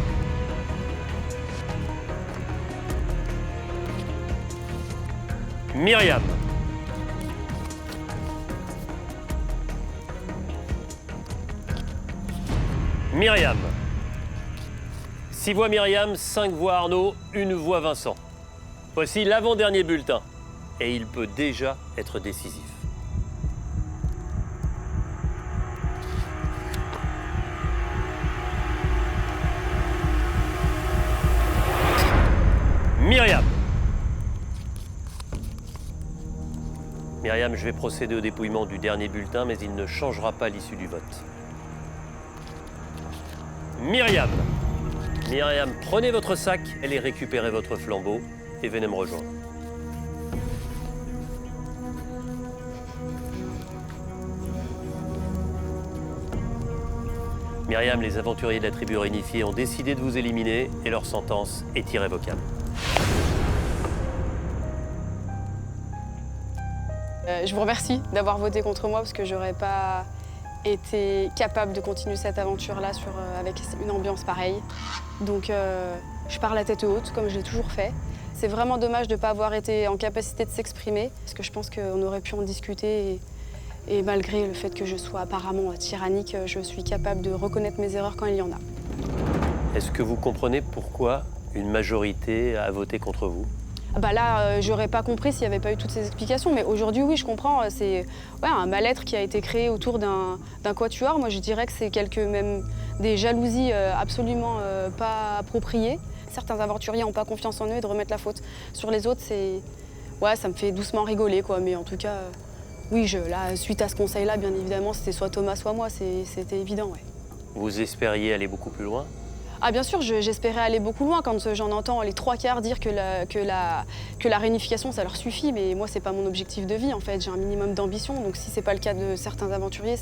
Myriam. Myriam. 6 voix Myriam, 5 voix Arnaud, 1 voix Vincent. Voici l'avant-dernier bulletin. Et il peut déjà être décisif. Myriam. Myriam, je vais procéder au dépouillement du dernier bulletin, mais il ne changera pas l'issue du vote. Myriam. Myriam, prenez votre sac, allez récupérer votre flambeau et venez me rejoindre. Myriam, les aventuriers de la tribu réunifiée ont décidé de vous éliminer et leur sentence est irrévocable. Je vous remercie d'avoir voté contre moi parce que j'aurais pas été capable de continuer cette aventure-là avec une ambiance pareille. Donc je pars la tête haute comme je l'ai toujours fait. C'est vraiment dommage de ne pas avoir été en capacité de s'exprimer parce que je pense qu'on aurait pu en discuter et malgré le fait que je sois apparemment tyrannique, je suis capable de reconnaître mes erreurs quand il y en a. Est-ce que vous comprenez pourquoi une majorité a voté contre vous? Bah là, j'aurais pas compris s'il n'y avait pas eu toutes ces explications, mais aujourd'hui, oui, je comprends. C'est un mal-être qui a été créé autour d'un quatuor. Moi, je dirais que c'est même des jalousies absolument pas appropriées. Certains aventuriers n'ont pas confiance en eux et de remettre la faute sur les autres, ça me fait doucement rigoler, quoi. Mais en tout cas, oui, là, suite à ce conseil-là, bien évidemment, c'était soit Thomas, soit moi, c'était évident, ouais. Vous espériez aller beaucoup plus loin? Ah bien sûr, j'espérais aller beaucoup loin quand j'en entends les 3/4 dire que la réunification, ça leur suffit. Mais moi, c'est pas mon objectif de vie, en fait. J'ai un minimum d'ambition. Donc si c'est pas le cas de certains aventuriers,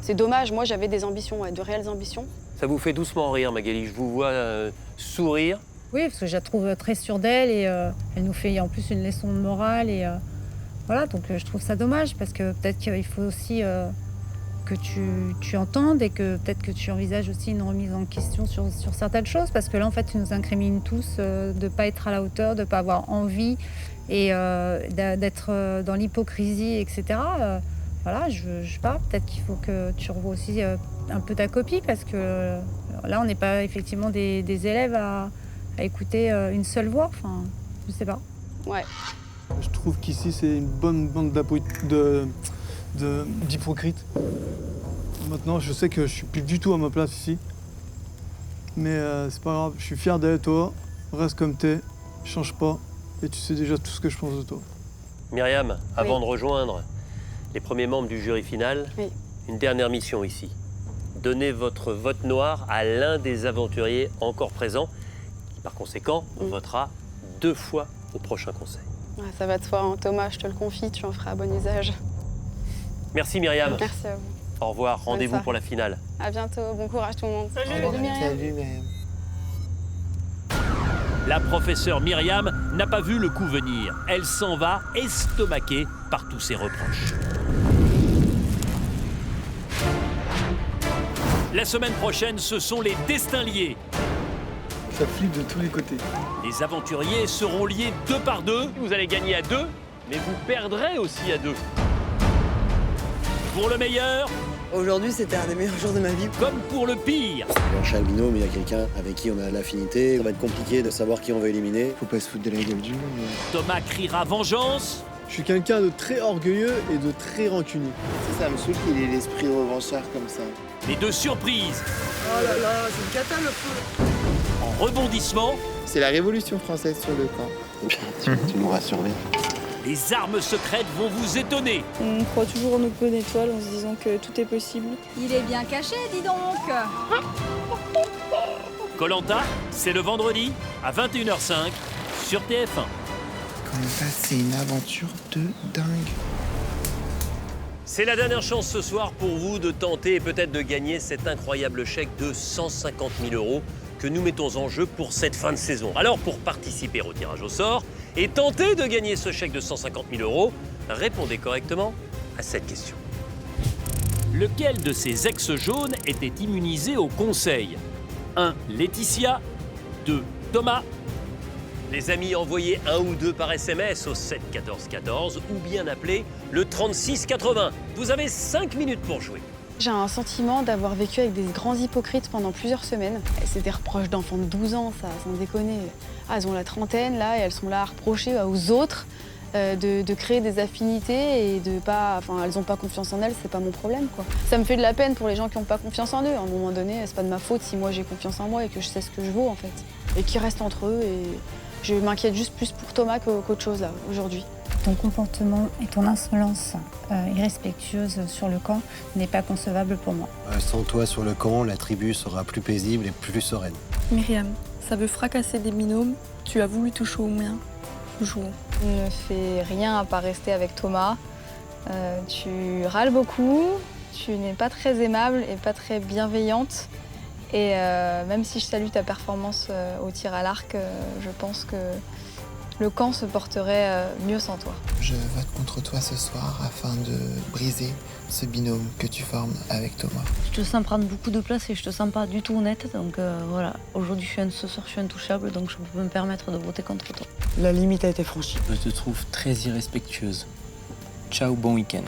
c'est dommage. Moi, j'avais des ambitions, de réelles ambitions. Ça vous fait doucement rire, Magali. Je vous vois sourire. Oui, parce que je la trouve très sûre d'elle et elle nous fait en plus une leçon de morale. Et voilà, donc je trouve ça dommage parce que peut-être qu'il faut aussi... que tu entendes et que peut-être que tu envisages aussi une remise en question sur certaines choses parce que là en fait tu nous incrimines tous de ne pas être à la hauteur, de ne pas avoir envie et d'être dans l'hypocrisie, etc. Voilà, je sais pas, peut-être qu'il faut que tu revoies aussi un peu ta copie parce que là on n'est pas effectivement des élèves à écouter une seule voix, enfin je sais pas. Ouais. Je trouve qu'ici c'est une bonne bande d'hypocrites. Maintenant, je sais que je suis plus du tout à ma place ici. Mais c'est pas grave, je suis fier d'être toi. Reste comme t'es, change pas. Et tu sais déjà tout ce que je pense de toi. Myriam, avant Oui. de rejoindre les premiers membres du jury final, Oui. une dernière mission ici. Donnez votre vote noir à l'un des aventuriers encore présents, qui par conséquent votera 2 fois au prochain conseil. Ouais, ça va de soi, hein. Thomas, je te le confie, tu en feras bon usage. Merci Myriam. Merci à vous. Au revoir, rendez-vous soirée. pour la finale. À bientôt, bon courage tout le monde. Salut Myriam. La professeure Myriam n'a pas vu le coup venir. Elle s'en va estomaquée par tous ses reproches. La semaine prochaine, ce sont les destins liés. Ça flippe de tous les côtés. Les aventuriers seront liés 2 par 2. Vous allez gagner à 2, mais vous perdrez aussi à 2. Pour le meilleur, Aujourd'hui, c'était un des meilleurs jours de ma vie. comme pour le pire. Dans chaque binôme, il y a quelqu'un avec qui on a l'affinité. Ça va être compliqué de savoir qui on va éliminer. Faut pas se foutre de la gueule du monde. Thomas criera vengeance. Je suis quelqu'un de très orgueilleux et de très rancunier. Ça me saoule qu'il ait l'esprit revanchard comme ça. Les 2 surprises Oh là là, c'est une cata le feu. en rebondissement. C'est la Révolution française sur le camp. Tu nous rassures bien. Les armes secrètes vont vous étonner. On croit toujours en nos bonnes étoiles en se disant que tout est possible. Il est bien caché, dis donc. Koh-Lanta, c'est le vendredi à 21h05 sur TF1. Koh-Lanta, c'est une aventure de dingue. C'est la dernière chance ce soir pour vous de tenter et peut-être de gagner cet incroyable chèque de 150 000 € que nous mettons en jeu pour cette fin de saison. Alors pour participer au tirage au sort et tenter de gagner ce chèque de 150 000 €, répondez correctement à cette question. Lequel de ces ex-jaunes était immunisé au conseil? 1. Laetitia. 2. Thomas. Les amis, envoyez 1 ou 2 par SMS au 7 14 14 ou bien appelez le 36 80. Vous avez 5 minutes pour jouer. J'ai un sentiment d'avoir vécu avec des grands hypocrites pendant plusieurs semaines. C'est des reproches d'enfants de 12 ans, ça, sans déconner. Ah, elles ont la trentaine, là, et elles sont là à reprocher aux autres de créer des affinités et de pas... Enfin, elles n'ont pas confiance en elles, c'est pas mon problème, quoi. Ça me fait de la peine pour les gens qui n'ont pas confiance en eux. À un moment donné, c'est pas de ma faute si moi j'ai confiance en moi et que je sais ce que je vaux, en fait. Et qu'ils restent entre eux, et je m'inquiète juste plus pour Thomas qu'autre chose, là, aujourd'hui. Ton comportement et ton insolence irrespectueuse sur le camp n'est pas concevable pour moi. Sans toi sur le camp, la tribu sera plus paisible et plus sereine. Myriam, ça veut fracasser des binômes. Tu as voulu toucher au mien. Jouons. Tu ne fais rien à part rester avec Thomas. Tu râles beaucoup, tu n'es pas très aimable et pas très bienveillante. Et même si je salue ta performance au tir à l'arc, je pense que le camp se porterait mieux sans toi. Je vote contre toi ce soir afin de briser ce binôme que tu formes avec Thomas. Je te sens prendre beaucoup de place et je te sens pas du tout honnête. Donc voilà, aujourd'hui ce soir je suis intouchable, donc je peux me permettre de voter contre toi. La limite a été franchie. Je te trouve très irrespectueuse. Ciao, bon week-end.